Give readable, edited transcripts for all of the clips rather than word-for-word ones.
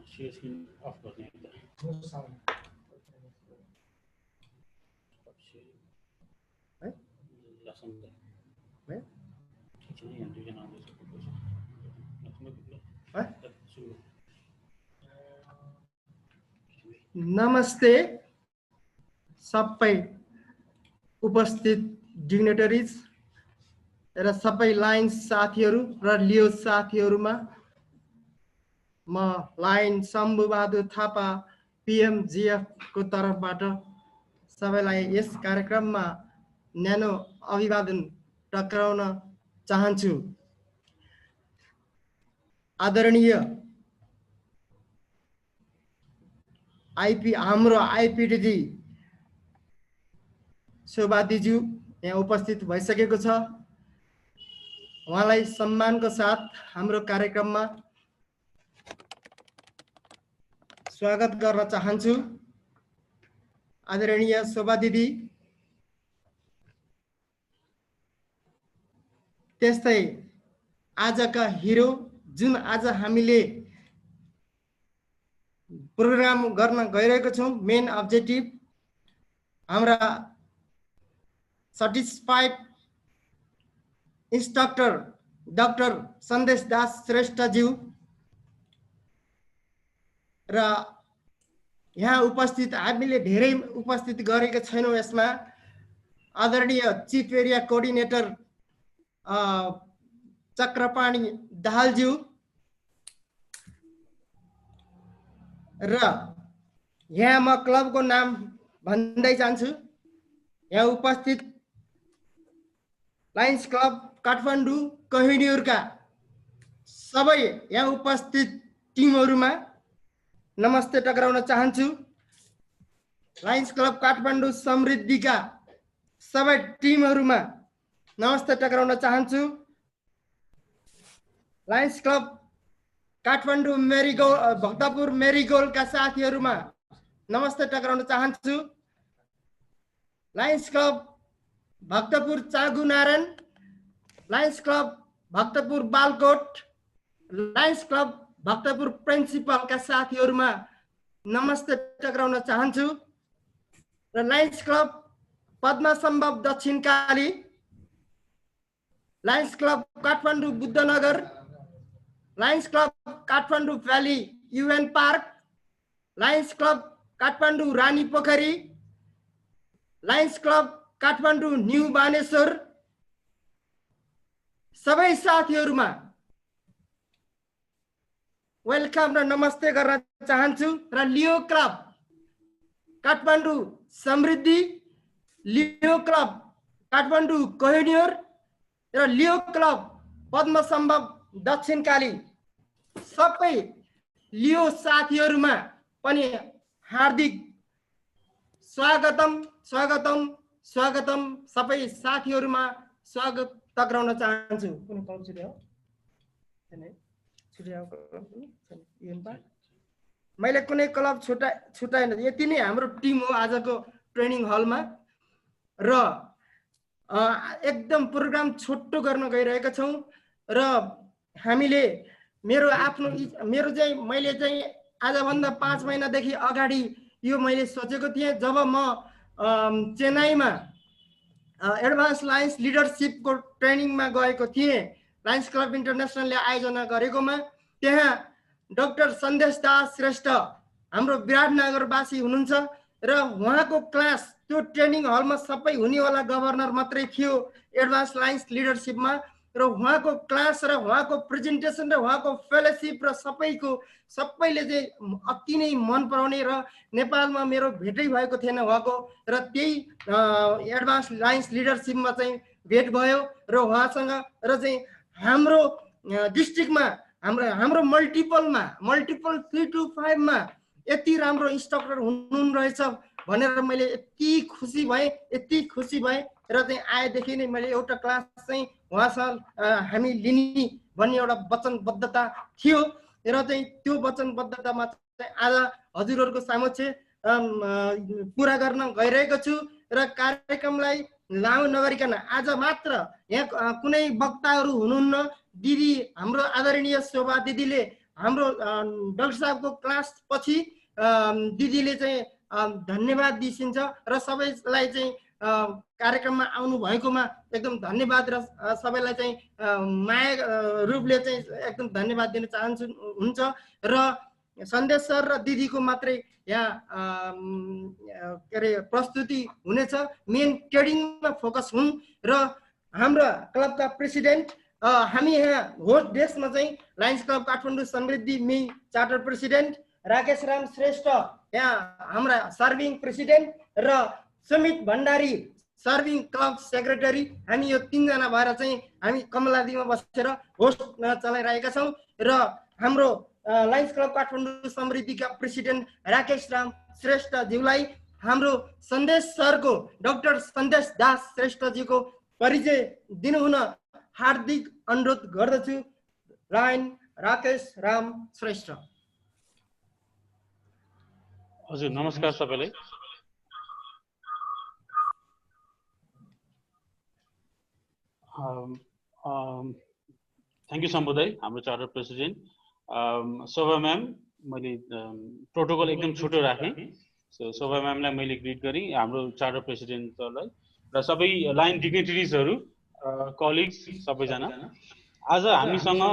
Share screen of गर्ने है नमस्ते सबै उपस्थित डिग्नेटरिज र सबै लायन्स साथीहरू र लियो साथीहरूमा म लायन शम्भुबहादुर थापा पीएमजीएफ को तर्फबाट सबैलाई यस कार्यक्रममा न्यानो अभिवादन टक्राउन चाहन्छु। आदरणीय हाम्रो आइपिडिजी शोभादिज्यू यहाँ उपस्थित भइसकेको छ। उहाँलाई सम्मानको साथ हाम्रो कार्यक्रममा स्वागत गर्न चाहन्छु। आदरणीय शोभा दिदी, त्यस्तै आजका हिरो जुन आज हामीले प्रोग्राम गर्न गइरहेको छौं, मेन अब्जेक्टिभ हाम्रा सर्टिफाइड इन्स्ट्रक्टर डाक्टर सन्देश दास श्रेष्ठज्यू र यहाँ उपस्थित हामीले धेरै उपस्थित गरेका छैनौं। यसमा आदरणीय चिफ एरिया कोअर्डिनेटर चक्रपाणी दाहालज्यू र यहाँ म क्लबको नाम भन्दै जान्छु। यहाँ उपस्थित लायन्स क्लब काठमाडौँ कोहिनुरका सबै यहाँ उपस्थित टिमहरुमा नमस्ते टक्राउन चाहन्छु। लायन्स क्लब काठमाडौँ समृद्धिका सबै टिमहरुमा नमस्ते टक्राउन चाहन्छु। लायन्स क्लब काठमाडौँ भक्तपुर मेरीगोल्डका साथीहरुमा नमस्ते टक्राउन चाहन्छु। Lions Club Bhaktapur Changunarayan, Lions Club Bhaktapur Balkot, Lions Club Bhaktapur प्रिन्सिपलका साथीहरुमा नमस्ते टक्राउन चाहन्छु। र Lions Club Padma Sambhav Dakshinkali, Lions club Kathmandu Buddhanagar, Lions club Kathmandu valley UN park, Lions club Kathmandu Rani Pokhari, Lions club Kathmandu new Baneshwar सबै साथीहरुमा वेलकम र नमस्ते गर्न चाहन्छु। र Leo Club Kathmandu Samriddhi, Leo Club Kathmandu Kohinoor र लियो क्लब पद्म सम्भव दक्षिणकाली सबै लियो साथीहरुमा पनि हार्दिक स्वागतम स्वागतम स्वागतम। सबै साथीहरुमा स्वागत टक्राउन चाहन्छु। कुनै क्लब छुट्यायो हैन? छुट्यायो क्लब मैले कुनै क्लब छुटाएन। यति नै हाम्रो टिम हो आजको ट्रेनिङ हलमा। र एकदम प्रोग्राम छोटो गर्न गइरहेका छौं। र हामीले मेरो चाहिँ मैले चाहिँ आजभन्दा 5 महिनादेखि अगाडि यो मैले सोचेको थिएँ। जब म चेन्नईमा एडभान्स लायन्स लिडरशिपको ट्रेनिङमा गएको थिएँ, लायन्स क्लब इन्टरनेसनलले आयोजना गरेकोमा, त्यहाँ डाक्टर सन्देश दास श्रेष्ठ हाम्रो विराटनगरवासी हुनुहुन्छ र उहाँको क्लास त्यो ट्रेनिङ हलमा सबै हुनेवाला गभर्नर मात्रै थियो एडभान्स लायन्स लिडरशिपमा। र उहाँको क्लास र उहाँको प्रेजेन्टेसन र उहाँको फेलोशिप र सबैले चाहिँ अति नै मन पराउने र नेपालमा मेरो भेटै भएको थिएन उहाँको। र त्यही एडभान्स लायन्स लिडरशिपमा चाहिँ भेट भयो र उहाँसँग र चाहिँ हाम्रो डिस्ट्रिक्टमा हाम्रो मल्टिपल 3 to 5 मा यति राम्रो इन्स्ट्रक्टर हुनुहुन्न रहेछ भनेर मैले यति खुसी भएँ। र चाहिँ आएदेखि नै मैले एउटा क्लास चाहिँ उहाँसँग हामी लिने भन्ने एउटा वचनबद्धता थियो। र चाहिँ त्यो वचनबद्धतामा चाहिँ आज हजुरहरूको समक्ष पूरा गर्न गइरहेको छु। र कार्यक्रमलाई लामो नगरिकन आज मात्र यहाँ कुनै वक्ताहरू हुनुहुन्न। दिदी हाम्रो आदरणीय शोभा दिदीले हाम्रो डाक्टर साहबको क्लास पछि दिदीले चाहिँ धन्यवाद दिइन्छ र सबैलाई चाहिँ कार्यक्रममा आउनु भएकोमा एकदम धन्यवाद र सबैलाई चाहिँ माया रूपले चाहिँ एकदम धन्यवाद दिन चाहन्छु हुन्छ र सन्देश सर र दिदीको मात्रै यहाँ के अरे प्रस्तुति हुनेछ मेन ट्रेडिङमा फोकस हुन् र हाम्रो क्लबका प्रेसिडेन्ट हामी यहाँ होस्ट डेस्कमा चाहिँ लायन्स क्लब काठमाडौँ समृद्धि मी चार्टर प्रेसिडेन्ट राकेश राम श्रेष्ठ यहाँ हाम्रा सर्भिङ प्रेसिडेन्ट र Sumit Bhandari serving club secretary हामी यो 3 जना भएर चाहिँ हामी कमलादीमा बसेर होस्ट चलाइरहेका छौँ र हाम्रो लायन्स क्लब काठमाडौँ समृद्धिका प्रेसिडेन्ट राकेश राम श्रेष्ठ ज्यूलाई हाम्रो सन्देश सरको डाक्टर सन्देश दास श्रेष्ठजीको परिचय दिनुहुन हार्दिक अनुरोध गर्दछु। लाइन राकेश राम श्रेष्ठ। हजुर नमस्कार सबैलाई। थ्याङ्क यू सम्बोधय हाम्रो चार्टर प्रेसिडेन्ट शोभा म्याम। मैले प्रोटोकल एकदम छोटो राखेँ। सो शोभा म्यामलाई मैले ग्रिट गरेँ, हाम्रो चार्टर प्रेसिडेन्टलाई र सबै लाइन डिग्नेटरिजहरू कलिग्स सबैजना। आज हामीसँग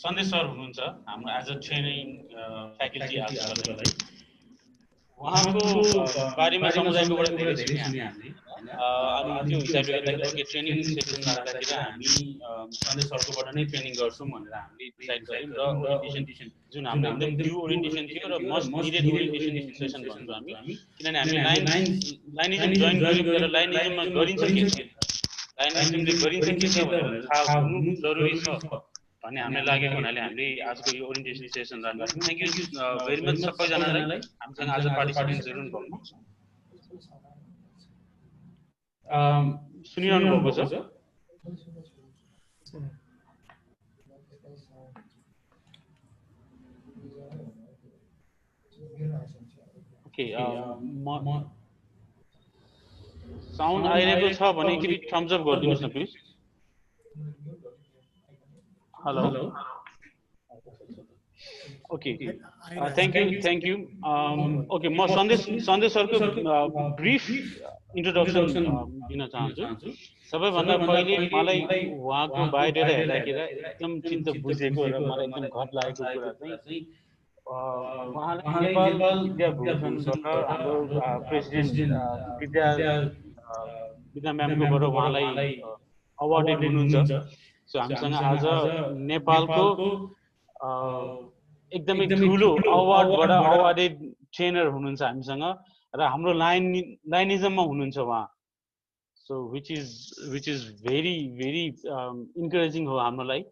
सन्देश सर हुनुहुन्छ हाम्रो एज अ ट्रेनिङ फ्याकल्टी आजलाई। उहाँको बारेमा समुदायकोबाट धेरै सुने हामीले अनि त्यो हिसाबले गर्दाखेरि ट्रेनिङ सेसन राख्दाखेरि हामी सन्देश सरकोबाट नै ट्रेनिङ गर्छौँ भनेर हामीले डिसाइड गऱ्यौँ र ओरिएन्टेसन जुन हाम्रो एकदम न्यू ओरिएन्टेसन थियो र मस्ट निडेड ओरिएन्टेसन सेसन भन्छौँ हामी, किनभने हामी लाइनिजम जोइन गर्यौँ तर लाइनिजममा गरिन्छ के लाइनिजमले गरिन्छ के छ भनेर थाहा हुनु जरुरी छ भन्ने हामीलाई लागेको हुनाले हामीले आजको यो ओरिएन्टेसन सेसन राख्यौँ। थ्याङ्क यू भेरी मच सबैजनालाई हामीसँग आज पार्टिसिपेन्ट्सहरू पनि भएको सुनिरहनु भएको छ। ओके साउन्ड आइरहेको छ भने एकचोटि थम्स अप गरिदिनुहोस् न please. Hello okay thank you okay म सन्देश सरको ब्रिफ इन्ट्रोडक्सन दिन चाहन्छु। सबैभन्दा पहिले मलाई उहाँको बायोडेटा हेर्दाखेरि एकदम चित्त बुझेको र मलाई एकदम घट लागेको कुरा चाहिँ उहाँले नेपाल विद्याभूषणबाट हाम्रो प्रेसिडेन्ट विद्या म्यामकोबाट उहाँलाई अवार्डेड हुनुहुन्छ। सो हामीसँग आज नेपालको एकदमै ठुलो अवार्डबाट अवार्डेड ट्रेनर हुनुहुन्छ हामीसँग र हाम्रो लाइनिजममा हुनुहुन्छ उहाँ। So which is very encouraging हो हाम्रो लागि।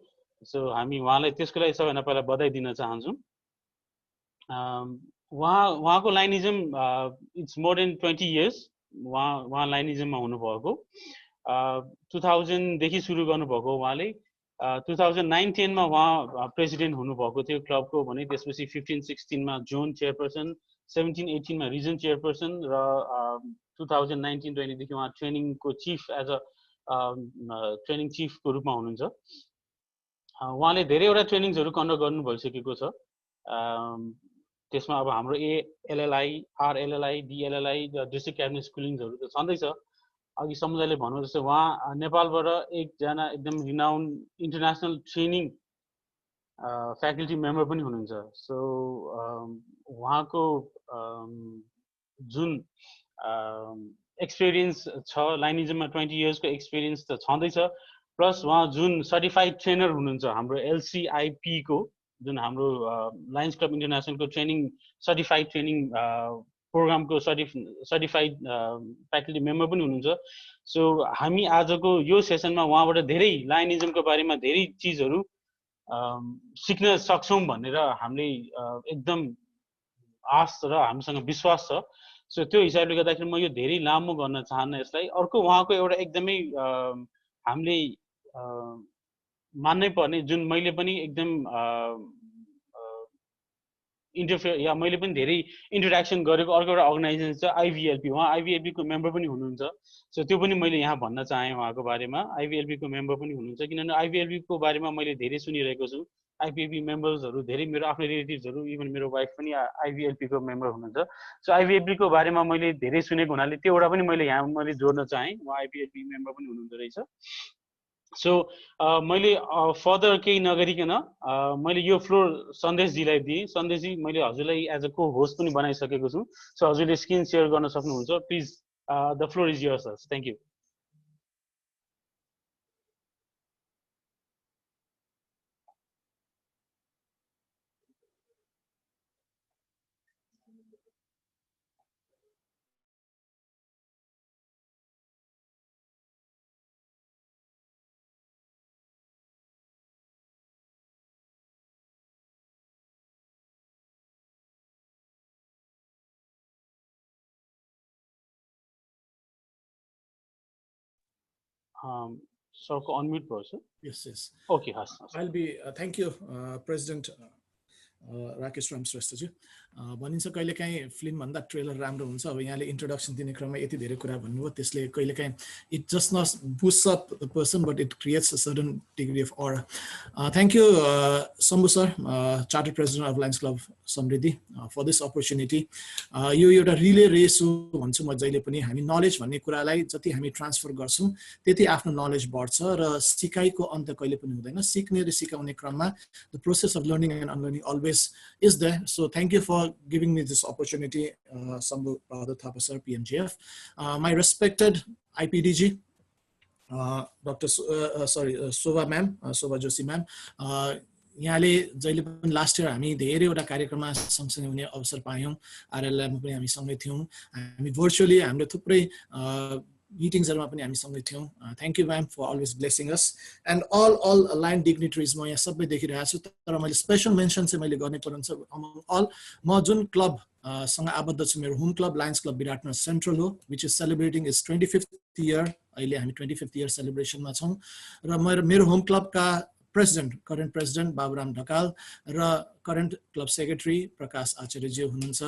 सो हामी उहाँलाई त्यसको लागि सबैभन्दा पहिला बधाई दिन चाहन्छौँ। उहाँको लाइनिजम इट्स मोर देन 20 इयर्स उहाँ लाइनिजममा हुनुभएको। 2000 देखि सुरु गर्नुभएको उहाँले 2009-10 मा उहाँ प्रेसिडेन्ट हुनुभएको थियो क्लबको भने त्यसपछि 15-16 मा जोन चेयरपर्सन, 17-18 मा रिजन चेयरपर्सन र 2019-20 देखि उहाँ ट्रेनिङको चिफ एज अ ट्रेनिङ चिफको रूपमा हुनुहुन्छ। उहाँले धेरैवटा ट्रेनिङ्सहरू कन्डक्ट गर्नु भइसकेको छ। त्यसमा अब हाम्रो ALLI, RLLI, DLLI district cabinet स्कुलिङ्सहरू त छँदैछ। अघि समुदायले भन्नु जस्तो उहाँ नेपालबाट एकजना एकदम renowned international training faculty member पनि हुनुहुन्छ। सो उहाँको जुन एक्सपिरियन्स छ लाइनिजममा 20 इयर्सको एक्सपिरियन्स त छँदैछ, प्लस उहाँ जुन सर्टिफाइड ट्रेनर हुनुहुन्छ हाम्रो LCIP को जुन हाम्रो लायन्स क्लब इन्टरनेसनलको ट्रेनिङ सर्टिफाइड ट्रेनिङ प्रोग्रामको सर्टिफाइड फ्याकल्टी मेम्बर पनि हुनुहुन्छ। सो हामी आजको यो सेसनमा उहाँबाट धेरै लाइनिजमको बारेमा धेरै चिजहरू सिक्न सक्छौँ भनेर हामीले एकदम आश र हामीसँग विश्वास छ। सो त्यो हिसाबले गर्दाखेरि म यो धेरै लामो गर्न चाहन्न यसलाई। अर्को उहाँको एउटा एकदमै हामीले मान्नै पर्ने जुन मैले पनि एकदम इन्टरफेयर या मैले पनि धेरै इन्टरेक्सन गरेको अर्को एउटा अर्गनाइजेसन छ आइभिएलपी, उहाँ आइभिएलपीको मेम्बर पनि हुनुहुन्छ। सो त्यो पनि मैले यहाँ भन्न चाहेँ उहाँको बारेमा, आइभिएलपीको मेम्बर पनि हुनुहुन्छ, किनभने आइभिएलपीको बारेमा मैले धेरै सुनिरहेको छु। आइभिएलपी मेम्बर्सहरू धेरै मेरो आफ्नो रिलेटिभ्सहरू, इभन मेरो वाइफ पनि आइभिएलपीको मेम्बर हुनुहुन्छ। सो आइभिएलपीको बारेमा मैले धेरै सुनेको हुनाले त्यो एउटा पनि मैले यहाँ मैले जोड्न चाहेँ, उहाँ आइभिएलपी मेम्बर पनि हुनुहुँदो रहेछ। सो मैले फर्दर केही नगरिकन मैले यो फ्लोर सन्देशजीलाई दिएँ। सन्देशजी, मैले हजुरलाई एज अ को होस्ट पनि बनाइसकेको छु। सो हजुरले स्क्रिन सेयर गर्न सक्नुहुन्छ। Please the floor is yours sir. Thank you. सरको अनम्युट भयो सर। Yes. ओके, हस्। I'll be thank you President Rakesh Ram श्रेष्ठजी। भनिन्छ कहिलेकाहीँ फिल्मभन्दा ट्रेलर राम्रो हुन्छ। अब यहाँले इन्ट्रोडक्सन दिने क्रममा यति धेरै कुरा भन्नुभयो, त्यसले कहिलेकाहीँ it just not boost up the person but it creates a certain degree of aura. Thank you Shambhu sir, chartered president of Lions Club Samriddhi, for this opportunity. यो एउटा रिले रेस हो भन्छु म जहिले पनि। हामी नलेज भन्ने कुरालाई जति हामी ट्रान्सफर गर्छौँ त्यति आफ्नो नलेज बढ्छ र सिकाइको अन्त कहिले पनि हुँदैन। सिक्ने र सिकाउने क्रममा the process of learning and unlearning always is there. So thank you for giving me this opportunity, Sambhu Bahadur Thapa sir, PMGF. My respected IPDG, Dr. Shobha ma'am, Shobha Joshi ma'am. यहाँले जहिले पनि last year हामी धेरैवटा कार्यक्रममा सँगसँगै हुने अवसर पायौँ। आरएलएमा पनि हामी सँगै थियौँ। हामी भर्चुअली हाम्रो थुप्रै मिटिङ्सहरुमा पनि हामी सँगै थियौँ। Thank you ma'am for always blessing us and all line dignitaries. म यहाँ सबै देखिरहेको छु, तर मैले स्पेशल मेन्सन चाहिँ मैले गर्नै पर्छ अमङ अल। म जुन क्लब सँग आबद्ध छु, मेरो home club Lions Club Biratnagar central हो, which is celebrating is 25th year. अहिले हामी 25th इयर सेलिब्रेसनमा छौँ र मेरो होम क्लबका करेन्ट प्रेसिडेन्ट बाबुराम ढकाल र करेन्ट क्लब सेक्रेटरी प्रकाश आचार्यजी हुनुहुन्छ।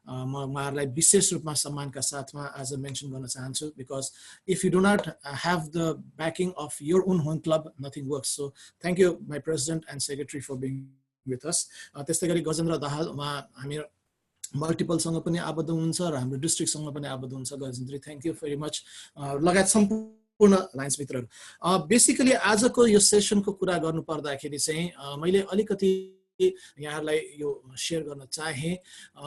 म उहाँहरूलाई विशेष रूपमा सम्मानका साथमा आज मेन्सन गर्न चाहन्छु, because if you do not have the backing of your own home club nothing works. So thank you my president and secretary for being with us. त्यस्तै गरी गजेन्द्र दाहाल, उहाँ हामी मल्टिपलसँग पनि आबद्ध हुनुहुन्छ र हाम्रो डिस्ट्रिक्टसँग पनि आबद्ध हुन्छ। गजेन्द्री, थ्याङ्क यू भेरी मच। लगायत सम्पूर्ण लायन्स मित्रहरू। बेसिकली आजको यो सेसनको कुरा गर्नु पर्दाखेरि चाहिँ मैले अलिकति यहाँहरूलाई यो शेयर गर्न चाहे।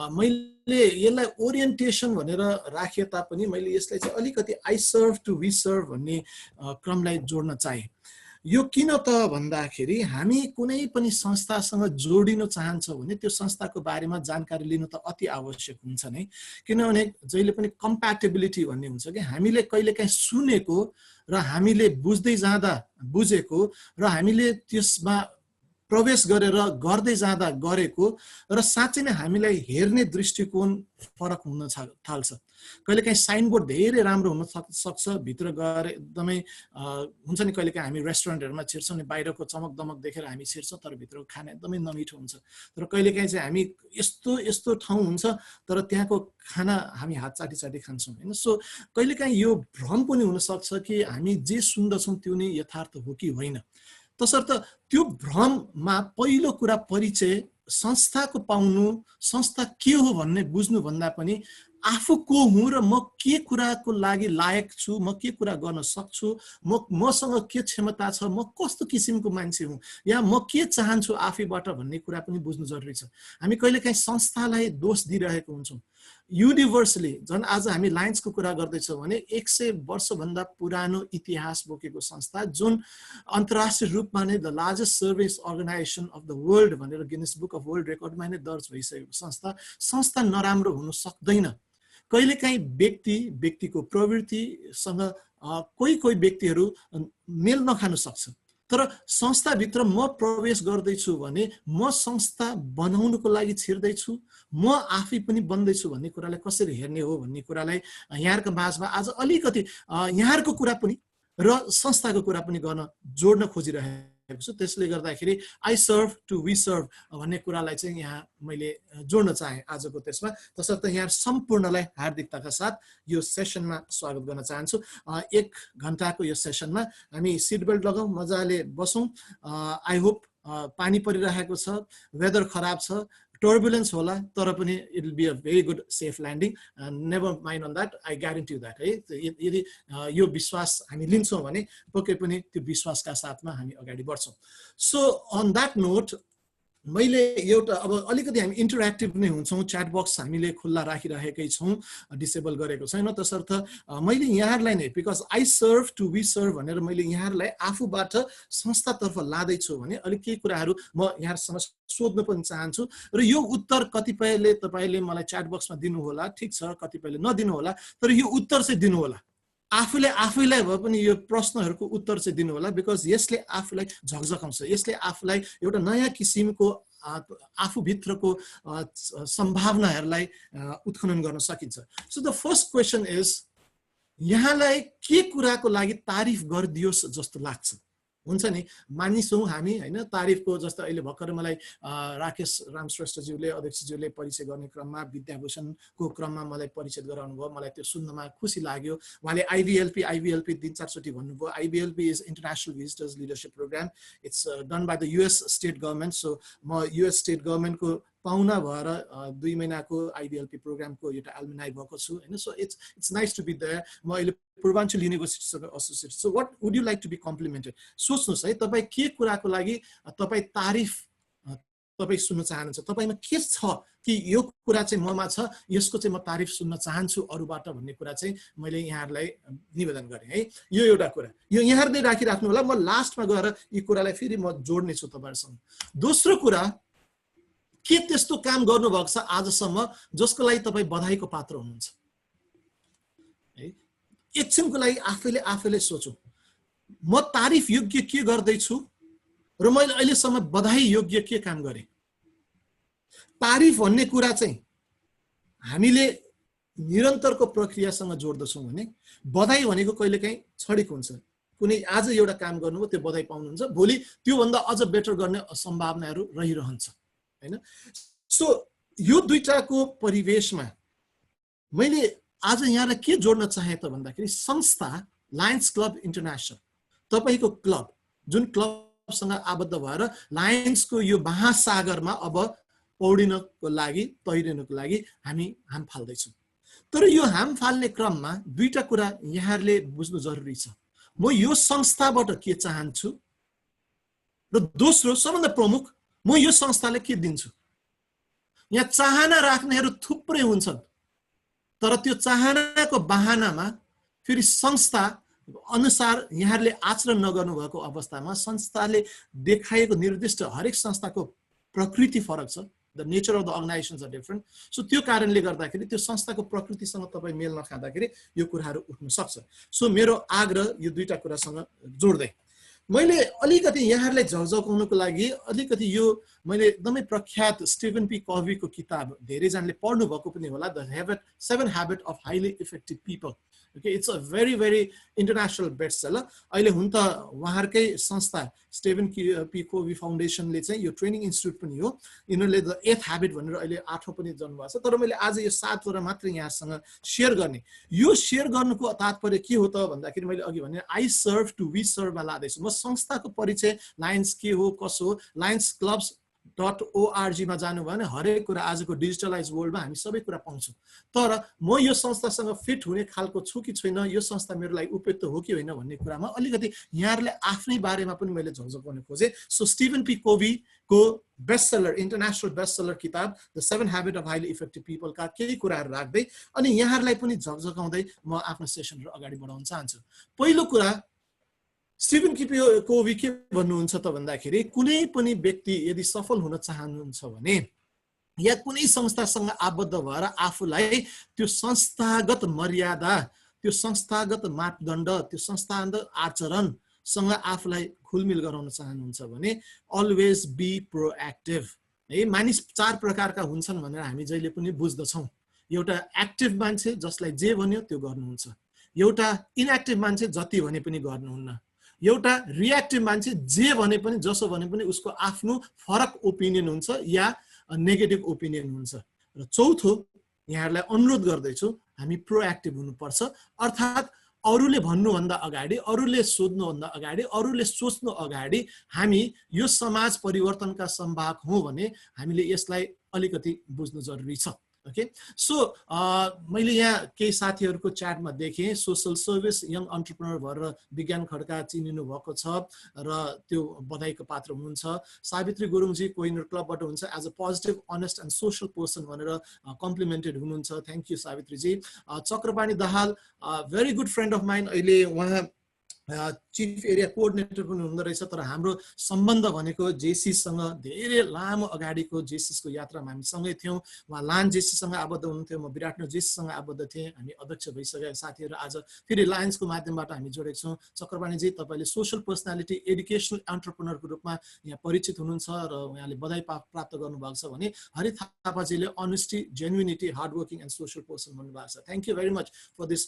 मैले यसलाई ओरिएन्टेसन भनेर राखे तापनि मैले यसलाई चाहिँ अलिकति I serve to we serve भन्ने क्रमलाई जोड्न चाहे। यो किन त भन्दाखेरि हामी कुनै पनि संस्थासँग जोडिन चाहन्छौँ भने त्यो संस्थाको बारेमा जानकारी लिनु त अति आवश्यक हुन्छ नै। किनभने जहिले पनि कम्प्याटेबिलिटी भन्ने हुन्छ कि हामीले कहिलेकाहीँ सुनेको र हामीले बुझ्दै जाँदा बुझेको र हामीले त्यसमा प्रवेश गरेर गर्दै जाँदा गरेको र साँच्चै नै हामीलाई हेर्ने दृष्टिकोण फरक हुन थाल्छ। कहिलेकाहीँ साइनबोर्ड धेरै राम्रो हुन सक्छ, भित्र गएर एकदमै हुन्छ नि, कहिलेकाहीँ हामी रेस्टुरेन्टहरूमा छिर्छौँ नि, बाहिरको चमक दमक देखेर हामी छिर्छौँ तर भित्रको खाना एकदमै नमिठो हुन्छ। तर कहिलेकाहीँ चाहिँ हामी यस्तो ठाउँ हुन्छ तर त्यहाँको खाना हामी हात चाटी चाटी खान्छौँ होइन। सो कहिलेकाहीँ यो भ्रम पनि हुनसक्छ कि हामी जे सुन्दछौँ त्यो नै यथार्थ हो कि होइन। तसर्थ त्यो भ्रममा पहिलो कुरा परिचय संस्थाको पाउनु, संस्था के हो भन्ने बुझ्नु भन्दा पनि आफू को हुँ र म के कुराको लागि लायक छु, म के कुरा गर्न सक्छु, मसँग के क्षमता छ, म कस्तो किसिमको मान्छे हुँ, या म के चाहन्छु आफैबाट भन्ने कुरा पनि बुझ्नु जरुरी छ। हामी कहिलेकाहीँ संस्थालाई दोष दिइरहेको हुन्छौँ। युनिभर्सली झन् आज हामी लायन्सको कुरा गर्दैछौँ भने 100 वर्षभन्दा पुरानो इतिहास बोकेको संस्था, जुन अन्तर्राष्ट्रिय रूपमा नै the largest service organisation of the world भनेर गिनिस बुक अफ वर्ल्ड रेकर्डमा नै दर्ज भइसकेको संस्था नराम्रो हुन सक्दैन। कहिलेकाहीँ व्यक्तिको प्रवृत्तिसँग कोही व्यक्तिहरू मेल नखान सक्छ, तर संस्थाभित्र म प्रवेश गर्दैछु भने म संस्था बनाउनुको लागि छिर्दैछु, म आफै पनि बन्दैछु भन्ने कुरालाई कसरी हेर्ने हो भन्ने कुरालाई यहाँहरूको माझमा आज अलिकति यहाँहरूको कुरा पनि र संस्थाको कुरा पनि गर्न जोड्न खोजिरहेको छु। गरिरहेको छु। त्यसले गर्दाखेरि I serve to we serve भन्ने कुरालाई चाहिँ यहाँ मैले जोड्न चाहे आजको त्यसमा। तसर्थ यहाँ सम्पूर्णलाई हार्दिकताका साथ यो सेसनमा स्वागत गर्न चाहन्छु। 1 घण्टाको यो सेसनमा हामी सिट बेल्ट लगाउँ, मजाले बसौँ। आई होप पानी परिरहेको छ, वेदर खराब छ, टर्बुलेन्स होला, तर पनि it will be a very good safe landing. Never mind on that, I guarantee that है। यदि यो विश्वास हामी लिन्छौँ भने पक्कै पनि त्यो विश्वासका साथमा हामी अगाडि बढ्छौँ। सो अन द्याट नोट मैले एउटा अब अलिकति हामी इन्टरेक्टिभ नै हुन्छौँ। च्याट बक्स हामीले खुल्ला राखिरहेकै छौँ, डिसेबल गरेको छैन। तसर्थ मैले यहाँहरूलाई नै because I serve to we serve भनेर मैले यहाँहरूलाई आफूबाट संस्थातर्फ लाँदैछु भने अलिक केही कुराहरू म यहाँहरूसँग सोध्न पनि चाहन्छु र यो उत्तर कतिपयले तपाईँले मलाई च्याट बक्समा दिनुहोला, ठिक छ, कतिपयले नदिनु होला, तर यो उत्तर चाहिँ दिनु होला। आफैलाई भए पनि यो प्रश्नहरूको उत्तर चाहिँ दिनु होला, बिकज यसले आफूलाई झकझकाउँछ, यसले आफूलाई एउटा नयाँ किसिमको आफूभित्रको सम्भावनाहरूलाई उत्खनन गर्न सकिन्छ। So the first question is यहाँलाई के कुराको लागि तारिफ गरिदियोस् जस्तो लाग्छ? हुन्छ नि, मानिसौँ हामी होइन, तारिफको जस्तो अहिले भर्खर मलाई राकेश रामश्रेष्ठज्यूले अध्यक्षज्यूले परिचय गर्ने क्रममा विद्याभूषणको क्रममा मलाई परिचय गराउनु भयो। मलाई त्यो सुन्नमा खुसी लाग्यो। उहाँले आइबिएलपी 3-4 चोटि भन्नुभयो। IVLP is international visitors leadership programme, it's done by the US state government. So म युएस स्टेट गभर्मेन्टको पाहुना भएर 2 महिनाको आइबिएलपी प्रोग्रामको एउटा एलुमनाइ भएको छु होइन। So it's nice to be there. म अहिले पूर्वाञ्चल युनिभर्सिटीसँग associate. So what would you like to be complimented? सोच्नुहोस् है, तपाईँ के कुराको लागि तपाईँ तारिफ तपाईँ सुन्न चाहनुहुन्छ, तपाईँमा के छ कि यो कुरा चाहिँ ममा छ, यसको चाहिँ म तारिफ सुन्न चाहन्छु अरूबाट भन्ने कुरा चाहिँ मैले यहाँहरूलाई निवेदन गरेँ है। यो एउटा कुरा, यो यहाँहरूले राखिराख्नु होला। म लास्टमा गएर यी कुरालाई फेरि म जोड्ने छु तपाईँहरूसँग। दोस्रो कुरा, के त्यस्तो काम गर्नुभएको छ आजसम्म जसको लागि तपाईँ बधाईको पात्र हुनुहुन्छ? एकछिनको लागि आफैले सोचौँ, म तारिफ योग्य के गर्दैछु र मैले अहिलेसम्म बधाई योग्य के काम गरेँ? तारिफ भन्ने कुरा चाहिँ हामीले निरन्तरको प्रक्रियासँग जोड्दछौँ भने बधाई भनेको कहिलेकाहीँ क्षणिक हुन्छ। कुनै आज एउटा काम गर्नुभयो, त्यो बधाई पाउनुहुन्छ, भोलि त्योभन्दा अझ बेटर गर्ने सम्भावनाहरू रहिरहन्छ हैन। सो यो दुईटाको परिवेशमा मैले आज यहाँलाई के जोड्न चाहे त भन्दाखेरि संस्था लायन्स क्लब इन्टरनेसनल, तपाईको क्लब जुन क्लबसँग आबद्ध भएर लायन्सको यो महासागरमा अब पौडिनको लागि तैरिनको लागि हामी हाम फाल्दैछौँ। तर यो हाम फाल्ने क्रममा दुईटा कुरा यहाँहरूले बुझ्नु जरुरी छ। म यो संस्थाबाट के चाहन्छु र दोस्रो सबभन्दा प्रमुख, म यो संस्थाले के दिन्छु। यहाँ चाहना राख्नेहरू थुप्रै हुन्छन्, तर त्यो चाहनाको बहानामा फेरि संस्था अनुसार यहाँहरूले आचरण नगर्नु भएको अवस्थामा संस्थाले देखाएको निर्दिष्ट हरेक संस्थाको प्रकृति फरक छ। The nature of the organizations are different. So त्यो कारणले गर्दाखेरि त्यो संस्थाको प्रकृतिसँग तपाईँ मेल नखाँदाखेरि यो कुराहरू उठ्न सक्छ। सो मेरो आग्रह यो दुईटा कुरासँग जोड्दै मैले अलिकति यहाँहरूलाई झकझकाउनको लागि अलिकति यो मैले एकदमै प्रख्यात स्टिभन पी कभीको किताब धेरैजनाले पढ्नु भएको पनि होला, the 7 Habits of Highly Effective People. Okay, it's a very international bestseller. अहिले हुन त उहाँहरुकै संस्था स्टिभन पी कोभी फाउन्डेसनले चाहिँ यो ट्रेनिङ इन्स्टिट्युट पनि हो, यिनीहरूले द 8th Habit भनेर अहिले 8औं पनि जन्म भएको छ। तर मैले आज यो 7 वटा मात्र यहाँसँग शेयर गर्ने। यो शेयर गर्नुको तात्पर्य के हो त भन्दाखेरि मैले अघि भने I serve to we serve मा लादैछु। म संस्थाको परिचय लायन्स के हो कसो हो, लायन्स क्लब्स .org मा जानुभयो भने हरेक कुरा आजको डिजिटलाइज वर्ल्डमा हामी सबै कुरा पाउँछौँ। तर म यो संस्थासँग फिट हुने खालको छु कि छैन, यो संस्था मेरो लागि उपयुक्त हो कि होइन भन्ने कुरामा अलिकति यहाँहरूले आफ्नै बारेमा पनि मैले झकझकाउन खोजेँ। सो स्टिभन पी कोभीको बेस्टसेलर, इन्टरनेसनल बेस्टसेलर किताब the 7 Habits of Highly Effective People का केही कुराहरू राख्दै अनि यहाँहरूलाई पनि झकझकाउँदै म आफ्नो सेसनहरू अगाडि बढाउन चाहन्छु। पहिलो कुरा, स्टिभन कोभी के भन्नुहुन्छ त भन्दाखेरि कुनै पनि व्यक्ति यदि सफल हुन चाहनुहुन्छ भने या कुनै संस्थासँग आबद्ध भएर आफूलाई त्यो संस्थागत मर्यादा, त्यो संस्थागत मापदण्ड, त्यो संस्थागत आचरणसँग आफूलाई खुलमिल गराउन चाहनुहुन्छ भने अलवेज बी प्रोएक्टिभ है। मानिस 4 प्रकारका हुन्छन् भनेर हामी जहिले पनि बुझ्दछौँ। एउटा एक्टिभ मान्छे जसलाई जे भन्यो त्यो गर्नुहुन्छ, एउटा इनएक्टिभ मान्छे जति भने पनि गर्नुहुन्न, एउटा रिएक्टिभ मान्छे जे भने पनि जसो भने पनि उसको आफ्नो फरक ओपिनियन हुन्छ या नेगेटिभ ओपिनियन हुन्छ। र चौथो यहाँहरूलाई अनुरोध गर्दैछु हामी प्रोएक्टिभ हुनुपर्छ, अर्थात् अरूले भन्नुभन्दा अगाडि, अरूले सोध्नुभन्दा अगाडि, अरूले सोच्नु अगाडि हामी यो समाज परिवर्तनका संवाहक हौं भने हामीले यसलाई अलिकति बुझ्नु जरुरी छ। ओके, सो मैले यहाँ केही साथीहरूको च्याटमा देखेँ सोशल सर्भिस यङ एन्टरप्रेन्योर भएर विज्ञान खड्का चिनिनु भएको छ र त्यो बधाईको पात्र हुनुहुन्छ। सावित्री गुरुङजी कोइनर क्लबबाट हुन्छ as a positive honest and social person भनेर कम्प्लिमेन्टेड हुनुहुन्छ, थ्याङ्क यू सावित्रीजी। Chakrapani Dahal very good friend of mine, अहिले उहाँ चिफ एरिया कोअर्डिनेटर पनि हुँदो रहेछ, तर हाम्रो सम्बन्ध भनेको जेसीसँग धेरै लामो अगाडिको जेसीको यात्रामा हामी सँगै थियौँ। उहाँ लायन जेसीसँग आबद्ध हुनुहुन्थ्यो, म विराटनगर जेसीसँग आबद्ध थिएँ, हामी अध्यक्ष भइसकेका साथीहरू आज फेरि लायन्सको माध्यमबाट हामी जोडेका छौँ। चक्रपाणीजी तपाईँले सोशल पर्सनालिटी एडुकेसनल एन्टरप्रेन्योरको रूपमा यहाँ परिचित हुनुहुन्छ र उहाँले बधाई प्राप्त गर्नुभएको छ भने हरि थापाजीले honesty, genuinity, hardworking and social person भन्नुभएको छ। Thank you very much for this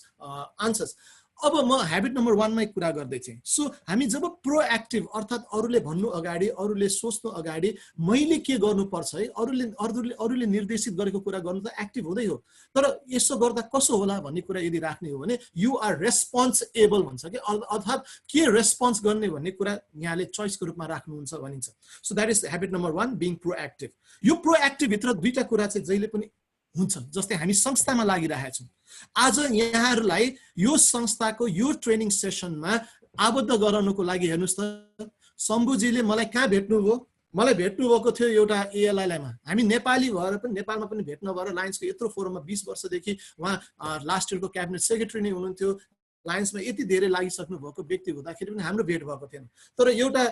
answers. अब म हेबिट नम्बर 1 मै कुरा गर्दै थिएँ। सो हामी जब प्रोएक्टिभ अर्थात् अरूले भन्नु अगाडि, अरूले सोच्नु अगाडि मैले के गर्नुपर्छ है, अरूले निर्देशित गरेको कुरा गर्नु त एक्टिभ हुँदै हो, तर यसो गर्दा कसो होला भन्ने कुरा यदि राख्ने हो भने यु आर रेस्पोन्सिबल भन्छ कि, अर्थात् के रेस्पोन्स गर्ने भन्ने कुरा यहाँले चोइसको रूपमा राख्नुहुन्छ भनिन्छ। So that is habit number 1 being proactive. यो प्रोएक्टिभ भित्र दुईटा कुरा चाहिँ जहिले पनि हुन्छ। जस्तै हामी संस्थामा लागिरहेका छौँ, आज यहाँहरूलाई यो संस्थाको यो ट्रेनिङ सेसनमा आबद्ध गराउनको लागि हेर्नुस् त शम्भुजीले मलाई कहाँ भेट्नुभयो, मलाई भेट्नुभएको थियो एउटा एएलआईमा। हामी नेपाली भएर पनि नेपालमा पनि भेट्न भएर लायन्सको यत्रो फोरममा 20 वर्षदेखि उहाँ लास्ट इयरको क्याबिनेट सेक्रेटरी नै हुनुहुन्थ्यो, लायन्समा यति धेरै लागिसक्नु भएको व्यक्ति हुँदाखेरि पनि हाम्रो भेट भएको थिएन। तर एउटा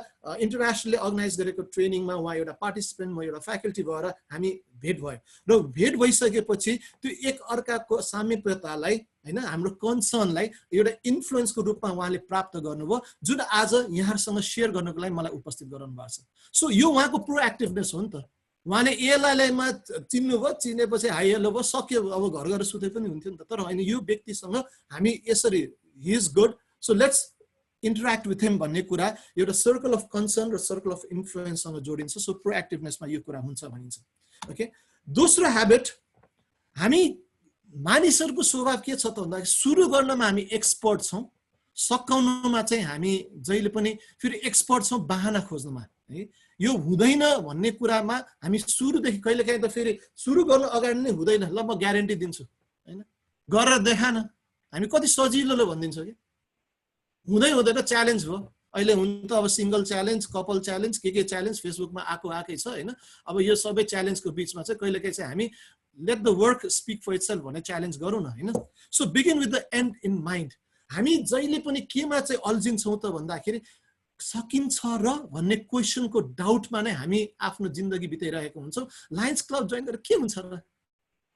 इन्टरनेसनली अर्गनाइज गरेको ट्रेनिङमा उहाँ एउटा पार्टिसिपेन्ट, म एउटा फ्याकल्टी भएर हामी भेट भयो र भेट भइसकेपछि त्यो एक अर्काको सामिप्यतालाई हैन, हाम्रो कन्सर्नलाई एउटा इन्फ्लुएन्सको रूपमा उहाँले प्राप्त गर्नुभयो, जुन आज यहाँहरूसँग सेयर गर्नको लागि मलाई उपस्थित गराउनु भएको छ। सो यो उहाँको प्रोएक्टिभनेस हो नि त। उहाँले एएलआईमा चिन्नुभयो, चिनेपछि हाई हेलो भयो, सक्यो, अब घर गएर सुते पनि हुन्थ्यो नि त। तर होइन, यो व्यक्तिसँग हामी यसरी he is good, so let's interact with him भन्ने कुरा एउटा सर्कल अफ कन्सर्न र सर्कल अफ इन्फ्लुएन्ससँग जोडिन्छ। सो प्रोएक्टिभनेसमा यो कुरा हुन्छ भनिन्छ। ओके, दोस्रो ह्याबिट, हामी मानिसहरूको स्वभाव के छ त भन्दा सुरु गर्नमा हामी एक्सपर्ट छौँ, सकाउनुमा चाहिँ हामी जहिले पनि फेरि एक्सपर्ट छौँ बहाना खोज्नुमा है। यो हुँदैन भन्ने कुरामा हामी सुरुदेखि कहिलेकाहीँ त फेरि सुरु गर्नु अगाडि नै हुँदैन, ल म ग्यारेन्टी दिन्छु हैन, गरेर देखान, हामी कति सजिलो भनिदिन्छ कि हुँदै हुँदैन, च्यालेन्ज भयो। अहिले हुन त अब सिंगल च्यालेन्ज, कपल च्यालेन्ज, के च्यालेन्ज फेसबुकमा आएकै छ हैन। अब यो सबै च्यालेन्जको बीचमा चाहिँ कहिलेकाहीँ चाहिँ हामी let the work speak for itself भन्ने च्यालेन्ज गरौँ न हैन। So begin with the end in mind. हामी जहिले पनि केमा चाहिँ अल्झिन्छौँ त भन्दाखेरि सकिन्छ र भन्ने क्वेसनको डाउटमा नै हामी आफ्नो जिन्दगी बिताइरहेको हुन्छौँ। लायन्स क्लब जोइन गरेर के हुन्छ र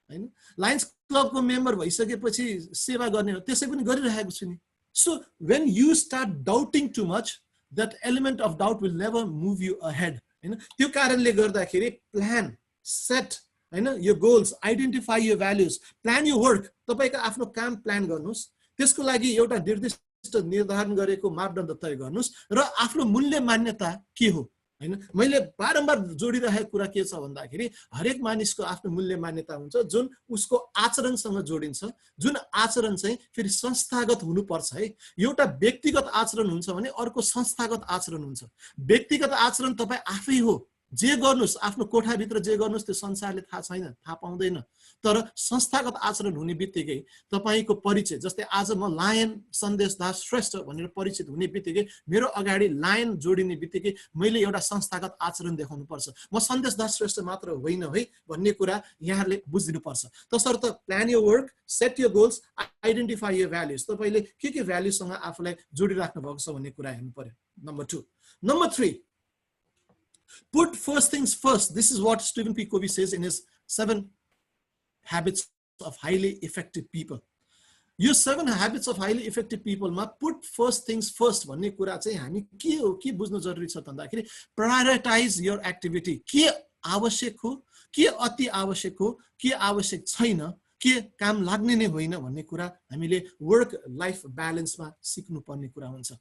हैन, लायन्स क्लबको मेम्बर भइसकेपछि सेवा गर्ने हो, त्यसै पनि गरिरहेको छु नि। So when you start doubting too much, that element of doubt will never move you ahead हैन। त्यो कारणले गर्दाखेरि प्लान, सेट हैन, your goals, identify your values, plan your work। तपाईको आफ्नो काम प्लान गर्नुस्, त्यसको लागि एउटा निर्दिष्ट निर्धारण गरेको मापदण्ड तय गर्नुस् र आफ्नो मूल्य मान्यता के हो हैन। मैले बारम्बार जोडिरहेको कुरा के छ भन्दाखेरि हरेक मानिसको आफ्नो मूल्य मान्यता हुन्छ जुन उसको आचरणसँग जोडिन्छ, जुन आचरण चाहिँ फेरि संस्थागत हुनुपर्छ है। एउटा व्यक्तिगत आचरण हुन्छ भने अर्को संस्थागत आचरण हुन्छ। व्यक्तिगत आचरण तपाईँ आफै हो, जे गर्नुस् आफ्नो कोठाभित्र जे गर्नुस् त्यो संसारले थाहा छैन, थाहा पाउँदैन। तर संस्थागत आचरण हुने बित्तिकै तपाईँको परिचय, जस्तै आज म लायन सन्देश दास श्रेष्ठ भनेर परिचित हुने बित्तिकै मेरो अगाडि लायन जोडिने बित्तिकै मैले एउटा संस्थागत आचरण देखाउनु पर्छ। म सन्देश दास श्रेष्ठ मात्र होइन है भन्ने कुरा यहाँहरूले बुझ्नुपर्छ। तसर्थ plan your work, set your goals, identify your values. तपाईँले के भ्याल्युसँग आफूलाई जोडिराख्नु भएको छ भन्ने कुरा हेर्नु पर्यो। Number 2। Number 3, put first things first. This is what Stephen P. Covey says in his 7 habits of highly effective people. यो 7 habits of highly effective people मा put first things first भन्ने कुरा चाहिँ हामी के हो, के बुझ्नु जरुरी छ भन्दाखेरि prioritize your activity। के आवश्यक हो, के अति आवश्यक हो, के आवश्यक छैन, के काम लाग्ने नै होइन भन्ने कुरा हामीले वर्क लाइफ ब्यालेन्समा सिक्नुपर्ने कुरा हुन्छ।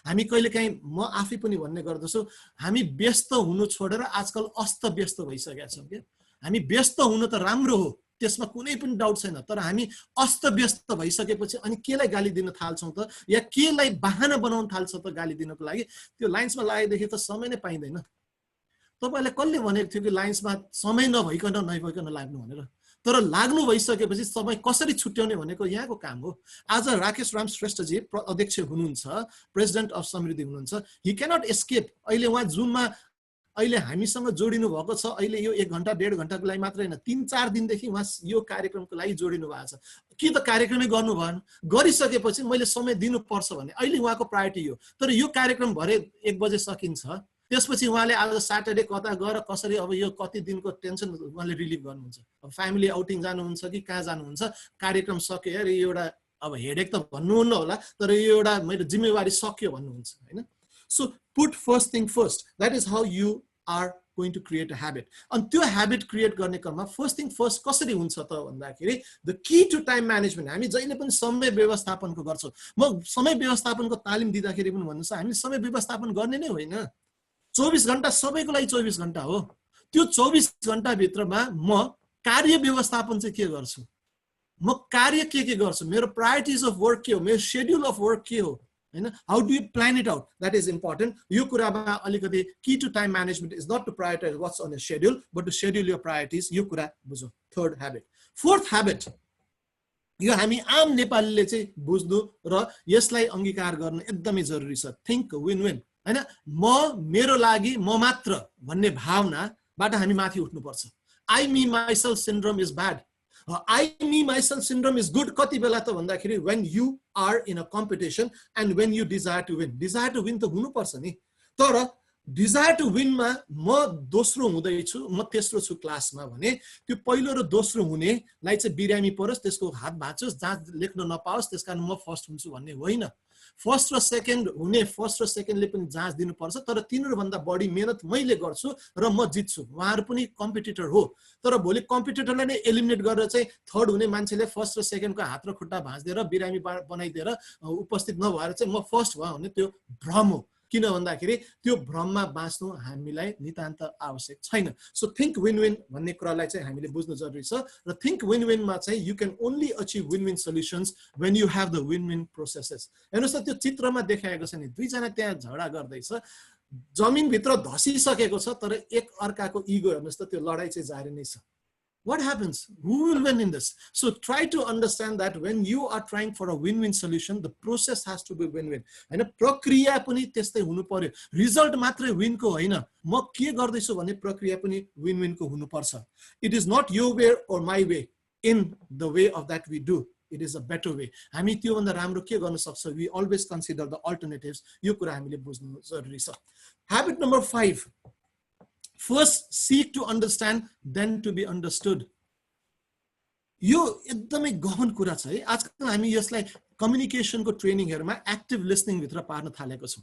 हामी कहिलेकाहीँ म आफै पनि भन्ने गर्दछु, हामी व्यस्त हुनु छोडेर आजकल अस्त व्यस्त भइसकेका छौँ के। हामी व्यस्त हुनु त राम्रो हो, त्यसमा कुनै पनि डाउट छैन, तर हामी अस्त व्यस्त भइसकेपछि अनि केलाई गाली दिन थाल्छौँ त, या केलाई बहाना बनाउन थाल्छ त गाली दिनको लागि, त्यो लाइन्समा लागेदेखि त समय नै पाइँदैन। तपाईलाई कसले भनेको थियो कि लाइन्समा समय नभइकन लाग्नु भनेर? तर लाग्नु भइसकेपछि समय कसरी छुट्याउने भनेको यहाँको काम हो। आज राकेश राम श्रेष्ठजी अध्यक्ष हुनुहुन्छ, प्रेसिडेन्ट अफ समृद्धि हुनुहुन्छ, हि क्यानट एस्केप। अहिले उहाँ जुममा अहिले हामीसँग जोडिनु भएको छ। अहिले यो 1 घण्टा 1.5 घण्टाको लागि मात्र होइन, 3-4 दिनदेखि उहाँ यो कार्यक्रमको लागि जोडिनु भएको छ। कि त कार्यक्रमै गर्नु भएन, गरिसकेपछि मैले समय दिनुपर्छ भने अहिले उहाँको प्रायोरिटी हो। तर यो कार्यक्रम भरे 1 बजे सकिन्छ, त्यसपछि उहाँले आज सैटरडे कता गएर कसरी अब यो कति दिनको टेन्सन उहाँले रिलिभ गर्नुहुन्छ। अब फ्यामिली आउटिङ जानुहुन्छ कि कहाँ जानुहुन्छ, कार्यक्रम सक्यो यार, यो एउटा अब हेडेक त भन्नुहुन्न होला, तर यो एउटा मेरो जिम्मेवारी सक्यो भन्नुहुन्छ हैन। So put first thing first, that is how you are going to create a habit. अनि त्यो ह्याबिट क्रिएट गर्ने क्रममा फर्स्ट थिङ फर्स्ट कसरी हुन्छ त भन्दाखेरि the key to time management. हामी जहिले पनि समय व्यवस्थापनको गर्छौँ। म समय व्यवस्थापनको तालिम दिँदाखेरि पनि भन्नुहोस्, हामी समय व्यवस्थापन गर्ने नै होइन। 24 घण्टा सबैको लागि 24 घण्टा हो। त्यो 24 घण्टा भित्रमा म कार्य व्यवस्थापन चाहिँ के गर्छु, म कार्य के गर्छु, मेरो प्रायोरिटिज अफ वर्क के हो, मेरो शेड्युल अफ वर्क के हो हैन। How do you plan it out, that is important. यो कुरामा अलिकति key to time management is not to prioritise what's on the schedule but to schedule your priorities. यो कुरा बुझौँ। Third habit. फोर्थ ह्याबिट, यो हामी आम नेपालीले चाहिँ बुझ्नु र यसलाई अंगीकार गर्न एकदमै जरुरी छ। थिंक विन विन हैन। म मेरो लागि म मात्र भन्ने भावनाबाट हामी माथि उठ्नुपर्छ। I me myself syndrome is bad, I me myself syndrome is good. कति बेला त भन्दाखेरि when you are in a competition and when you desire to win। desire to win त हुनुपर्छ नि, तर desire to win मा म दोस्रो हुँदैछु, म तेस्रो छु क्लासमा भने त्यो पहिलो र दोस्रो हुनेलाई चाहिँ बिरामी परोस्, त्यसको हात भाँचोस्, जाँच लेख्न नपाओस्, त्यसकारण म फर्स्ट हुन्छु भन्ने होइन। फर्स्ट र सेकेन्ड हुने, फर्स्ट र सेकेन्डले पनि जाँच दिनुपर्छ, तर तिनीहरूभन्दा बढी मेहनत मैले गर्छु र म जित्छु। उहाँहरू पनि कम्पिटिटर हो, तर भोलि कम्पिटिटरलाई नै एलिमिनेट गरेर चाहिँ थर्ड हुने मान्छेले फर्स्ट र सेकेन्डको हात र खुट्टा भाँचिदिएर बिरामी बनाइदिएर उपस्थित नभएर चाहिँ म फर्स्ट भयो भने त्यो भ्रम हो। किन भन्दाखेरि त्यो भ्रममा बाँच्नु हामीलाई नितान्त आवश्यक छैन। सो थिंक विन विन भन्ने कुरालाई चाहिँ हामीले बुझ्नु जरुरी छ। र थिंक विन विनमा चाहिँ you can only achieve win win solutions when you have the win win processes. हेर्नुस् त त्यो चित्रमा देखाएको छ नि, दुईजना त्यहाँ झगडा गर्दैछ, जमिनभित्र धसिसकेको छ, तर एक अर्काको इगो हेर्नुस् त त्यो लडाई चाहिँ जारी नै छ। What happens? Who will win in this? So try to understand that when you are trying for a win-win solution, the process has to be win-win. हैन, प्रक्रिया पनि त्यस्तै हुनु पर्यो। रिजल्ट मात्रै विन को होइन, म के गर्दैछु भन्ने प्रक्रिया पनि विन-विन को हुनुपर्छ। It is not your way or my way. In the way of that we do, it is a better way. हामी त्यो भन्दा राम्रो के गर्न सक्छ? We always consider the alternatives. यो कुरा हामीले बुझ्नु जरुरी छ। Habit number 5. First, seek to understand, then to be understood. यो एकदमै गहन कुरा छ है। आजकल हामी यसलाई कम्युनिकेसनको ट्रेनिङहरुमा एक्टिभ लिसनिङ भित्र पार्न थालेको छौं।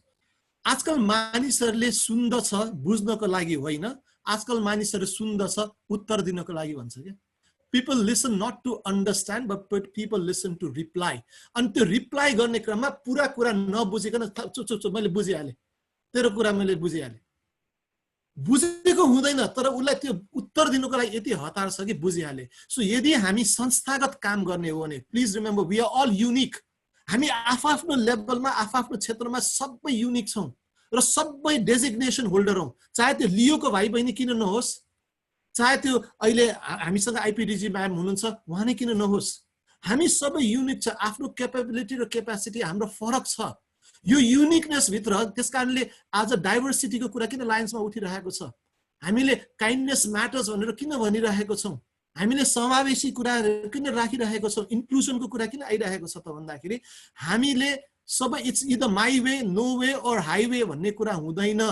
आजकल मानिसहरुले सुन्दछ बुझ्नको लागि होइन, आजकल मानिसहरु सुन्दछ उत्तर दिनको लागि भन्छ के। People listen not to understand but people listen to reply. अनि त्यो रिप्लाई गर्ने क्रममा पुरा कुरा नबुझिकन चुप मैले बुझिहाले, तेरो कुरा मैले बुझिहाले, बुझेको हुँदैन, तर उलाई त्यो उत्तर दिनुको लागि यति हतार छ कि बुझिहाले। सो यदि हामी संस्थागत काम गर्ने हो भने please remember we are all unique. हामी आफआफ्नो लेभलमा आफआफ्नो क्षेत्रमा सबै युनिक छौं र सबै डेजिग्नेसन होल्डर हौं। चाहे त्यो लियोको भाइ बहिनी किन नहोस्, चाहे त्यो अहिले हामीसँग आईपीडीजी म्याम हुनुहुन्छ उहाँ नै किन नहोस्, हामी सबै युनिक छ। आफ्नो क्यापेबिलिटी र क्यापासिटी हाम्रो फरक छ। यो युनिकनेस भित्र त्यसकारणले आज डाइभर्सिटीको कुरा किन लायन्समा उठिरहेको छ, हामीले काइन्डनेस म्याटर्स भनेर किन भनिरहेको छौं, हामीले समावेशी कुरा किन राखिरहेको छौं, इन्क्लुजनको कुरा किन आइरहेको छ त भन्दाखेरि हामीले सबै it's either my way, no way or highway भन्ने कुरा हुँदैन।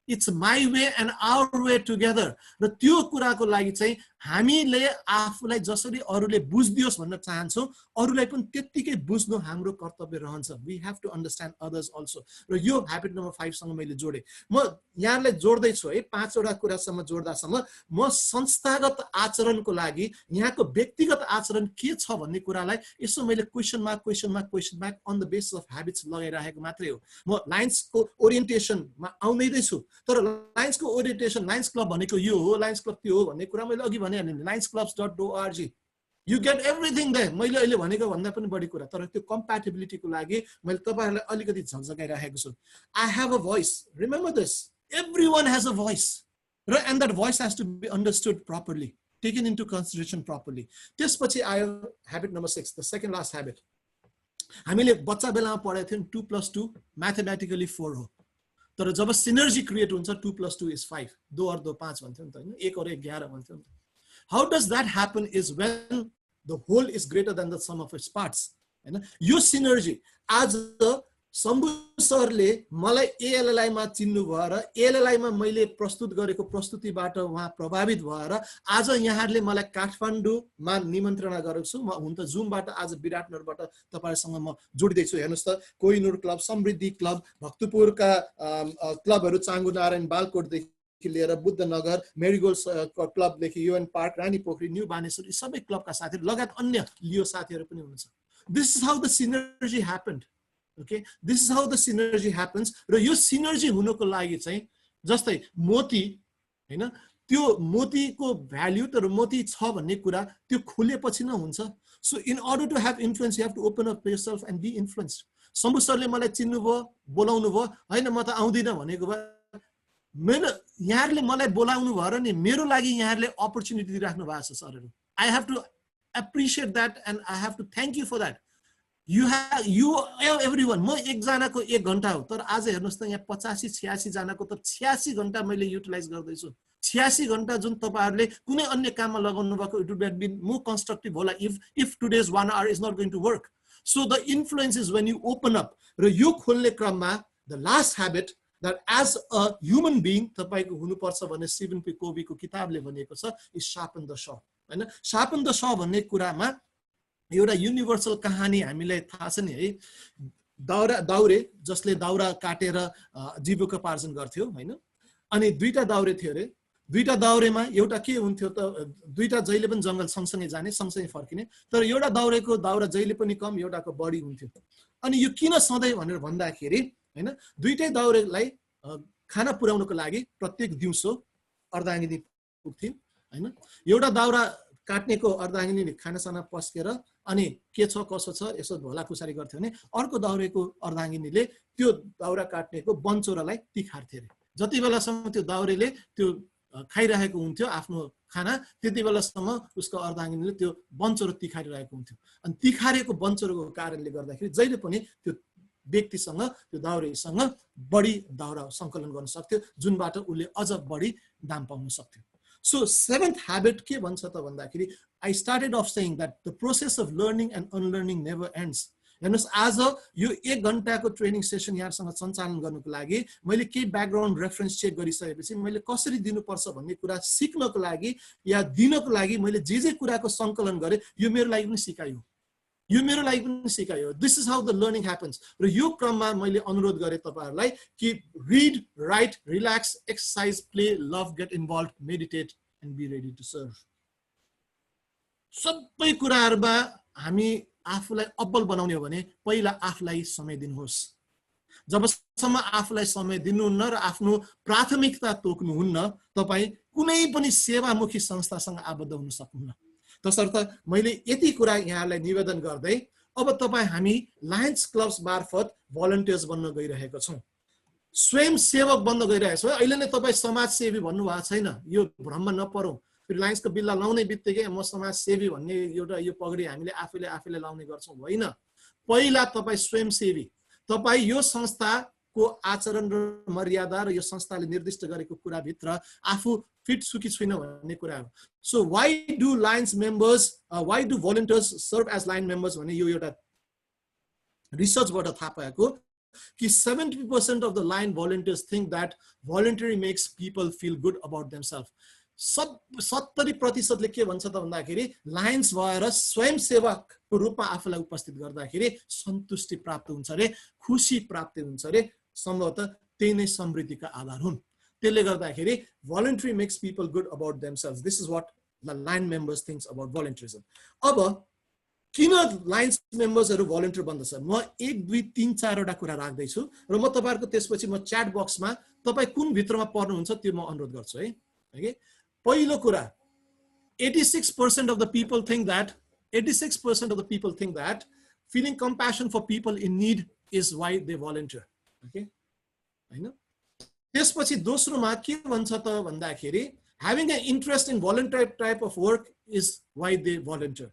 It's my way and our way together. र त्यो कुराको लागि चाहिँ हामीले आफूलाई जसरी अरूले बुझ्दियोस् भन्न चाहन्छौँ, अरूलाई पनि त्यत्तिकै बुझ्नु हाम्रो कर्तव्य रहन्छ। We have to understand others also. र यो ह्याबिट नम्बर 5 सँग मैले जोडेँ। म यहाँलाई जोड्दैछु है, 5 वटा कुरासम्म जोड्दासम्म म संस्थागत आचरणको लागि यहाँको व्यक्तिगत आचरण के छ भन्ने कुरालाई यसो मैले question mark on the basis of habits लगाइरहेको मात्रै हो। म लायन्सको ओरिएन्टेसनमा आउँदैछु, तर लायन्सको ओरिएन्टेसन, लायन्स क्लब भनेको यो हो, लायन्स क्लब त्यो हो भन्ने कुरा मैले अघि भनिहालेँ। lionsclubs.org, you get everything there। मैले अहिले भनेको भन्दा पनि बढी कुरा, तर त्यो कम्प्याटिबिलिटीको लागि मैले तपाईहरुलाई अलिकति झकझकाइराखेको छु। I have a voice, remember this, everyone has a voice, and that voice has to be understood properly, taken into consideration properly। त्यसपछि आयो habit number 6, the second last habit। हामीले बच्चा बेलामा पढेको थियौं 2 + 2 म्याथमेटिकली 4 हो, तर जब सिनर्जी क्रिएट हुन्छ 2 + 2 = 5, 2 और 2 5 भन्थ्यौ नि त हैन, 1 और 1 11 भन्थ्यौ नि त। How does that happen is when the whole is greater than the sum of its parts, हैन। यो सिनर्जी आज शम्भु सरले मलाई एएलएलआई मा चिन्नु भएर एएलएलआई मा मैले प्रस्तुत गरेको प्रस्तुतिबाट उहाँ प्रभावित भएर आज यहाँहरुले मलाई काठमाडौँमा निमन्त्रणा गरेको छु। म हुन त जुमबाट आज विराटनगरबाट तपाईहरुसँग म जोडिदै छु। हेर्नुस् त, कोहिनूर क्लब, समृद्धि क्लब, भक्तपुरका क्लबहरु, चांगु नारायण बालकोटदेखि लिएर Buddhnagar, marigold क्लबदेखि UAN park, Rani Pokhari, new Baneshwar, सबै क्लबका साथीहरु लगायत अन्य लियो साथीहरु पनि हुनुहुन्छ। This is how the synergy happened। Okay, this is how the synergy happens। र यो सिनर्जी हुनको लागि चाहिँ जस्तै मोती हैन, त्यो मोतीको भ्याल्यु तर मोती छ भन्ने कुरा त्यो खुलेपछि न हुन्छ। So in order to have influence, you have to open up yourself and be influenced। Shambhu सरले मलाई चिन्नु भयो, बोलाउनु भयो हैन, म त आउँदिन भनेको भए मेरो यहाँहरुले मलाई बोलाउनु भएर नि मेरो लागि यहाँहरुले अपर्च्युनिटी दिइराख्नु भएको छ सरहरु। I have to appreciate that and I have to thank you for that। You everyone, म एक जनाको 1 घण्टा हो, तर आज हेर्नुस् त यहाँ 85-86 जनाको त 86 घण्टा मैले युटिलाइज गर्दैछु। 86 घण्टा जुन तपाईहरुले कुनै अन्य काममा लगाउनु भएको, it would have been more constructive होला if today's 1 hour is not going to work। So the influence is when you open up। र यो खोल्ने क्रममा the last habit that as a human being तपाईको हुनुपर्छ भन्ने स्टिभन पी कोभीको किताबले भनिएको छ, is sharpen the saw, हैन। sharpen the saw भन्ने कुरामा एउटा युनिभर्सल कहानी हामीलाई थाहा छ नि है। दाउरे जसले दाउरा काटेर जीविकोपार्जन गर्थ्यो हैन, अनि दुईटा दाउरे थियो रे। दुईटा दाउरेमा एउटा के हुन्थ्यो त, दुईटा जहिले पनि जंगल सँगसँगै जाने, सँगसँगै फर्किने, तर एउटा दाउरेको दाउरा जहिले पनि कम, एउटाको बढी हुन्थ्यो। अनि यो किन सधैँ भनेर भन्दाखेरि हैन, दुईटै दाउरेलाई खाना पुर्याउनको लागि प्रत्येक दिउँसो अर्धाङ्गिनी पुग्थिन् हैन। एउटा दाउरा काट्नेको अर्धाङ्गिनीले खानासाना पस्केर अनि के छ कसो छ यसो भलाकुसारी गर्थ्यो भने अर्को दाउरेको अर्धाङ्गिनीले त्यो दाउरा काट्नेको बन्चोरालाई तिखार्थ्यो रे। जति बेलासम्म त्यो दाउरेले त्यो खाइरहेको हुन्थ्यो आफ्नो खाना, त्यति बेलासम्म उसको अर्धाङ्गिनीले त्यो बन्चोरो तिखारिरहेको हुन्थ्यो। अनि तिखारेको बन्चोरोको कारणले गर्दाखेरि जहिले पनि त्यो व्यक्तिसँग, त्यो दाउरेसँग बढी दाउरा सङ्कलन गर्न सक्थ्यो, जुनबाट उसले अझ बढी दाम पाउन सक्थ्यो। So 7th habit के भन्छ त भन्दाखेरि, I started off saying that the process of learning and unlearning never ends। हेर्नुस्, आज यो 1 घण्टाको ट्रेनिङ सेसन यहाँसँग सञ्चालन गर्नको लागि मैले के ब्याकग्राउन्ड रेफरेन्स चेक गरिसकेपछि मैले कसरी दिनुपर्छ भन्ने कुरा सिक्नको लागि या दिनको लागि मैले जे कुराको सङ्कलन गरे यो मेरो लागि पनि सिकायो, यो मेरो लागि पनि सिकायो। This is how the learning happens। र यो क्रममा मैले अनुरोध गरे तपाईहरुलाई कि read, write, relax, exercise, play, love, get involved, meditate and be ready to serve। सबै कुराहरुमा हामी आफूलाई अब्बल बनाउने हो भने पहिला आफूलाई समय दिनुहोस्। जबसम्म आफूलाई समय दिनुहुन्न र आफ्नो प्राथमिकता तोक्नुहुन्न, तपाई कुनै पनि सेवामुखी संस्थासँग आबद्ध हुन सक्नुहुन्न। तसर्थ मैले यति कुरा यहाँलाई निवेदन गर्दै अब तपाई हामी लायन्स क्लब्स मार्फत भलन्टियर्स बन्न गइरहेका छौं, स्वयंसेवक बन्न गइरहेका छौं। अहिले नै तपाई समाजसेवी भन्नु भएको छैन, यो भ्रममा नपरौं। फेरि लायन्सको बिल्ला लाउने बित्तिकै म समाजसेवी भन्ने एउटा यो पगडी हामीले आफैले लाउने गर्छौं, होइन। पहिला तपाई स्वयंसेवी, तपाई यो संस्थाको आचरण र मर्यादा र यो संस्थाले निर्दिष्ट गरेको कुरा भित्र आफू फिट सुकी छैन भन्ने कुरा हो। So why do Lions members, why do volunteers serve as Lion members भने यो एउटा रिसर्चबाट थाहा पाएको। कि 70% of the line volunteers think that voluntary makes people feel good about themselves. 70% के भन्छ त भन्दाखेरि लायन्स भएर स्वयंसेवकको रूपमा आफूलाई उपस्थित गर्दाखेरि सन्तुष्टि प्राप्त हुन्छ रे, खुशी प्राप्त हुन्छ रे। सम्भवतः त्यही नै समृद्धिका आधार हुन्। त्यसले गर्दाखेरि voluntary makes people good about themselves. This is what the line members thinks about volunteerism. अब किन लाइन्स मेम्बर्सहरु भलन्टियर बन्दछ? म 1 2 3 4 वटा कुरा राख्दै छु र म तपाईहरुको त्यसपछि म च्याट बक्समा तपाई कुन भित्रमा पर्नुहुन्छ त्यो म अनुरोध गर्छु है। ओके, पहिलो कुरा 86% of the people think that feeling compassion for people in need is why they volunteer. Okay, हैन? त्यसपछि दोस्रोमा के भन्छ त भन्दाखेरि having an interest in voluntary type of work is why they volunteer.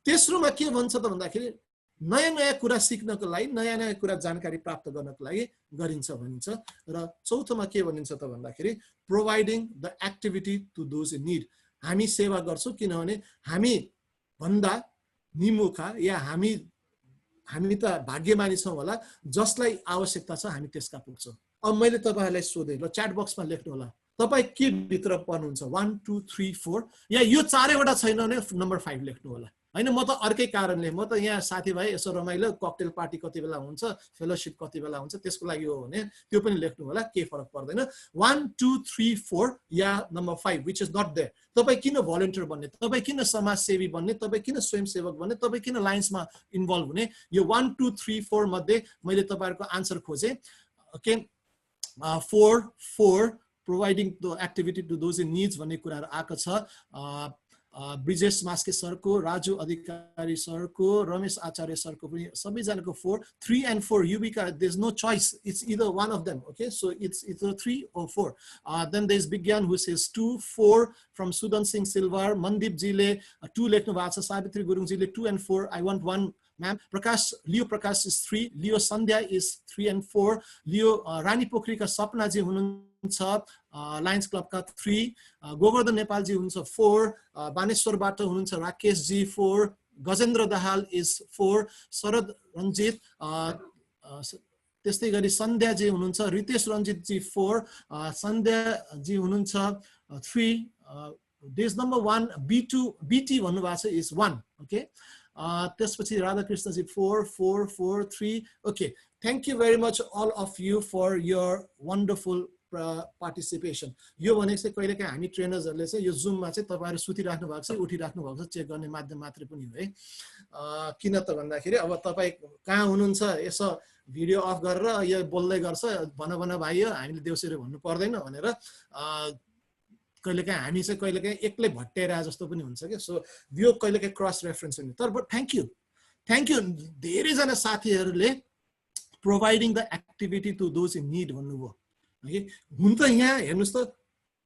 तेस्रोमा के भन्छ त भन्दाखेरि नयाँ नयाँ कुरा सिक्नको लागि, नयाँ नयाँ कुरा जानकारी प्राप्त गर्नको लागि गरिन्छ भनिन्छ। र चौथोमा के भनिन्छ त भन्दाखेरि providing the activity to those in need. हामी सेवा गर्छौं किनभने हामी भन्दा निमुखा या हामी त भाग्यमानी छौं होला, जसलाई आवश्यकता छ हामी त्यसका पुग्छौं। अब मैले तपाईहरुलाई सोधे, ल च्याट बक्समा लेख्नु होला तपाई के भित्र पर्नुहुन्छ, 1 2 3 4 या यो चारैवटा छैन भने नम्बर 5 लेख्नु होला। हैन, म त अर्कै कारणले, म त यहाँ साथीभाइ यसो रमाइलो ककटेल पार्टी कति बेला हुन्छ, फेलोशिप कति बेला हुन्छ, त्यसको लागि हो भने त्यो पनि लेख्नु होला, के फरक पर्दैन। 1 2 3 4 या number 5 which is not there। तपाई किन भलन्टियर बन्ने, तपाई किन समाजसेवी बन्ने, तपाई किन स्वयंसेवक बन्ने, तपाई किन लाइन्समा इन्भल्भ हुने, यो 1 2 3 4 मध्ये मैले तपाईहरुको आन्सर खोजे। Okay, 4 providing the activity to those in needs भन्ने कुराहरु आएको छ। ब्रिजेश मास्के सरको, राजु अधिकारी सरको, रमेश आचार्य सरको पनि सबैजनाको 4 3 and 4 युबिका, there's no choice, it's either one of them. Okay, so it's either 3 or 4. Then there's Bigyan who says 2 4 from Sudan Singh Silvar, Mandip jile 2 लेख्नु भएको छ, सावित्री गुरुङ जीले 2 and 4 I want 1 ma'am, Prakash Leo Prakash is 3, Leo Sandhya is 3 and 4, Leo Rani Pokhरीका सपना जी हुनुहुन्छ Lions क्लबका 3, गोवर्धन नेपाल जी हुनुहुन्छ 4, बानेश्वरबाट हुनुहुन्छ Rakesh ji 4, Gajendra Dahal is 4, शरद रञ्जित, त्यस्तै गरी सन्ध्या जी हुनुहुन्छ, रितेश रञ्जित जी 4, सन्ध्या जी हुनुहुन्छ 3, this number 1 BT भन्नु भएको छ is 1. Okay, त्यसपछि Radhakrishna ji 4 4 4 3. Okay, thank you very much all of you for your wonderful participation. यो भनेको चाहिँ कहिलेकाहीँ हामी ट्रेनर्सहरुले चाहिँ यो जुममा चाहिँ तपाईहरु सुतिराख्नु भएको छ, उठिराख्नु भएको छ चेक गर्ने माध्यम मात्रै पनि हो है। किन त भन्दाखेरि अब तपाई कहाँ हुनुहुन्छ, यसो भिडियो अफ गरेर यो बोल्दै गर्छ, भन भाइ हामीले देउसिरे भन्नु पर्दैन भनेर कहिलेकाहीँ हामी चाहिँ कहिलेकाहीँ एक्लै भट्टेरा जस्तो पनि हुन्छ के। सो यो कहिलेकाहीँ क्रस रेफरेन्स हुने। तर थ्यांक यू धेरै जना साथीहरुले providing the activity to those in need भन्नुभयो। ओके, हुन त यहाँ हेर्नुस् त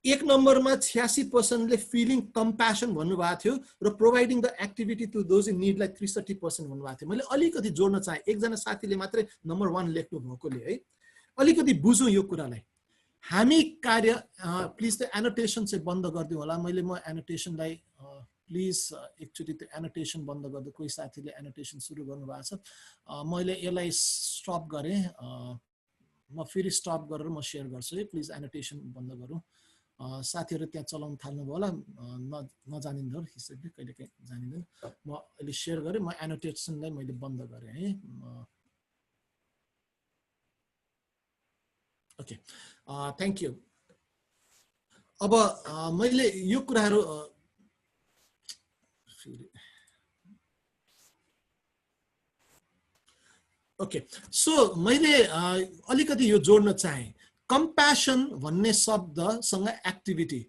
1 नम्बरमा 86% ले फिलिङ कम्प्यासन भन्नुभएको थियो र providing the activity to those in need लाई 63% भन्नुभएको थियो। मैले अलिकति जोड्न चाहे, एकजना साथीले मात्रै नम्बर 1 लेख्नु भएकोले है अलिकति बुझौं यो कुरालाई। हामी कार्य प्लिज त्यो एनोटेसन चाहिँ बन्द गरिदिनु होला। मैले म एनोटेसनलाई प्लिज एकचोटी त्यो एनोटेसन बन्द गर्दै, कोही साथीले एनोटेसन सुरु गर्नु भएको छ, मैले यसलाई स्टप गरे, म फेरि स्टप गरेर म शेयर गर्छु है। प्लिज एनोटेसन बन्द गरौँ। साथीहरु त्यहाँ चलाउन थाल्नु भयो होला, नजानिन्दो हिसाबले कहिलेकाहीँ जानिदैन। म अहिले शेयर गरे, म एनोटेसनलाई मैले बन्द गरे है। Okay, thank you. अब मैले यो कुराहरु ओके, सो मैले अलिकति यो जोड्न चाहे। कम्प्यासन भन्ने शब्दसँग एक्टिभिटी,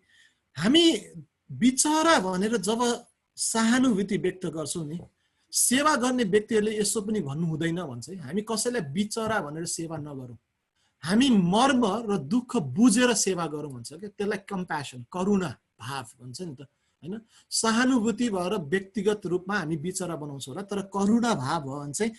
हामी बिचारा भनेर जब सहानुभूति व्यक्त गर्छौं नि, सेवा गर्ने व्यक्तिहरुले यसो पनि भन्नु हुँदैन भन्छ है, हामी कसैलाई बिचारा भनेर सेवा नगरौं, हामी मर्म र दुःख बुझेर सेवा गरौं भन्छ के। त्यसलाई कम्प्यासन, करुणा भाव भन्छ नि त हैन। सहानुभूति भएर व्यक्तिगत रूपमा हामी बिचारा बनाउँछौं होला, तर करुणा भाव हो भने चाहिँ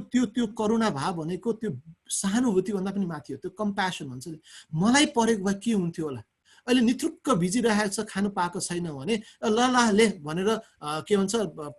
त्यो करुणा भाव भनेको त्यो सहानुभूति भन्दा पनि माथि हो, त्यो कम्प्यासन भन्छ। मलाई परेको भए के हुन्थ्यो होला, अहिले निथुक्क भिजिरहेको छ, खानु पाएको छैन भने ल ले भनेर के भन्छ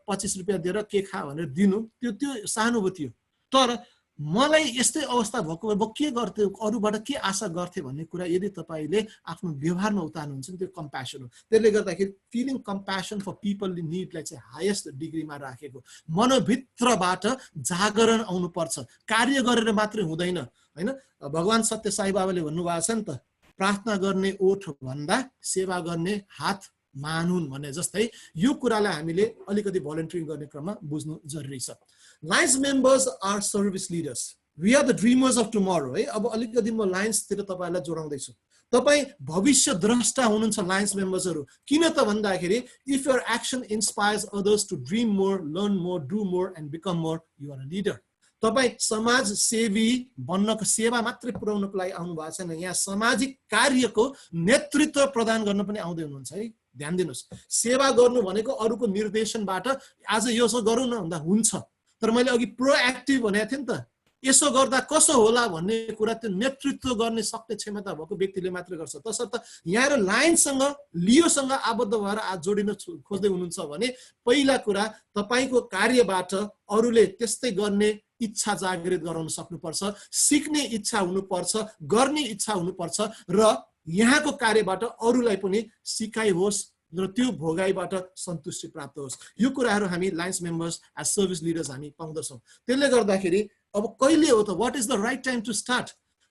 25 रुपैयाँ दिएर के खा भनेर दिनु, त्यो सहानुभूति हो। तर मलाई यस्तै अवस्था भएको भए म के गर्थे, अरूबाट के आशा गर्थे भन्ने कुरा यदि तपाईले आफ्नो व्यवहारमा उतार्नुहुन्छ नि त्यो कम्प्यासन हो। त्यसले गर्दाखेरि feeling compassion for people in निडलाई चाहिँ हाईएस्ट डिग्रीमा राखेको, मनभित्रबाट जागरण आउनुपर्छ, कार्य गरेर मात्रै हुँदैन हैन। भगवान सत्य साई बाबाले भन्नुभएको छ नि त, प्रार्थना गर्ने ओठ भन्दा सेवा गर्ने हात मानुन् भन्ने जस्तै यो कुरालाई हामीले अलिकति भलन्टियरिङ गर्ने क्रममा बुझ्नु जरुरी छ। Lions members are service leaders, we are the dreamers of tomorrow है। अब अलिकति म लायन्सतिर तपाईलाई जोडाउँदैछु। तपाई भविष्य द्रष्टा हुनुहुन्छ लायन्स मेम्बर्सहरु। किन त भन्दाखेरि if your action inspires others to dream more, learn more, do more and become more, you are a leader. तपाई समाज सेवी बन्नको, सेवा मात्रै पुर्याउनको लागि आउनु भएको छैन, यहाँ सामाजिक कार्यको नेतृत्व प्रदान गर्न पनि आउँदै हुनुहुन्छ है। ध्यान दिनुस्, सेवा गर्नु भनेको अरूको निर्देशनबाट आज यसो गरौँ न भन्दा हुन्छ, तर मैले अघि प्रोएक्टिभ भनेको थिएँ नि त, यसो गर्दा कसो होला भन्ने कुरा त्यो नेतृत्व गर्ने सक्ने क्षमता भएको व्यक्तिले मात्र गर्छ। तसर्थ यहाँ लायन्ससँग, लियोसँग आबद्ध भएर आज जोडिन खोज्दै हुनुहुन्छ भने पहिला कुरा तपाईको कार्यबाट अरूले त्यस्तै गर्ने इच्छा जागृत गराउन सक्नुपर्छ, सिक्ने इच्छा हुनुपर्छ, गर्ने इच्छा हुनुपर्छ र यहाँको कार्यबाट अरूलाई पनि सिकाइ होस् र त्यो भोगाइबाट सन्तुष्टि प्राप्त होस्। यो कुराहरू हामी Lions members as service leaders हामी पाउँदछौँ। त्यसले गर्दाखेरि अब कहिले हो त, what is the right time to start?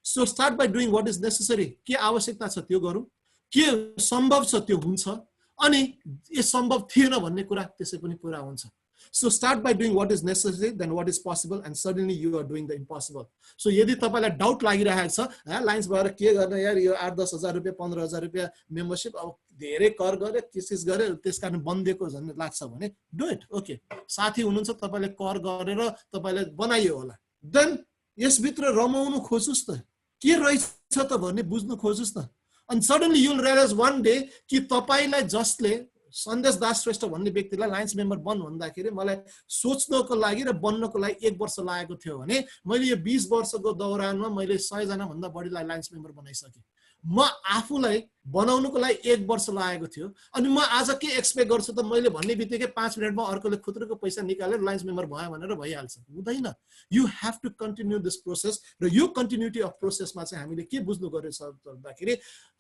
So start by doing what is necessary. के आवश्यकता छ त्यो गरौँ, के सम्भव छ त्यो हुन्छ, अनि यो सम्भव थिएन भन्ने कुरा त्यसै पनि पुरा हुन्छ। So start by doing what is necessary, then what is possible, and suddenly you are doing the impossible. So यदि तपाईलाई डाउट लागिरहेको छ, लायन्स भएर के गर्न यार, यो 8-10 हजार रुपैयाँ 15 हजार रुपैयाँ मेम्बरशिप अब धेरै कर गरे, किसिस गरे, त्यसकारण बन्देको भन्ने लाग्छ भने डु इट। ओके, साथी हुनुहुन्छ तपाईले कर गरेर तपाईलाई बनाइयो होला, देन यसभित्र रमाउनु खोजुस् त, के रहेछ त भन्ने बुझ्नु खोजुस् न। अनि suddenly you will realise one day कि तपाईलाई जसले सन्देश दास श्रेष्ठ भन्ने व्यक्तिलाई लायन्स मेम्बर बन भन्दाखेरि मलाई सोच्नको लागि र बन्नको लागि 1 वर्ष लागेको थियो भने मैले यो 20 वर्षको दौरानमा मैले 100 जना भन्दा बढीलाई लायन्स मेम्बर बनाइसके। म आफूलाई बनाउनको लागि 1 वर्ष लागेको थियो, अनि म आज के एक्सपेक्ट गर्छु त मैले भन्ने बित्तिकै 5 मिनेटमा अर्कोले खुत्रुको पैसा निकालेर लायन्स मेम्बर भयो भनेर भइहाल्छ, हुँदैन। You have to continue this process. र यो कन्टिन्युटी अफ प्रोसेसमा चाहिँ हामीले के बुझ्नु गरेछ भन्दाखेरि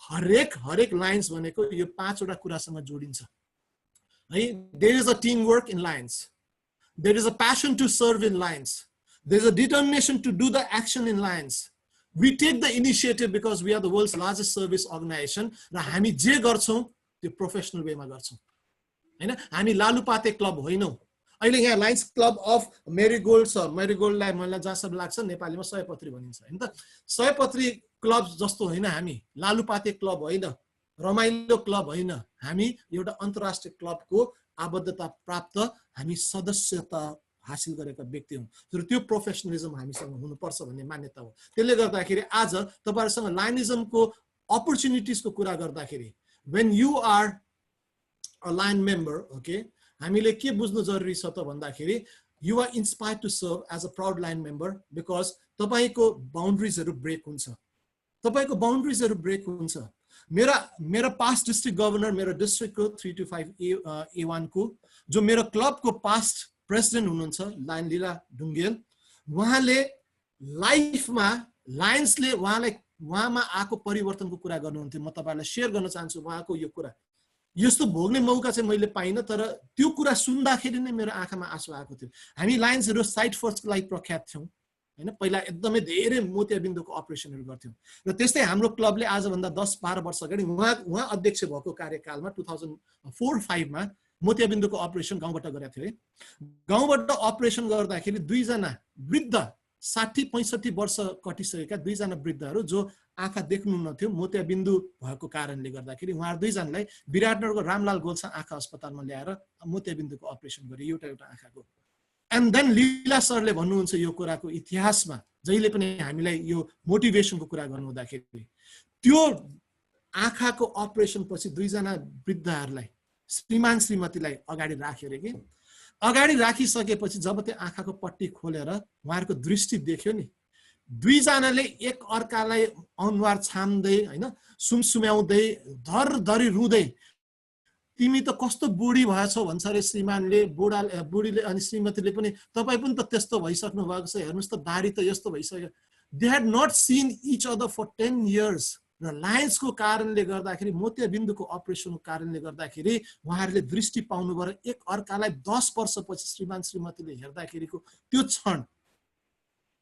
हरेक लायन्स भनेको यो 5 वटा कुरासँग जोडिन्छ है। There is a teamwork in Lions. There is a passion to serve in Lions. There is a determination to do the action in Lions. We take the initiative because we are the world's largest service organization. र हामी जे गर्छौं त्यो professional वेमा गर्छौं हैन। हामी लालुपाते क्लब होइनौं। अहिले यहाँ लायन्स क्लब अफ मेरीगोल्ड छ, मेरीगोल्डलाई मलाई जहाँसम्म लाग्छ नेपालीमा सयपत्री भनिन्छ हैन त। सयपत्री क्लब जस्तो होइन हामी, लालुपाते क्लब होइन, रमाइलो क्लब होइन, हामी एउटा अन्तर्राष्ट्रिय क्लबको आबद्धता प्राप्त हामी सदस्यता हासिल गरेका व्यक्ति हौं। तर त्यो प्रोफेसनलिजम हामीसँग हुनुपर्छ भन्ने मान्यता हो। त्यसले गर्दाखेरि आज तपाईहरुसँग लायनिजमको अपर्चुनिटिजको कुरा गर्दाखेरि when you are a lion member, okay, हामीले के बुझ्नु जरुरी छ त भन्दाखेरि you are inspired to serve as a proud lion member because तपाईको बाउन्ड्रीजहरु ब्रेक हुन्छ, तपाईको बाउन्ड्रीजहरु ब्रेक हुन्छ। मेरा पास्ट डिस्ट्रिक्ट गभर्नर, मेरो डिस्ट्रिक्टको 325 A1 को जो मेरो क्लबको पास्ट प्रेसिडेन्ट हुनुहुन्छ लायन लीला ढुङ्गेल, उहाँले लाइफमा लायन्सले उहाँमा आएको परिवर्तनको कुरा गर्नुहुन्थ्यो। म तपाईहरुलाई शेयर गर्न चाहन्छु उहाँको यो कुरा। यस्तो भोग्ने मौका चाहिँ मैले पाइन, तर त्यो कुरा सुन्दाखेरि नै मेरो आँखामा आँसु आएको थियो। हामी लायन्सहरु साइड फोर्सको लागि प्रख्यात थियौं हैन, पहिला एकदमै धेरै मोतियाबिन्दुको अपरेसनहरु गर्थ्यौं। र त्यस्तै हाम्रो क्लबले आज भन्दा 10-12 वर्ष अगाडि उहाँ अध्यक्ष भएको कार्यकालमा 2004-05 मा मोतियाबिन्दुको अपरेसन गाउँबाट गरेको थियो है। गाउँबाट अपरेसन गर्दाखेरि 2 जना वृद्ध 60-65 वर्ष कटिसकेका 2 जना वृद्धहरु जो आँखा देख्नु नथ्यो मोतियाबिन्दु भएको कारणले गर्दाखेरि उहाँहरु 2 जनालाई विराटनगरको रामलाल गोल्छा आँखा अस्पतालमा ल्याएर मोतियाबिन्दुको अपरेसन गरे एउटा आँखाको। एन्ड देन लीला सरले भन्नुहुन्छ यो कुराको इतिहासमा जहिले पनि हामीलाई यो मोटिभेसनको कुरा गर्नु हुँदाखेरि त्यो आँखाको अपरेसन पछि 2 जना वृद्धहरुलाई श्रीमान श्रीमतीलाई अगाडि राख्यो रे कि अगाडि राखिसकेपछि जब त्यो आँखाको पट्टी खोलेर उहाँहरुको दृष्टि देख्यो नि, 2 जनाले एक अर्कालाई अनुहार छाम्दै हैन सुमसुम्याउँदै धरधरी रुँदै तिमी त कस्तो बुढी भएछौ भन्छ अरे श्रीमानले, बुढीले अनि श्रीमतीले पनि तपाईँ पनि त त्यस्तो भइसक्नु भएको छ, हेर्नुहोस् त दाढी त यस्तो भइसक्यो। They had not seen each other for 10 years। र लायन्सको कारणले गर्दाखेरि, मोतियाबिन्दुको अपरेसनको कारणले गर्दाखेरि उहाँहरूले दृष्टि पाउनुभयो। एक अर्कालाई 10 वर्षपछि श्रीमान श्रीमतीले हेर्दाखेरिको त्यो क्षण,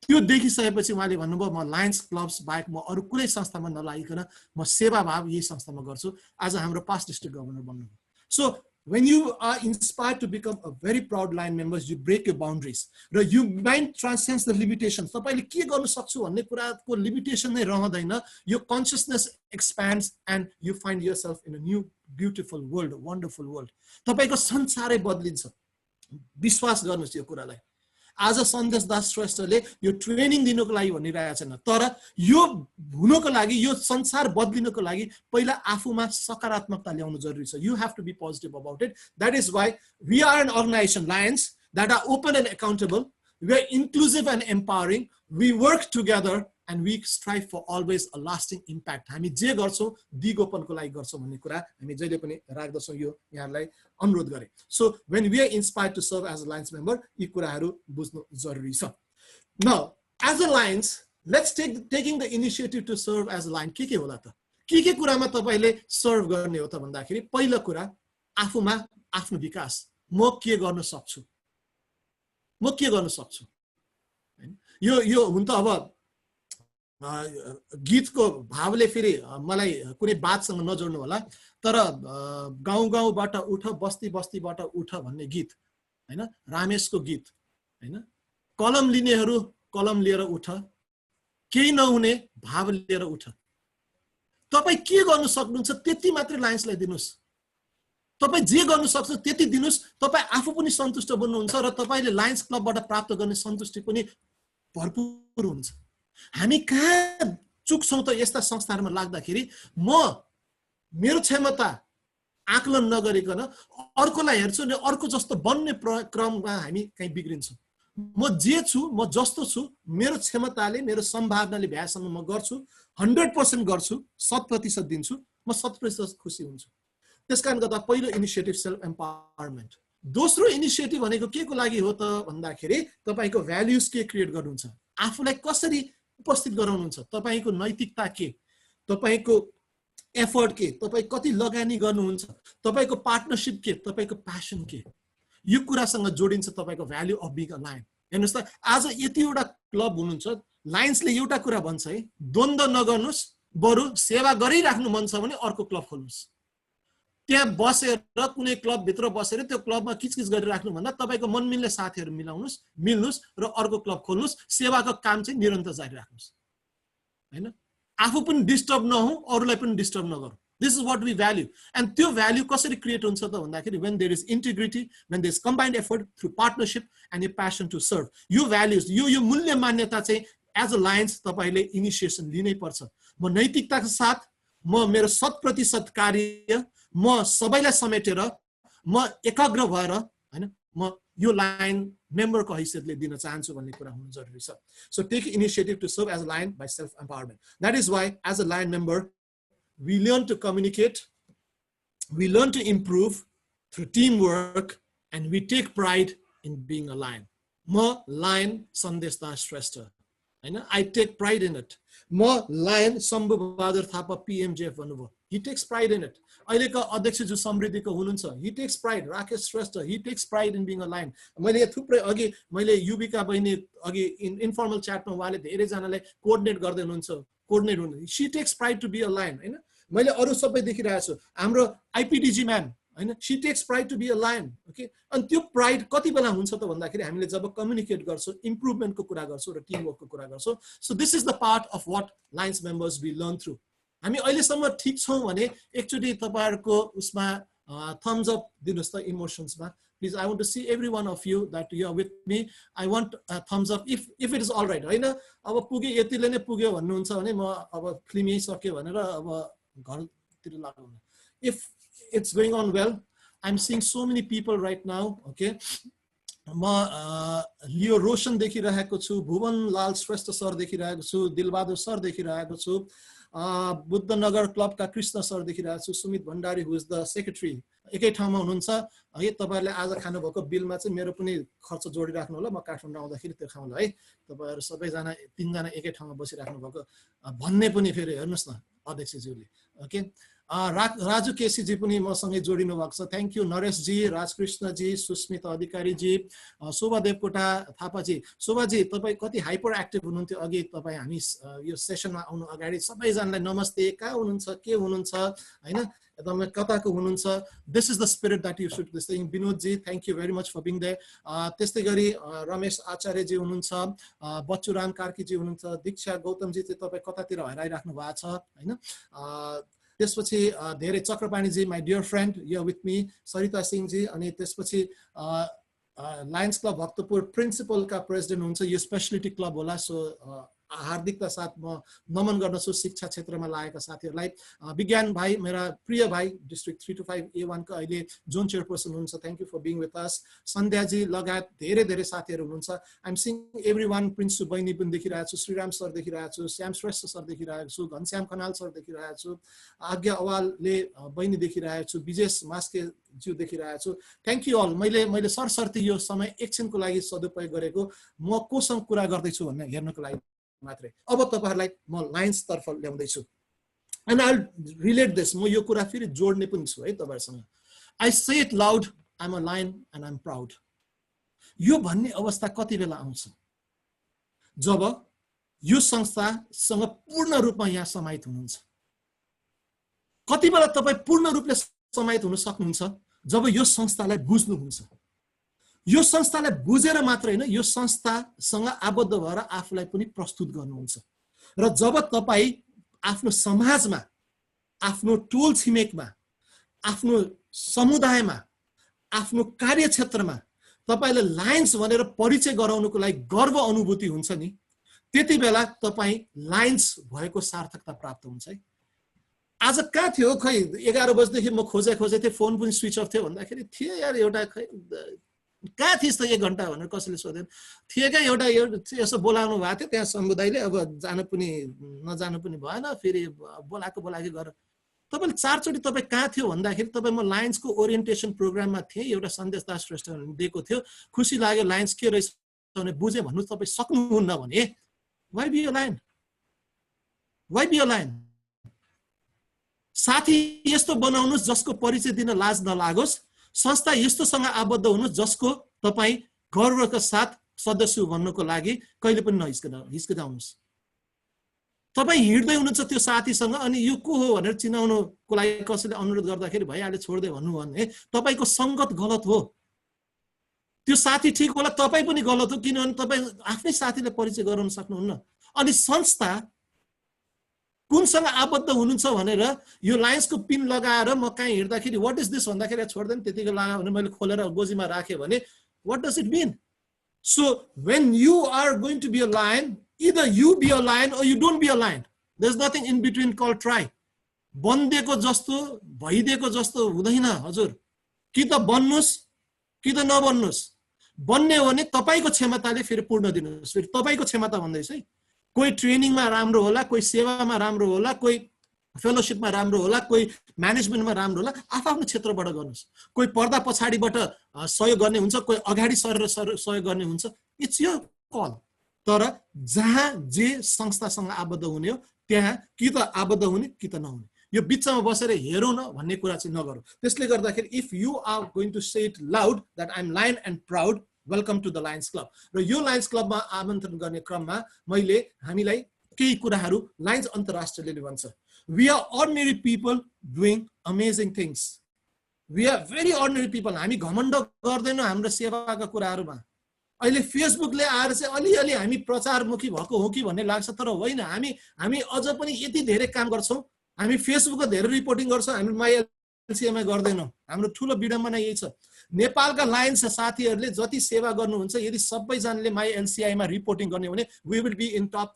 त्यो देखिसकेपछि उहाँले भन्नुभयो म लायन्स क्लब्स बाहेक म अरू कुनै संस्थामा नलागिकन म सेवाभाव यही संस्थामा गर्छु। आज हाम्रो पास्ट डिस्ट्रिक्ट गभर्नर बन्नुभयो। So when you are inspired to become a very proud line members, you break your boundaries. र your mind transcends the limitations. तपाईले के गर्न सक्छु भन्ने कुराको लिमिटेसन नै रहँदैन। Your consciousness expands and you find yourself in a new beautiful world, a wonderful world. तपाईको संसारै बदलिन्छ। विश्वास गर्नुस् यो कुरालाई। आज सन्देश दास श्रेष्ठले यो ट्रेनिङ दिनको लागि भनिरहेको छैन, तर यो हुनको लागि, यो संसार बदलिनको लागि पहिला आफूमा सकारात्मकता ल्याउनु जरुरी छ। You have to be positive about it. That is why we are an organization, Lions, that are open and accountable. We are inclusive and empowering. We work together and we strive for always a lasting impact. हामी जे गर्छौं दिगोपनको लागि गर्छौं भन्ने कुरा हामी जहिले पनि राख्दछौं। यो यहाँलाई अनुरोध गरे। So when we are inspired to serve as a Lions member, यी कुराहरू बुझ्नु जरुरी छ। Now, as a Lions, let's taking the initiative to serve as a Lion। के होला त? के कुरामा तपाईले सर्भ गर्ने हो त भन्दाखेरि, पहिलो कुरा आफूमा आफ्नो विकास। म के गर्न सक्छु? म के गर्न सक्छु? यो हुन त अब गीतको भावले फेरि मलाई कुनै बातसँग नजोड्नु होला, तर गाउँ-गाउँबाट उठ, बस्ती-बस्तीबाट उठ भन्ने गीत हैन, रामेशको गीत हैन, कलम लिनेहरू कलम लिएर उठ, केही नहुने भाव लिएर उठ। तपाई के गर्न सक्नुहुन्छ त्यति मात्र लायन्सलाई दिनुस्। तपाई जे गर्न सक्छ त्यति दिनुस्। तपाई आफू पनि सन्तुष्ट बन्नुहुन्छ र तपाईले लायन्स क्लबबाट प्राप्त गर्ने सन्तुष्टि पनि भरपूर हुन्छ। हामी कहाँ चुक्छौं त यस्ता संस्थाहरुमा लाग्दाखेरि, म मेरो क्षमता आकलन नगरिकन अर्कोलाई हेर्छु अनि अर्को जस्तो बन्ने क्रममा हामी कहीं बिग्रिन्छौं। म जे छु, म जस्तो छु, मेरो क्षमताले, मेरो सम्भावनाले भ्यासम्म म गर्छु, 100% गर्छु, 100% दिन्छु, म 100% खुसी हुन्छु। त्यसकारण गर्दा पहिलो इनिशिएटिभ सेल्फ एम्पावरमेन्ट। दोस्रो इनिशिएटिभ भनेको के को लागि हो त भन्दाखेरि, तपाईको भ्याल्युज के क्रिएट गर्नुहुन्छ, आफूलाई कसरी उपस्थित गराउनुहुन्छ, तपाईको नैतिकता के, तपाईको एफर्ट के, तपाई कति लगानी गर्नुहुन्छ, तपाईको पार्टनरशिप के, तपाईको प्यासन के, यो कुरासँग जोडिन्छ तपाईको value of being a lion. हेर्नुस् त, आज यतिवटा क्लब हुनुहुन्छ, लायन्सले एउटा कुरा भन्छ है, द्वन्द नगर्नुस्, बरु सेवा गरिराख्नु मन छ भने अर्को क्लब खोल्नुस्। त्यहाँ बसेर कुनै क्लब भित्र बसेर त्यो क्लबमा किचकिच गरिराख्नु भन्दा तपाईको मन मिल्ने साथीहरु मिल्नुस् र अर्को क्लब खोल्नुस्। सेवाको काम चाहिँ निरन्तर जारी राख्नुस् हैन। आफू पनि डिस्टर्ब नहौ, अरूलाई पनि डिस्टर्ब नगरौँ। This is what we value. And त्यो value कसरी क्रिएट हुन्छ त भन्दाखेरि, when there is integrity, when there is combined effort through partnership and a passion to serve. यो values, यो मूल्य मान्यता चाहिँ as a Lions तपाईले इनिशिएसन लिनै पर्छ। म नैतिकताको साथ, म मेरो 100% कार्य, म सबैलाई समेटेर, म एकाग्र भएर हैन, म यो लाइन मेम्बरको हैसियतले दिन चाहन्छु भन्ने कुरा हुनु जरुरी छ। So take initiative to serve as a Lion by self empowerment. That is why as a Lion member we learn to communicate, we learn to improve through teamwork, and we take pride in being a Lion. म Lion सन्देश दास श्रेष्ठ हैन, I take pride in it. म Lion Shambhu Bahadur Thapa PMJF भन्नुभयो, he takes pride in it. अहिलेको अध्यक्ष जो समृद्धिको हुनुहुन्छ, he takes pride. Rakesh Shrestha, he takes pride in being a Lion. मैले थुप्रै अघि मैले युविका बहिनी अघि इन्फर्मल च्याटमा उहाँले धेरै जनालाई कोअर्डिनेट गर्दै हुनुहुन्छ, she takes pride to be a Lion हैन। मैले अरु सबै देखिरहेको छु, हाम्रो IPDG म्याम हैन, she takes pride to be a Lion। Okay, अनि त्यो प्राइड कति बेला हुन्छ त भन्दाखेरि हामीले जब कम्युनिकेट गर्छौं, इम्प्रुभमेन्टको कुरा गर्छौं र टिमवर्कको कुरा गर्छौं। So this is the part of what Lions members we learn through. हामी अहिलेसम्म ठीक छौं भने एकचोटी तपाईहरुको उसमा थम्स अप दिनुस् त इमोशन्समा। Please, I want to see every one of you that you are with me. I want a thumbs up if it is all right हैन। अब पुगे यतिले नै पुग्यो भन्नुहुन्छ भने म अब फिल्म यही सक्यो भनेर अब घरतिर लाग्नु। If it's going on well, I'm seeing so many people right now, okay? म लियो रोशन देखिरहेको छु, भुवन लाल श्रेष्ठ सर देखिरहेको छु, दिलबहादुर सर देखिरहेको छु, बुद्धनगर क्लबका कृष्ण सर देखिरहेको छु, सुमित भण्डारी हु इज द सेक्रेटरी एकै ठाउँमा हुनुहुन्छ है। तपाईँहरूले आज खानुभएको बिलमा चाहिँ मेरो पनि खर्च जोडिराख्नु होला, म काठमाडौँ आउँदाखेरि त्यो खाउँला है। तपाईँहरू सबैजना 3 जना एकै ठाउँमा बसिराख्नु भएको भन्ने पनि फेरि हेर्नुहोस् न अध्यक्षज्यूले। ओके, राजु केसीजी पनि मसँगै जोडिनु भएको छ, थ्याङ्क यू। नरेशजी, राजकृष्णजी, सुस्मिता अधिकारीजी, शोभा देवकोटा थापाजी। शोभाजी तपाईँ कति हाइपर एक्टिभ हुनुहुन्थ्यो अघि, तपाईँ हामी यो सेसनमा आउनु अगाडि सबैजनालाई नमस्ते, कहाँ हुनुहुन्छ, के हुनुहुन्छ होइन, एकदमै कताको हुनुहुन्छ। This is the spirit that you should this thing. विनोदजी thank you very much for being there. त्यस्तै गरी रमेश आचार्यजी हुनुहुन्छ, बच्चुराम कार्कीजी हुनुहुन्छ, दीक्षा गौतमजी चाहिँ तपाईँ कतातिर हराइराख्नु भएको छ होइन। त्यसपछि धेरै चक्रपाणीजी my dear friend you with me, Sarita सिंहजी, अनि त्यसपछि लायन्स क्लब भक्तपुर प्रिन्सिपलका प्रेसिडेन्ट हुनुहुन्छ, यो स्पेसलिटी क्लब होला। सो हार्दिकता साथ म नमन गर्दछु शिक्षा क्षेत्रमा लागेका साथीहरूलाई। विज्ञान भाइ, मेरा प्रिय भाइ, डिस्ट्रिक्ट 3 to 5 A1 का अहिले जोन चेयरपर्सन हुनुहुन्छ, thank you for being with us. सन्ध्याजी लगायत धेरै धेरै साथीहरू हुनुहुन्छ। I'm seeing everyone. Prinsu बहिनी पनि देखिरहेको छु, श्रीराम सर देखिरहेको छु, श्याम श्रेष्ठ सर देखिरहेको छु, घनश्याम खनाल सर देखिरहेको छु, आज्ञा अवालले बहिनी देखिरहेको छु, विजेश मास्के ज्यू देखिरहेको छु। Thank you all. मैले सरसर्ती यो समय एकछिनको लागि सदुपयोग गरेको, म कोसँग कुरा गर्दैछु भन्ने हेर्नको लागि मात्रै। अब तपाईहरुलाई म लायन्स तर्फ ल्याउँदैछु। एन्ड आई रिलेट दिस, म यो कुरा फेरि जोड्ने पनि छु है तपाईहरुसँग। I say it loud, I am a lion and I am proud. यो भन्ने अवस्था कति बेला आउँछ जब यो संस्थासँग पूर्ण रूपमा यहाँ समाहित हुनुहुन्छ। कति बेला तपाई पूर्ण रूपले समाहित हुन सक्नुहुन्छ जब यो संस्थालाई बुझ्नुहुन्छ। यो संस्थालाई बुझेर मात्र हैन, यो संस्थासँग आबद्ध भएर आफूलाई पनि प्रस्तुत गर्नुहुन्छ। र जब तपाई आफ्नो समाजमा, आफ्नो टोल छिमेकमा, आफ्नो समुदायमा, आफ्नो कार्यक्षेत्रमा तपाईले लायन्स भनेर परिचय गराउनको लागि गर्व अनुभूति हुन्छ नि, त्यति बेला तपाई लायन्स भएको सार्थकता प्राप्त हुन्छ है। आज कहाँ थियो खै 11 बजेदेखि म खोजे थिएँ, फोन पनि स्विच अफ थियो भन्दाखेरि थिए यार एउटा खै कहाँ थिइस् त 1 घण्टा भनेर कसैले सोधेन। थिए क्या एउटा यसो बोलाउनु भएको थियो त्यहाँ समुदायले, अब जानु पनि नजानु पनि भएन, फेरि बोलाएको गरेर तपाईले 4 चोटि तपाई कहाँ थियो भन्दाखेरि तपाई म लायन्सको ओरिएन्टेसन प्रोग्राममा थिएँ, एउटा सन्देश दास श्रेष्ठले दिएको थियो, खुसी लाग्यो लायन्स के रहेछ भने बुझे भन्नु तपाई सक्नुहुन्न भने why be a lion, why be a lion. साथी यस्तो बनाउनुस् जसको परिचय दिन लाज नलागोस्, संस्था यस्तोसँग आबद्ध हुनुहोस् जसको तपाई गर्वका साथ सदस्य भन्नुको लागि कहिले पनि हिचकिचाउनुस्। तपाई हिँड्दै हुनुहुन्छ त्यो साथीसँग अनि यो को हो भनेर चिनाउनुको लागि कसैले अनुरोध गर्दाखेरि भइहाल्यो छोड्दै भन्नु भने तपाईको संगत गलत हो। त्यो साथी ठीक होला, तपाई पनि गलत हो, किनभने तपाई आफ्नै साथीले परिचय गराउन सक्नुहुन्न। अनि संस्था कुनसँग आबद्ध हुनुहुन्छ भनेर यो लायन्सको पिन लगाएर म कहीँ हिँड्दाखेरि व्हाट इज दिस भन्दाखेरि छोड्दैन, त्यतिकै लगायो भने मैले खोलेर गोजीमा राखेँ भने what does it mean? So when you are going to be a lion, either you be a lion or you don't be a lion. There's nothing in between called try. बन्देको जस्तो भइदिएको जस्तो हुँदैन हजुर। कि त बन्नुस् कि त नबन्नुस्। बन्ने हो भने तपाईको क्षमताले फेरि पूर्ण दिनुस्। फेरि तपाईको क्षमता भन्दैछ है। कोही ट्रेनिङमा राम्रो होला, कोही सेवामा राम्रो होला, कोही फेलोशिपमा राम्रो होला, कोही म्यानेजमेन्टमा राम्रो होला, आफ्नो क्षेत्रबाट गर्नुस्। कोही पर्दा पछाडीबाट सहयोग गर्ने हुन्छ, कोही अगाडि सरेर सहयोग गर्ने हुन्छ। It's your call. तर जहाँ जे संस्थासँग आबद्ध हुने हो त्यहाँ कि त आबद्ध हुने कि त नहुने, यो बिचमा बसेर हेरौँ न भन्ने कुरा चाहिँ नगरौँ। त्यसले गर्दाखेरि if you are going to say it loud that I am lion and proud, welcome to the Lions club. र यो लायन्स क्लबमा आमन्त्रण गर्ने क्रममा मैले हामीलाई केही कुराहरू लायन्स अन्तर्राष्ट्रियले भन्छ, we are ordinary people doing amazing things. We are very ordinary people. हामी घमण्ड गर्दैनौँ हाम्रो सेवाका कुराहरूमा। अहिले फेसबुकले आएर चाहिँ अलिअलि हामी प्रचारमुखी भएको हो कि भन्ने लाग्छ, तर होइन। हामी अझ पनि यति धेरै काम गर्छौँ। हामी फेसबुकमा धेरै रिपोर्टिङ गर्छौँ, हामी माइएलसिआईमा गर्दैनौँ। हाम्रो ठुलो विडम्बना यही छ। नेपालका लायन्स साथीहरूले जति सेवा गर्नुहुन्छ, यदि सबैजनाले माइएलसिआईमा रिपोर्टिङ गर्ने भने we will be in top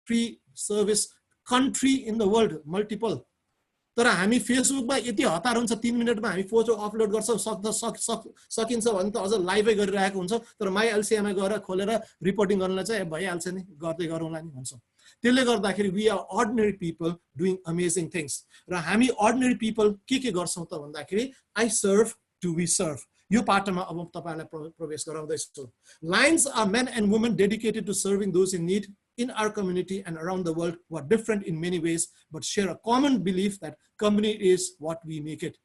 free service country in the world multiple. तर हामी फेसबुकमा यति हतार हुन्छ, 3 मिनटमा हामी फोटो अपलोड गर्छौँ, सकिन्छ भने त अझ लाइभै गरिरहेको हुन्छ। तर माइएलसिआईमा गएर खोलेर रिपोर्टिङ गर्नलाई चाहिँ भइहाल्छ नि, गर्दै गरौँला नि भन्छौँ। त्यसले गर्दाखेरि we are ordinary people doing amazing things र हामी अर्डिनरी पिपल के गर्छौँ त भन्दाखेरि I serve to we serve यो पाटोमा अब तपाईहरुलाई प्रवेश गराउँदैछु Lions are men and women dedicated to serving those in need in our community and around the world who are different in many ways but share a common belief that community is what we make it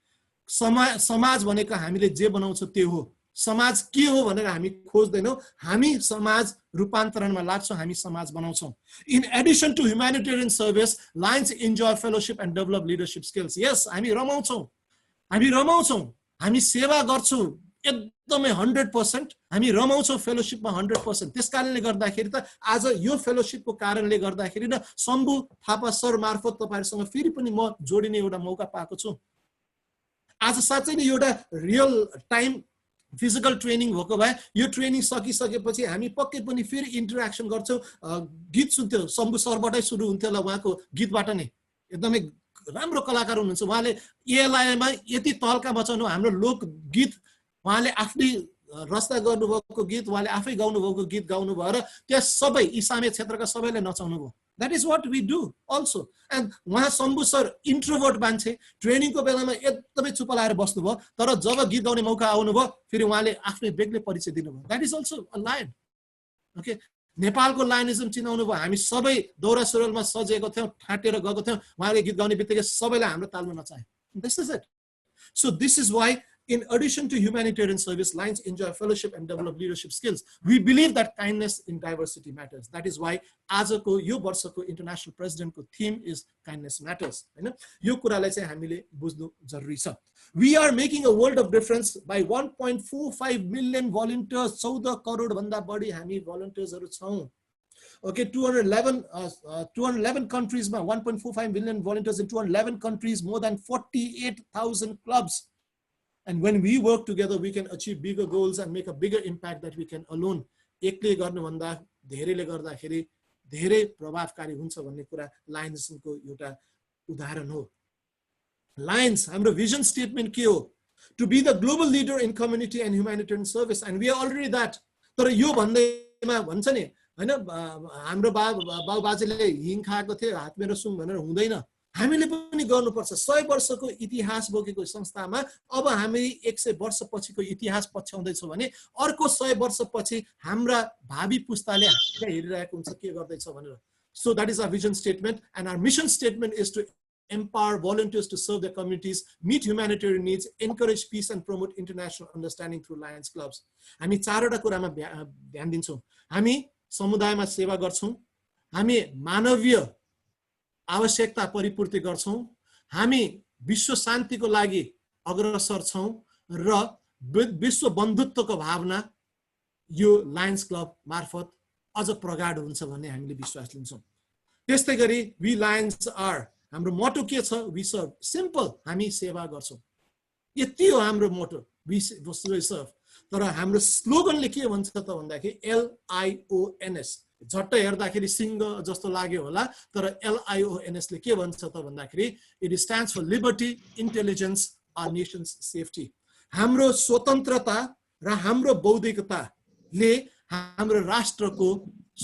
समाज भनेको हामीले जे बनाउँछौं त्यो हो समाज के हो भनेर हामी खोज्दैनौं हामी समाज रूपान्तरणमा लाग्छौं हामी समाज बनाउँछौं in addition to humanitarian service Lions enjoy fellowship and develop leadership skills yes हामी रमाउँछौं हामी सेवा गर्छौं एकदमै 100% हामी रमाउँछौं फेलोशिपमा 100% त्यसकारणले गर्दाखेरि त आज यो फेलोशिपको कारणले गर्दाखेरि न शम्भु थापा सर मार्फत तपाईहरुसँग फेरि पनि म जोडिने एउटा मौका पाएको छु आज साच्चै नै एउटा रियल टाइम फिजिकल ट्रेनिङ भएको भए यो ट्रेनिङ सकिसकेपछि हामी पक्कै पनि फेरि इन्टरेक्सन गर्छौं गीत सुन्थ्यो शम्भु सरबाटै सुरु हुन्थ्यो ल उहाँको गीतबाट नै एकदमै राम्रो कलाकार हुनुहुन्छ उहाँले एएलआईमा यति तहल्का मचाउनु हाम्रो लोक गीत उहाँले आफ्नै रचना गर्नुभएको गीत उहाँले आफै गाउनुभएको गीत गाउनु भएर त्यस सबै इसामे क्षेत्रका सबैले नचाउनु भयो That is what we do also. And उहाँ शम्भु सर इन्ट्रोभर्ट मान्छे ट्रेनिङको बेलामा एकदमै चुप लाएर बस्नु भयो तर जब गीत गाउने मौका आउनु भयो फेरि उहाँले आफ्नै बेग्लै परिचय दिनुभयो That is also a lion. Okay. नेपालको लायनिजम चिनाउनु भयो हामी सबै दौरा सुरुवालमा सजेको थियौं ठाटेर गएको थियौं उहाँले गीत गाउने बित्तिकै सबैले हाम्रो तालमा नचाए This is it. So this is why in addition to humanitarian service, Lions enjoy fellowship and develop leadership skills. We believe that kindness in diversity matters. That is why आजको यो वर्षको international president को theme is kindness matters. हैन यो कुरालाई चाहिँ हामीले बुझ्नु जरुरी छ. We are making a world of difference by 1.45 million volunteers. 14 crore भन्दा बढी हामी volunteersहरु छौं. Okay, 211 countries, 1.45 million volunteers in 211 countries, more than 48,000 clubs. And when we work together, we can achieve bigger goals and make a bigger impact that we can alone. एकले गर्नुभन्दा धेरैले गर्दाखेरि धेरै प्रभावकारी हुन्छ भन्ने कुरा लायन्सको एउटा उदाहरण हो. Lions, हाम्रो vision statement के हो? To be the global leader in community and humanitarian service, and we are already that. तर यो भन्दैमा भन्छ नि हैन हाम्रो बाउ बाजेले हिङ खाएको थियो हात मेरो सुङ भनेर हुँदैन हामीले पनि गर्नुपर्छ 100 वर्षको इतिहास बोकेको संस्थामा अब हामी 100 वर्ष पछिको इतिहास पछ्याउँदै छौं भने अर्को 100 वर्ष पछि हाम्रा भावी पुस्ताले हामीलाई हेरिरहेको हुन्छ के गर्दै छ भनेर So that is our vision statement and our mission statement is to empower volunteers to serve their communities, meet humanitarian needs, encourage peace and promote international understanding through Lions clubs. हामी चारवटा कुरामा ध्यान दिन्छौं हामी समुदायमा सेवा गर्छौं हामी मानवीय आवश्यकता परिपूर्ति गर्छौं हामी विश्व शान्तिको लागि अग्रसर छौं र विश्व बन्धुत्वको भावना यो लायन्स क्लब मार्फत अझ प्रगाढ हुन्छ भन्ने हामीले विश्वास लिन्छौं त्यस्तै गरी वी लायन्स आर हाम्रो मोटो के छ वी सर्भ सिम्पल हामी सेवा गर्छौं यति हो हाम्रो मोटो वी सर्भ तर हाम्रो स्लोगनले के भन्छ त भन्दाखेरि LIONS झट्ट हेर्दाखेरि सिंह जस्तो लाग्यो होला तर LIONS ले के भन्छ त भन्दाखेरि it stands for liberty intelligence our nations safety हाम्रो स्वतन्त्रता र हाम्रो बौद्धिकताले हाम्रो राष्ट्रको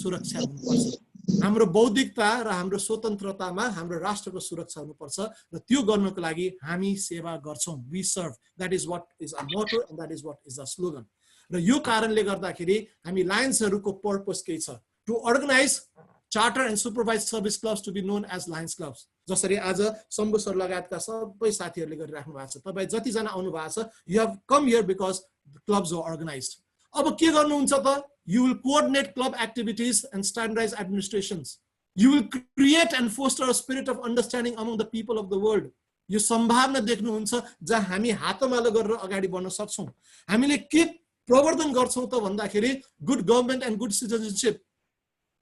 सुरक्षा हुनुपर्छ हाम्रो बौद्धिकता र हाम्रो स्वतन्त्रतामा हाम्रो राष्ट्रको सुरक्षा हुनुपर्छ र त्यो गर्नको लागि हामी सेवा गर्छौं we serve that is what is our motto and that is what is our slogan र यो कारणले गर्दाखेरि हामी लायन्सहरुको पर्पस के छ to organize charter and supervise service clubs to be known as Lions clubs. जसरी आज शम्भु सर लगायतका सबै साथीहरुले गरिराख्नु भएको छ तपाई जति जना आउनु भएको छ you have come here because the clubs are organized. अब के गर्नुहुन्छ त you will coordinate club activities and standardize administrations. You will create and foster a spirit of understanding among the people of the world. यो सम्भावना देख्नुहुन्छ जहाँ हामी हातमालो गरेर अगाडि बढ्न सक्छौं हामीले के प्रवर्धन गर्छौं त भन्दाखेरि good government and good citizenship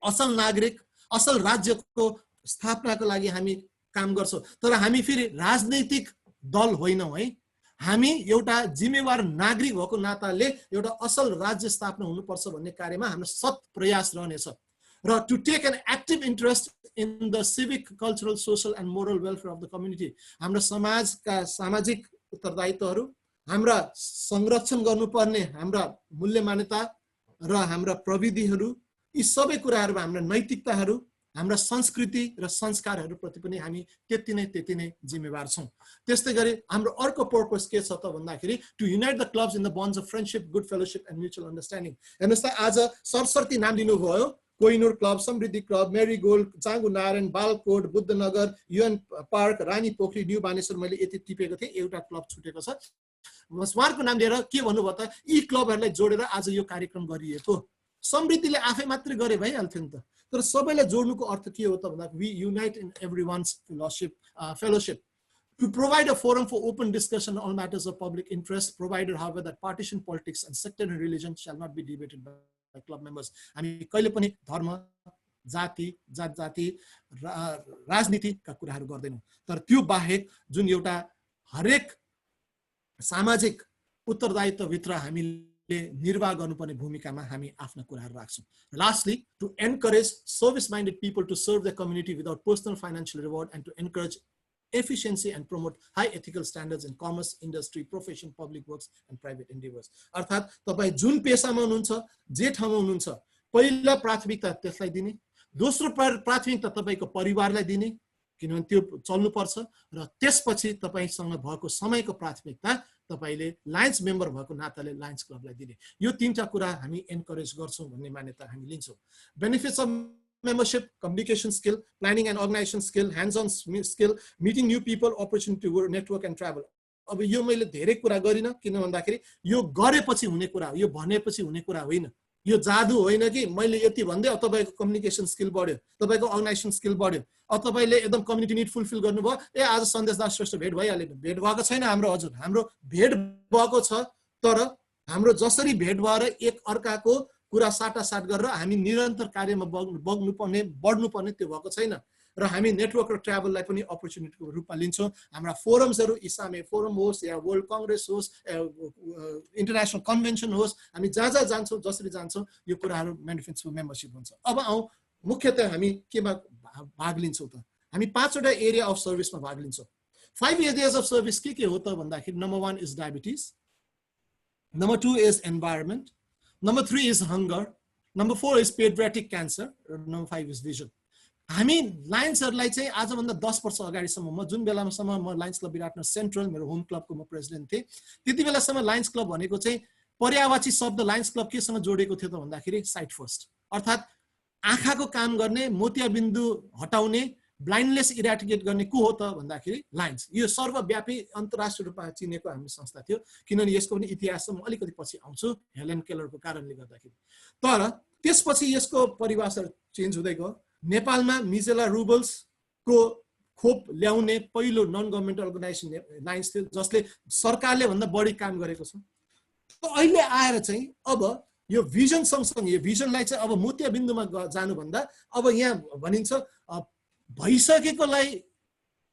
असल नागरिक असल राज्यको स्थापनाको लागि हामी काम गर्छौं तर हामी फेरि राजनैतिक दल होइनौं है हामी एउटा जिम्मेवार नागरिक भएको नाताले एउटा असल राज्य स्थापना हुनुपर्छ भन्ने कार्यमा हाम्रो सत प्रयास रहनेछ र to take an active interest in the civic cultural social and moral welfare of the community हाम्रो समाजका सामाजिक उत्तरदायित्वहरू हाम्रा संरक्षण गर्नुपर्ने हाम्रा मूल्य मान्यता र हाम्रा प्रविधिहरू यी सबै कुराहरुमा हाम्रा नैतिकताहरू हाम्रा संस्कृति र संस्कारहरूप्रति पनि हामी त्यति नै जिम्मेवार छौं। त्यस्तै गरी हाम्रो अर्को पर्पस के छ त भन्दाखेरि to unite the clubs in the bonds of friendship, good fellowship and mutual understanding. हेर्नुहोस् त आज सरस्वती नाम लिनुभयो, Kohinoor club, Samriddhi club, Marigold, Changu Narayan, Balkot, Buddhanagar, UN park, Rani Pokhari, new Baneshwar, मैले यति टिपेको थिएँ, एउटा क्लब छुटेको छ। उहाँको नाम लिएर के भन्नुभयो त, यी क्लबहरूलाई जोडेर आज यो कार्यक्रम गरिएको। समृद्धिले आफै मात्रै गरे भइहाल्थ्यो नि त, तर सबैलाई जोड्नुको अर्थ के हो त भन्दा we unite in everyone's fellowship to provide a forum for open discussion on all matters of public interest, provided however that partisan politics and sector and religion shall not be debated by club members. हामी कहिले पनि धर्म, जाति, जात-जाति, राजनीतिका कुराहरू गर्दैनौँ, तर त्यो बाहेक जुन एउटा हरेक सामाजिक उत्तरदायित्वभित्र हामीले निर्वाह गर्नुपर्ने भूमिकामा हामी आफ्ना कुराहरू राख्छौँ। Lastly, to encourage service-minded people to serve the community without personal financial reward and to encourage efficiency and promote high ethical standards in commerce, industry, profession, public works and private endeavors. अर्थात तपाई जुन पेशामा हुनुहुन्छ, जे ठाउँमा हुनुहुन्छ, पहिला प्राथमिकता त्यसलाई दिने, दोस्रो प्राथमिकता तपाईको परिवारलाई दिने, किनभने त्यो चल्नु पर्छ, र त्यसपछि तपाईसँग भएको समयको प्राथमिकता तपाईले लायन्स मेम्बर भएको नाताले लायन्स क्लबलाई दिने। यो तीनटा कुरा हामी एन्करेज गर्छौं भन्ने मान्यता हामी लिन्छौं। Benefits of membership, communication skill, planning and organization skill, hands-on skill, meeting new people, opportunity to work, network and travel. अब यो मैले धेरै कुरा गरिन, किन भन्दाखेरि यो गरेपछि हुने कुरा हो, यो भनेपछि हुने कुरा होइन। यो जादु होइन कि मैले यति भन्दै अब तपाईको कम्युनिकेसन स्किल बढ्यो, तपाईको अर्गनाइजेसन स्किल बढ्यो, अब तपाईले एकदम कम्युनिटी निड फुलफिल गर्नुभयो, ए आज सन्देश दास श्रेष्ठ भेट भइहाल्यो। भेट भएको छैन हाम्रो, हजुर हाम्रो भेट भएको छ, तर हाम्रो जसरी भेट भएर एक अर्काको कुरा साटासाट गरेर हामी निरन्तर कार्यमा बढ्नुपर्ने त्यो भएको छैन, र हामी नेटवर्क र ट्राभललाई पनि अपर्च्युनिटीको रूपमा लिन्छौँ। हाम्रा फोरम्सहरू इसामे फोरम होस् या वर्ल्ड कांग्रेस होस्, इन्टरनेसनल कन्भेन्सन होस्, हामी जहाँ जान्छौँ, जसरी जान्छौँ, यो कुराहरू बेनिफिट्स अफ मेम्बरशिप हुन्छ। अब आउँ मुख्यतः हामी केमा भाग लिन्छौँ त, हामी 5 वटा एरिया अफ सर्भिसमा भाग लिन्छौँ। 5 एरियाज अफ सर्भिस के हो त भन्दाखेरि number 1 is diabetes, number 2 is environment, Number 3 is hunger. Number 4 is pediatric cancer. Number 5 is vision. हामी लायन्सहरुलाई चाहिँ आजभन्दा 10 वर्ष अगाडिसम्म म जुन बेलासम्म म लायन्स क्लब विराटनगर सेन्ट्रल मेरो होम क्लबको म प्रेसिडेन्ट थिएँ, त्यति बेलासम्म लायन्स क्लब भनेको चाहिँ पर्यायवाची शब्द लायन्स क्लब केसँग जोडेको थियो त भन्दाखेरि साइट फर्स्ट, अर्थात आँखाको काम गर्ने, मोतियाबिन्दु हटाउने, ब्लाइन्डनेस इराडिकेट गर्ने को हो त भन्दाखेरि लायन्स। यो सर्वव्यापी अन्तर्राष्ट्रिय रूपमा चिनेको हाम्रो संस्था थियो, किनभने यसको पनि इतिहासमा अलिकति पछि आउँछु हेलेन केलरको कारणले गर्दाखेरि। तर त्यसपछि यसको परिभाषा चेन्ज हुँदै गयो। नेपालमा मिजेला रुबल्सको खोप ल्याउने पहिलो नन गभर्नमेन्ट अर्गनाइजेसन लायन्स थियो, जसले सरकारले भन्दा बढी काम गरेको छ। अहिले आएर चाहिँ अब यो भिजन सँगसँगै यो भिजनलाई चाहिँ अब मोतियाबिन्दुमा जानुभन्दा अब यहाँ भनिन्छ भइसकेकोलाई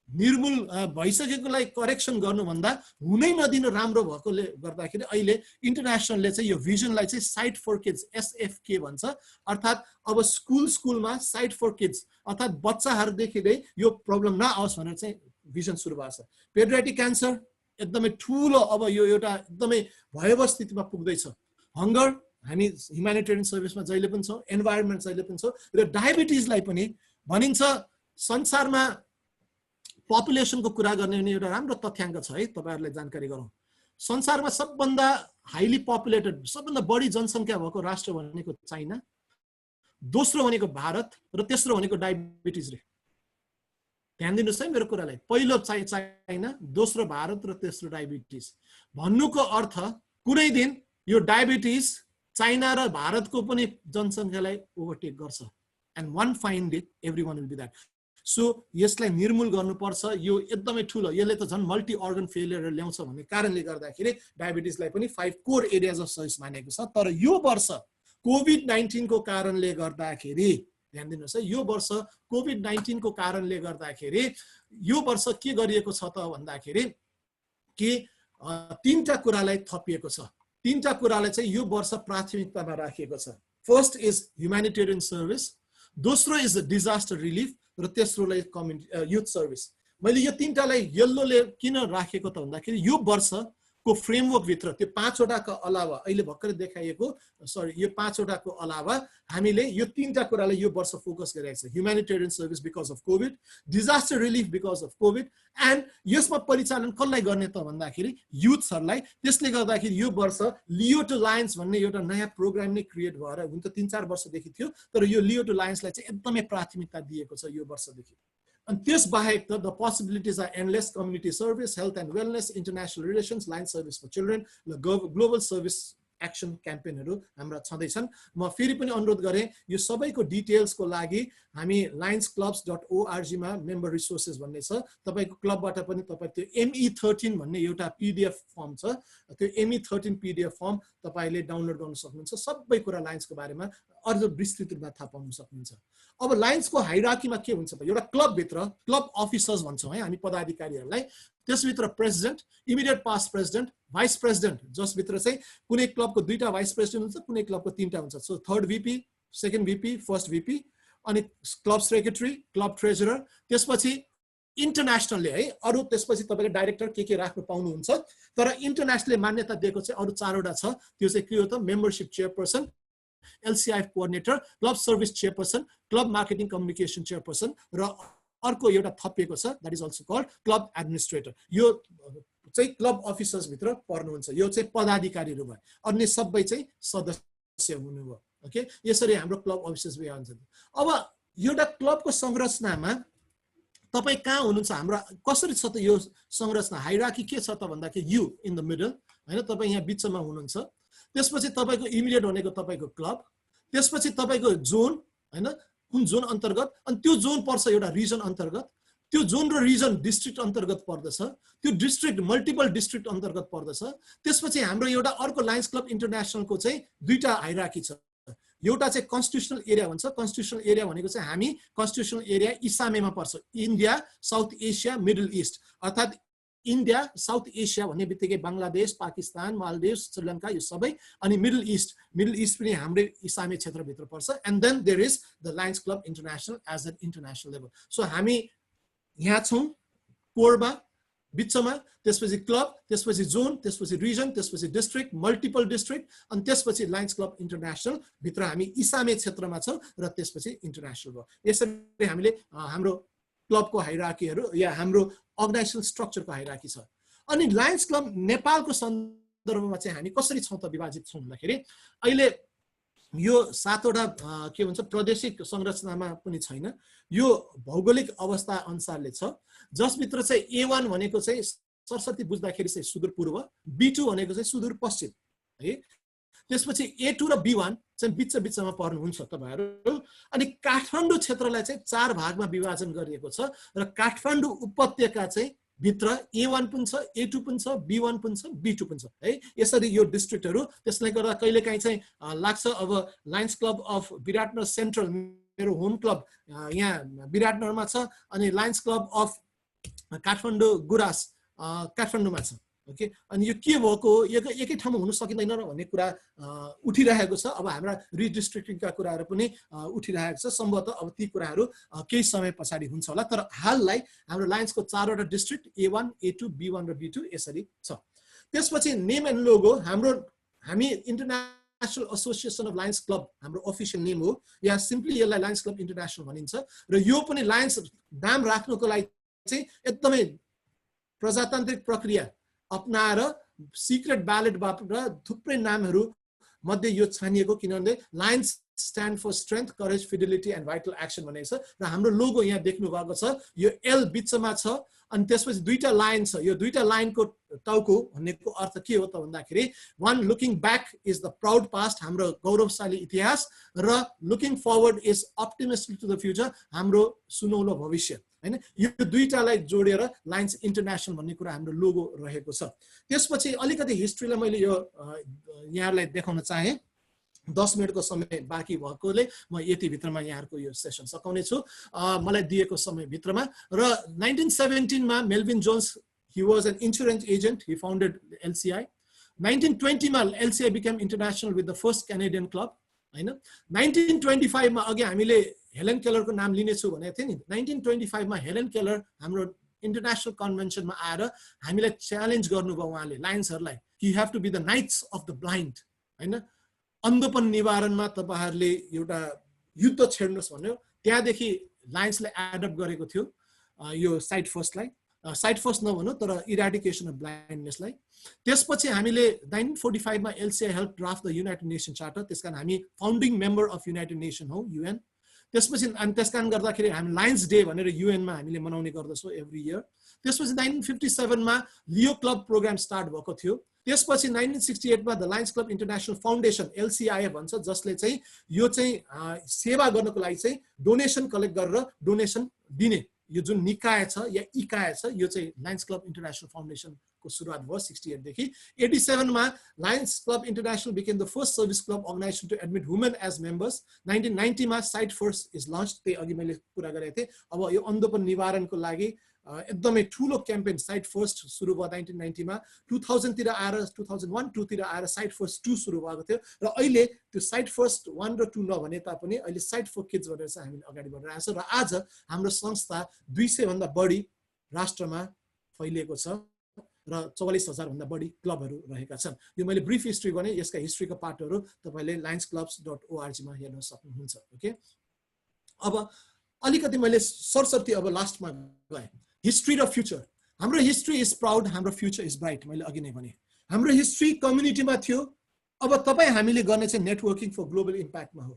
निर्मूल भइसकेकोलाई करेक्सन गर्नुभन्दा हुनै नदिनु राम्रो भएकोले गर्दाखेरि अहिले इन्टरनेसनलले चाहिँ यो भिजनलाई चाहिँ साइट फर किड्स एसएफके भन्छ, अर्थात अब स्कुलमा साइट फर किड्स अर्थात बच्चाहरूदेखि नै यो प्रब्लम नआओस् भनेर चाहिँ भिजन सुरु भएको छ। पेडियाट्रिक क्यान्सर एकदमै ठुलो अब यो एउटा एकदमै भयावह स्थितिमा पुग्दैछ। हंगर हामी ह्युम्यानिटेरियन सर्भिसमा जहिले पनि छौँ, एन्भाइरोन्मेन्ट जहिले पनि छौँ, र डायबिटिजलाई पनि भनिन्छ संसारमा पपुलेसनको कुरा गर्ने भने एउटा राम्रो तथ्याङ्क छ है, तपाईहरुलाई जानकारी गरौँ। संसारमा सबभन्दा हाइली पपुलेटेड सबभन्दा बढी जनसंख्या भएको राष्ट्र भनेको चाइना, दोस्रो भनेको भारत, र तेस्रो भनेको डायबिटिज रे। ध्यान दिनुस् है मेरो कुरालाई, पहिलो चाइना, दोस्रो भारत र तेस्रो डायबिटिज। भन्नुको अर्थ कुनै दिन यो डायबिटिज चाइना र भारतको पनि जनसंख्यालाई ओभरटेक गर्छ, and one fine day everyone will be that. So यसलाई निर्मूल गर्नुपर्छ, यो एकदमै ठुलो, यसले त झन् मल्टी अर्गन फेलियर ल्याउँछ भन्ने कारणले गर्दाखेरि डायबिटिजलाई पनि 5 कोर एरियाज अफ सर्भिस मानेको छ। तर यो वर्ष कोभिड-19 को कारणले गर्दाखेरि ध्यान दिनुहोस् है, यो वर्ष कोभिड-19 को कारणले गर्दाखेरि यो वर्ष के गरिएको छ त भन्दाखेरि कि तीनटा कुरालाई थपिएको छ। तीनटा कुरालाई चाहिँ यो वर्ष प्राथमिकतामा राखिएको छ। फर्स्ट इज ह्युम्यानिटेरियन सर्भिस, दोस्रो इज डिजास्टर रिलिफ, र तेस्रोलाई कम्युनिटी युथ सर्भिस। मैले यो तीनटालाई येल्लोले किन राखेको त भन्दाखेरि यो वर्ष को फ्रेमवर्क भित्र त्यो 5 वटाको अलावा अहिले भर्खरै देखाइएको यो 5 वटाको अलावा हामीले यो 3टा कुरालाई यो वर्ष फोकस गरिरहेको छ humanitarian service because of COVID disaster relief because of COVID and यसमा परिचालन कसलाई गर्ने त भन्दाखेरि युथहरुलाई त्यसले गर्दाखेरि यो वर्ष लियो टु लायन्स भन्ने एउटा नयाँ प्रोग्राम नै क्रिएट भएर हुन त 3-4 वर्षदेखि थियो तर यो लियो टु लायन्सलाई चाहिँ एकदमै प्राथमिकता दिएको छ यो वर्षदेखि And this बाहेक the possibilities are endless community service, health and wellness, international relations, line service for children, global service action campaignहरु हाम्रा छँदैछन् म फेरि पनि अनुरोध गरे यो सबैको डिटेल्सको लागि हामी lionsclubs.org मा मेम्बर रिसोर्सेस भन्ने छ तपाईको क्लबबाट पनि तपाई त्यो ME13 भन्ने एउटा PDF फर्म छ त्यो ME13 PDF फर्म तपाईले डाउनलोड गर्न सक्नुहुन्छ सबै कुरा लायन्सको बारेमा अझ विस्तृत रूपमा थाहा पाउन सक्नुहुन्छ अब लायन्सको हायरार्कीमा के हुन्छ त एउटा क्लब भित्र क्लब अफिसर्स भन्छौं है हामी पदाधिकारीहरुलाई त्यसभित्र president immediate past president vice president जसभित्र चाहिँ कुनै क्लबको दुईटा भाइस प्रेसिडेन्ट हुन्छ कुनै क्लबको तीनटा हुन्छ so third VP second VP first VP अनि क्लब सेक्रेटरी क्लब ट्रेजरर त्यसपछि इन्टरनेशनलले है अरु त्यसपछि तपाईले डाइरेक्टर के राख्न पाउनुहुन्छ तर इन्टरनेशनलले मान्यता दिएको चाहिँ अरु 4 वटा छ त्यो चाहिँ के हो त membership chairperson LCIF coordinator club service chairperson club marketing communication chairperson र अर्को एउटा थपिएको छ that is also called club administrator यो चाहिँ क्लब अफिसर्स भित्र पर्नुहुन्छ यो चाहिँ पदाधिकारीहरु भयो अन्य सबै चाहिँ सदस्य हुनुभयो ओके यसरी हाम्रो क्लब अफिसर्स भए हुन्छ अब एउटा क्लबको संरचनामा तपाई कहाँ हुनुहुन्छ हाम्रो कसरी छ त यो संरचना हायरार्की के छ त भन्दाखेरि यु इन द मिडल हैन तपाई यहाँ बीचमा हुनुहुन्छ त्यसपछि तपाईको इमिडिएट भनेको तपाईको क्लब त्यसपछि तपाईको जोन हैन कुन जोन अन्तर्गत अनि त्यो जोन पर्छ एउटा रिजन अन्तर्गत त्यो जोन र रिजन डिस्ट्रिक्ट अन्तर्गत पर्दछ त्यो डिस्ट्रिक्ट मल्टिपल डिस्ट्रिक्ट अन्तर्गत पर्दछ त्यसपछि हाम्रो एउटा अर्को लायन्स क्लब इन्टरनेशनलको चाहिँ दुईटा हायरार्की छ एउटा चाहिँ कन्स्टिट्युशनल एरिया भन्छ कन्स्टिट्युशनल एरिया भनेको चाहिँ हामी कन्स्टिट्युशनल एरिया इसामेमा पर्छ India south Asia middle east अर्थात इन्डिया साउथ एसिया भन्ने बित्तिकै बंगलादेश पाकिस्तान मालदिव्स श्रीलंका यो सबै अनि मिडल ईस्ट पनि हाम्रो इसामे क्षेत्र भित्र पर्छ and then there is the Lions Club International as an international level so हामी यहाँ छौं कोरमा बिचमा त्यसपछि क्लब त्यसपछि जोन त्यसपछि रिजन त्यसपछि डिस्ट्रिक्ट मल्टिपल डिस्ट्रिक्ट अनि त्यसपछि लायन्स क्लब इन्टरनेशनल भित्र हामी इसामे क्षेत्रमा छौं र त्यसपछि इन्टरनेशनल भयो यसरी हामीले हाम्रो क्लबको हायरार्कीहरु या हाम्रो अर्गनाइजेसन स्ट्रक्चरको हायरार्की छ अनि लायन्स क्लब नेपालको सन्दर्भमा चाहिँ हामी कसरी छौं त विभाजित छौं भन्दाखेरि अहिले यो 7 वटा के भन्छ प्रादेशिक संरचनामा पनि छैन यो भौगोलिक अवस्था अनुसारले छ जसभित्र चाहिँ A1 भनेको चाहिँ सरस्वती बुझ्दाखेरि चाहिँ सुदूरपूर्व B2 भनेको चाहिँ सुदूरपश्चिम है त्यसपछि A2 र B1 चाहिँ बीचमा पर्नुहुन्छ तपाईहरु अनि काठमाडौँ क्षेत्रलाई चाहिँ 4 भागमा विभाजन गरिएको छ र काठमाडौँ उपत्यका चाहिँ भित्र A1 पनि छ A2 पनि छ B1 पनि छ B2 पनि छ है यसरी यो डिस्ट्रिक्टहरु त्यसले गर्दा कहिलेकाहीँ चाहिँ लाग्छ अब Lions Club of Biratnagar Central मेरो होम क्लब यहाँ विराटनगरमा छ अनि Lions Club of Kathmandu Guras काठमाडौँमा छ ओके अनि यो के भएको एकै ठाउँमा हुन सकिदैन र भन्ने कुरा उठिरहेको छ अब हाम्रा रिडिस्ट्रिक्टिङका कुराहरु पनि उठिरहेको छ सम्भवतः अब ती कुराहरु केही समय पछाडी हुन्छ होला तर हाललाई हाम्रो लायन्सको 4 वटा डिस्ट्रिक्ट A1 A2 B1 र B2 यसरी छ त्यसपछि नेम एन्ड लोगो हामी International Association of Lions Club हाम्रो अफिसियल नेम हो या सिम्पली यसलाई लायन्स क्लब इन्टरनेशनल भनिन्छ र यो पनि लायन्स नाम राख्नको लागि चाहिँ एकदमै प्रजातान्त्रिक प्रक्रिया अपनाएर सिक्रेट ब्यालेटबाट थुप्रै नामहरु मध्ये यो छानिएको किनभने Lions stand for strength courage fidelity and vital action भनेको छ र हाम्रो लोगो यहाँ देख्नु भएको छ यो L बीचमा छ अनि त्यसपछि दुईटा लाइन छ यो दुईटा लाइनको टाउको भन्नेको अर्थ के हो त भन्दाखेरि one looking back is the proud past हाम्रो गौरवशाली इतिहास र looking forward is optimistic to the future हाम्रो सुनौलो भविष्य हैन यो दुईटालाई जोडेर लायन्स इन्टरनेशनल भन्ने कुरा हाम्रो लोगो रहेको छ त्यसपछि अलिकति हिस्ट्रीलाई मैले यो यहाँलाई देखाउन चाहे 10 मिनेटको समय बाँकी भएकोले म यति भित्रमा यहाँहरुको यो सेसन सकाउने छु मलाई दिएको समय भित्रमा र 1917 मा मेल्भिन Johns he was an insurance agent he founded LCI 1920 मा LCI became international with the first Canadian club हैन 1925 मा अघि हामीले हेलन केलरको नाम लिने छु भनेको थिए नि 1925 मा हेलन केलर हाम्रो इन्टरनेसनल कन्भेन्सनमा आएर हामीलाई च्यालेन्ज गर्नुभयो उहाँले लायन्सहरूलाई, you have to be the knights of the blind हैन, अन्धोपन निवारणमा तपाईहरुले एउटा युद्ध छेड्नुहोस् भन्यो। त्यहाँदेखि लायन्सले एडप्ट गरेको थियो यो साइट फर्स्टलाई, साइट फर्स्ट नभनौँ तर इराडिकेसन अफ ब्लाइन्डनेसलाई। त्यसपछि हामीले 1945 मा LCI help draft the United Nation charter, त्यसकारण हामी founding member of United Nation हौ युएन। त्यसपछि अनि त्यसकारण गर्दाखेरि हामी लायन्स डे भनेर युएनमा हामीले मनाउने गर्दछौँ एभ्री इयर। त्यसपछि 1957 मा लियो क्लब प्रोग्राम स्टार्ट भएको थियो। त्यसपछि 1968 मा the Lions Club International Foundation LCI भन्छ, जसले चाहिँ यो चाहिँ सेवा गर्नको लागि चाहिँ डोनेसन कलेक्ट गरेर डोनेसन दिने यो जुन निकाय छ या इकाय छ, यो चाहिँ लायन्स क्लब इन्टरनेसनल फाउन्डेसनको सुरुवात भयो 68 देखि। 87 मा Lions Club International became the first service club organisation to admit women as members. 1990 मा साइट फर्स्ट इज लन्च, त्यही अघि मैले कुरा गरेको थिएँ। अब यो अन्धोपन निवारणको लागि एकदमै ठुलो क्याम्पेन साइट फर्स्ट सुरु भयो 1990 मा। 2000 तिर आएर 2001 2 तिर आएर साइट फर्स्ट 2 सुरु भएको थियो र अहिले त्यो साइट फर्स्ट 1 र 2 नभने तापनि अहिले साइट फर किड्स भनेर चाहिँ हामीले अगाडि बढिरहेको छ र आज हाम्रो संस्था 200 भन्दा बढी राष्ट्रमा फैलिएको छ र 44,000 भन्दा बढी क्लबहरू रहेका छन्। यो मैले ब्रिफ हिस्ट्री भने, यसका हिस्ट्रीका पार्टहरू तपाईले lionsclubs.org मा हेर्न सक्नुहुन्छ। ओके, अब अलिकति मैले सरसर्ती अब लास्टमा गए हिस्ट्री र फ्युचर। हाम्रो हिस्ट्री इज प्राउड, हाम्रो फ्युचर इज ब्राइट। मैले अघि नै भने हाम्रो हिस्ट्री कम्युनिटीमा थियो, अब तपाईँ हामीले गर्ने चाहिँ नेटवर्किङ फर ग्लोबल इम्प्याक्टमा हो।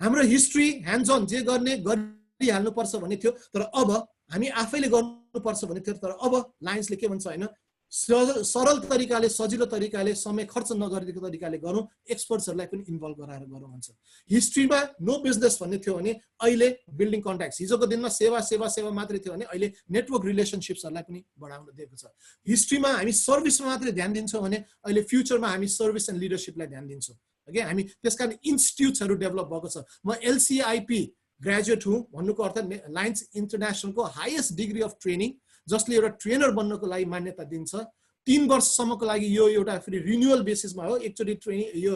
हाम्रो हिस्ट्री ह्यान्ड्स अन जे गर्ने गरिहाल्नुपर्छ भन्ने थियो, तर अब हामी आफैले गर्नुपर्छ भन्ने थियो। तर अब लायन्सले के भन्छ होइन, सरल तरिकाले सजिलो तरिकाले समय खर्च नगरेको तरिकाले गरौँ, एक्सपर्ट्सहरूलाई पनि इन्भल्भ गराएर गरौँ भन्छ। हिस्ट्रीमा नो बिजनेस भन्ने थियो भने अहिले बिल्डिङ कन्ट्याक्ट्स, हिजोको दिनमा सेवा सेवा सेवा मात्रै थियो भने अहिले नेटवर्क रिलेसनसिप्सहरूलाई पनि बढाउन दिएको छ। हिस्ट्रीमा हामी सर्भिसमा मात्रै ध्यान दिन्छौँ भने अहिले फ्युचरमा हामी सर्भिस एन्ड लिडरसिपलाई ध्यान दिन्छौँ। ओके, हामी त्यसकारण इन्स्टिट्युट्सहरू डेभलप भएको छ। म एलसीआईपी ग्रेजुएट हुँ भन्नुको अर्थ लायन्स इन्टरनेसनलको हाइएस्ट डिग्री अफ ट्रेनिङ, जसले एउटा ट्रेनर बन्नको लागि मान्यता दिन्छ। 3 वर्षसम्मको लागि यो एउटा फेरि रिन्युअल बेसिसमा हो। एकचोटि ट्रेनिङ यो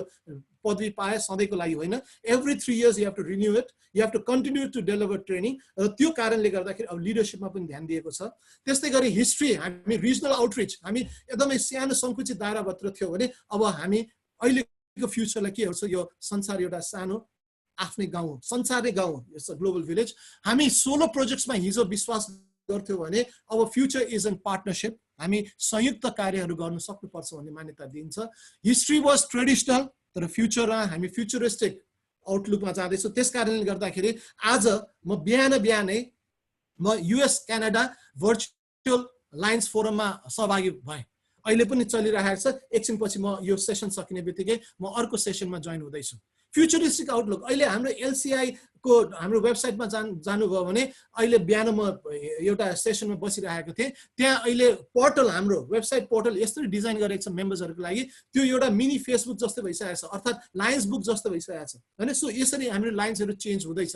पदवी पाए सधैँको लागि होइन, every 3 years you have to renew it, you have to continue to deliver training. र त्यो कारणले गर्दाखेरि अब लिडरसिपमा पनि ध्यान दिएको छ। त्यस्तै गरी हिस्ट्री हामी रिजनल आउटरिच, हामी एकदमै सानो सङ्कुचित दायराभित्र थियो भने अब हामी अहिलेको फ्युचरलाई के हेर्छ, यो संसार एउटा सानो आफ्नै गाउँ, संसारै गाउँ, इट्स अ ग्लोबल भिलेज। हामी सोलो प्रोजेक्ट्समा हिजो विश्वास गर्थ्यौँ भने अब फ्युचर इज इन पार्टनरसिप, हामी संयुक्त कार्यहरू गर्न सक्नुपर्छ भन्ने मान्यता दिन्छ। हिस्ट्री वाज ट्रेडिसनल, तर फ्युचरमा हामी फ्युचरिस्टिक आउटलुकमा जाँदैछौँ। त्यस कारणले गर्दाखेरि आज म बिहानै म युएस क्यानाडा भर्चुअल लायन्स फोरममा सहभागी भएँ। अहिले पनि चलिरहेको छ। एकछिनपछि म यो सेसन सकिने बित्तिकै म अर्को सेसनमा जोइन हुँदैछु। फ्युचरिस्टिक आउटलुक, अहिले हाम्रो एलसीआई को हाम्रो वेबसाइटमा जानुभयो भने अहिले बिहान म एउटा सेसनमा बसिरहेको थिएँ, त्यहाँ अहिले पोर्टल, हाम्रो वेबसाइट पोर्टल यसरी डिजाइन गरेको छ मेम्बर्सहरूको लागि, त्यो एउटा मिनी फेसबुक जस्तो भइसकेको छ, अर्थात् लायन्स बुक जस्तो भइसकेको छ हैन। सो यसरी हाम्रो लायन्सहरू चेन्ज हुँदैछ।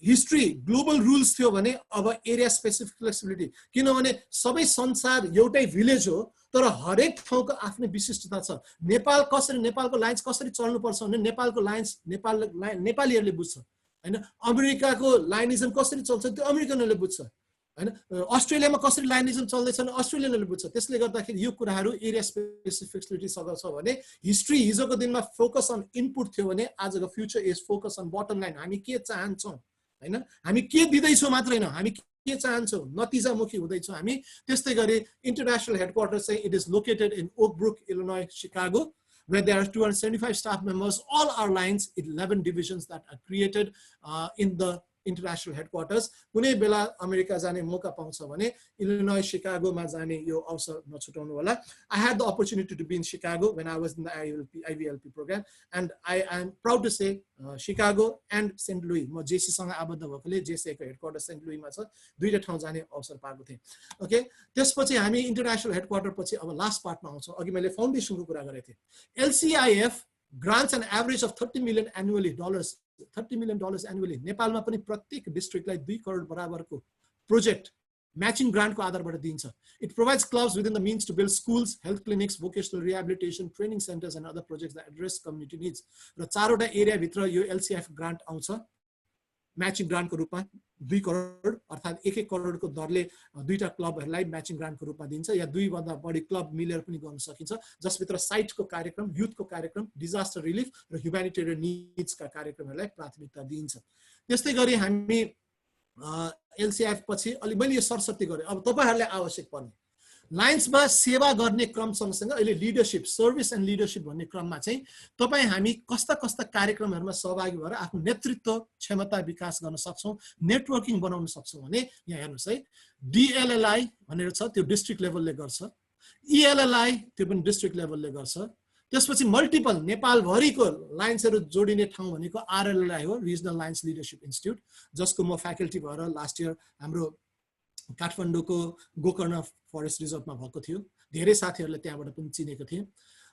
हिस्ट्री ग्लोबल रुल्स थियो भने अब एरिया स्पेसिफिक फ्लेक्सिबिलिटी, किनभने सबै संसार एउटै भिलेज हो, तर हरेक ठाउँको आफ्नै विशिष्टता छ। नेपाल कसरी, नेपालको लायन्स कसरी चल्नुपर्छ भने नेपालको लायन्स नेपालीहरूले बुझ्छ हैन। अमेरिकाको लायनिजम कसरी चल्छ त्यो अमेरिकनहरूले बुझ्छ हैन। अस्ट्रेलियामा कसरी लायनिजम चल्दैछ भने अस्ट्रेलियनहरूले बुझ्छ। त्यसले गर्दाखेरि यो कुराहरू एरिया स्पेसिफिकलिटीसँग छ भने हिस्ट्री हिजोको दिनमा फोकस अन इनपुट थियो भने आजको future is focus on bottom line. हामी के चाहन्छौँ हैन, हामी के दिँदैछौँ मात्रै होइन, हामी के चाहन्छौँ, नतिजामुखी हुँदैछौँ हामी। त्यस्तै गरी इन्टरनेसनल हेडक्वार्टर्स चाहिँ it is located in Oak Brook, Illinois, Chicago, where there are 275 staff members. All our lines, 11 divisions that are created in the international headquarters. कुनै बेला अमेरिका जाने मौका पाउँछ भने इलिनोय, शिकागोमा जाने यो अवसर नछुटाउनु होला। I had the opportunity to be in Chicago when I was in the IVLP program, and I am proud to say Chicago and St. Louis, म जेसी सँग आबद्ध भएकोले जेसी को हेडक्वार्टर सेन्ट लुईमा छ, दुईटा ठाउँ जाने अवसर पाएको थिएँ। ओके, त्यसपछि हामी इन्टरनेसनल हेडक्वार्टर पछि अब लास्ट पार्टमा आउँछौँ। अघि मैले फाउन्डेसनको कुरा गरेको थिएँ। LCIF grants an average of $30 million annually. $30 million annually. नेपालमा पनि प्रत्येक डिस्ट्रिक्टलाई 2 करोड बराबरको प्रोजेक्ट म्याचिङ ग्रान्टको आधारबाट दिन्छ। It provides clubs within the means to build schools, health clinics, vocational rehabilitation, training centers and other projects that address community needs. र 4 वटा area भित्र यो LCIF grant आउँछ। म्याचिङ ग्रान्टको रूपमा 2 करोड अर्थात् 1 करोडको दरले 2टा क्लबहरूलाई म्याचिङ ग्रान्टको रूपमा दिन्छ या 2 भन्दा बढी क्लब मिलेर पनि गर्न सकिन्छ, जसभित्र साइटको कार्यक्रम, युथको कार्यक्रम, डिजास्टर रिलिफ र ह्युम्यानिटेरियन निड्सका कार्यक्रमहरूलाई प्राथमिकता दिइन्छ। त्यस्तै गरी हामी एलसीआईएफ पछि अलि मैले यो सरसर्ती गरेँ। अब तपाईहरुलाई आवश्यक पर्ने लायन्समा सेवा गर्ने क्रम सँगसँगै अहिले लिडरशिप, सर्भिस एन्ड लिडरशिप भन्ने क्रममा चाहिँ तपाई हामी कस्ता कस्ता कार्यक्रमहरुमा सहभागी भएर आफ्नो नेतृत्व क्षमता विकास गर्न सक्छौं, नेटवर्किङ बनाउन सक्छौं भने यहाँ हेर्नुस् है, डीएलएलआई भनेर छ, त्यो डिस्ट्रिक्ट लेभलले गर्छ, ईएलएलआई त्यो पनि डिस्ट्रिक्ट लेभलले गर्छ, त्यसपछि मल्टिपल नेपाल भरिको लायन्सहरु जोडिने ठाउँ भनेको आरएलएलआई हो, रिजनल लायन्स लिडरशिप इन्स्टिट्युट, जसको म फ्याकल्टी भएर लास्ट इयर हाम्रो काठमाडौँको गोकर्ण फरेस्ट रिजर्भमा भएको थियो। धेरै साथीहरुले त्यहाँबाट पनि चिनेको थिए।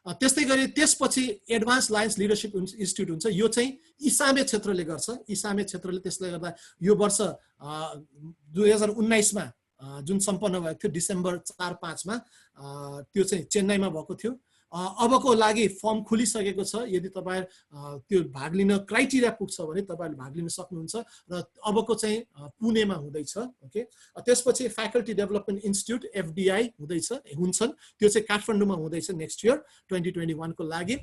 त्यस्तै गरी त्यसपछि एडभान्स लायन्स लिडरशिप इन्स्टिट्युट हुन्छ, यो चाहिँ इसामे क्षेत्रले गर्छ। इसामे क्षेत्रले त्यसले गर्दा यो वर्ष 2019 मा जुन सम्पन्न भएको थियो डिसेम्बर 4-5 मा त्यो चाहिँ चेन्नईमा भएको थियो। अबको लागि फर्म खुलिसकेको छ, यदि तपाई त्यो भाग लिन क्राइटेरिया पुग्छ भने तपाईहरुले भाग लिन सक्नुहुन्छ र अबको चाहिँ पुणेमा हुँदैछ। ओके, त्यसपछि फ्याकल्टी डेभलपमेन्ट इन्स्टिट्युट एफडीआई हुन्छन्, त्यो चाहिँ काठमाडौँमा हुँदैछ नेक्स्ट इयर 2021 को लागि।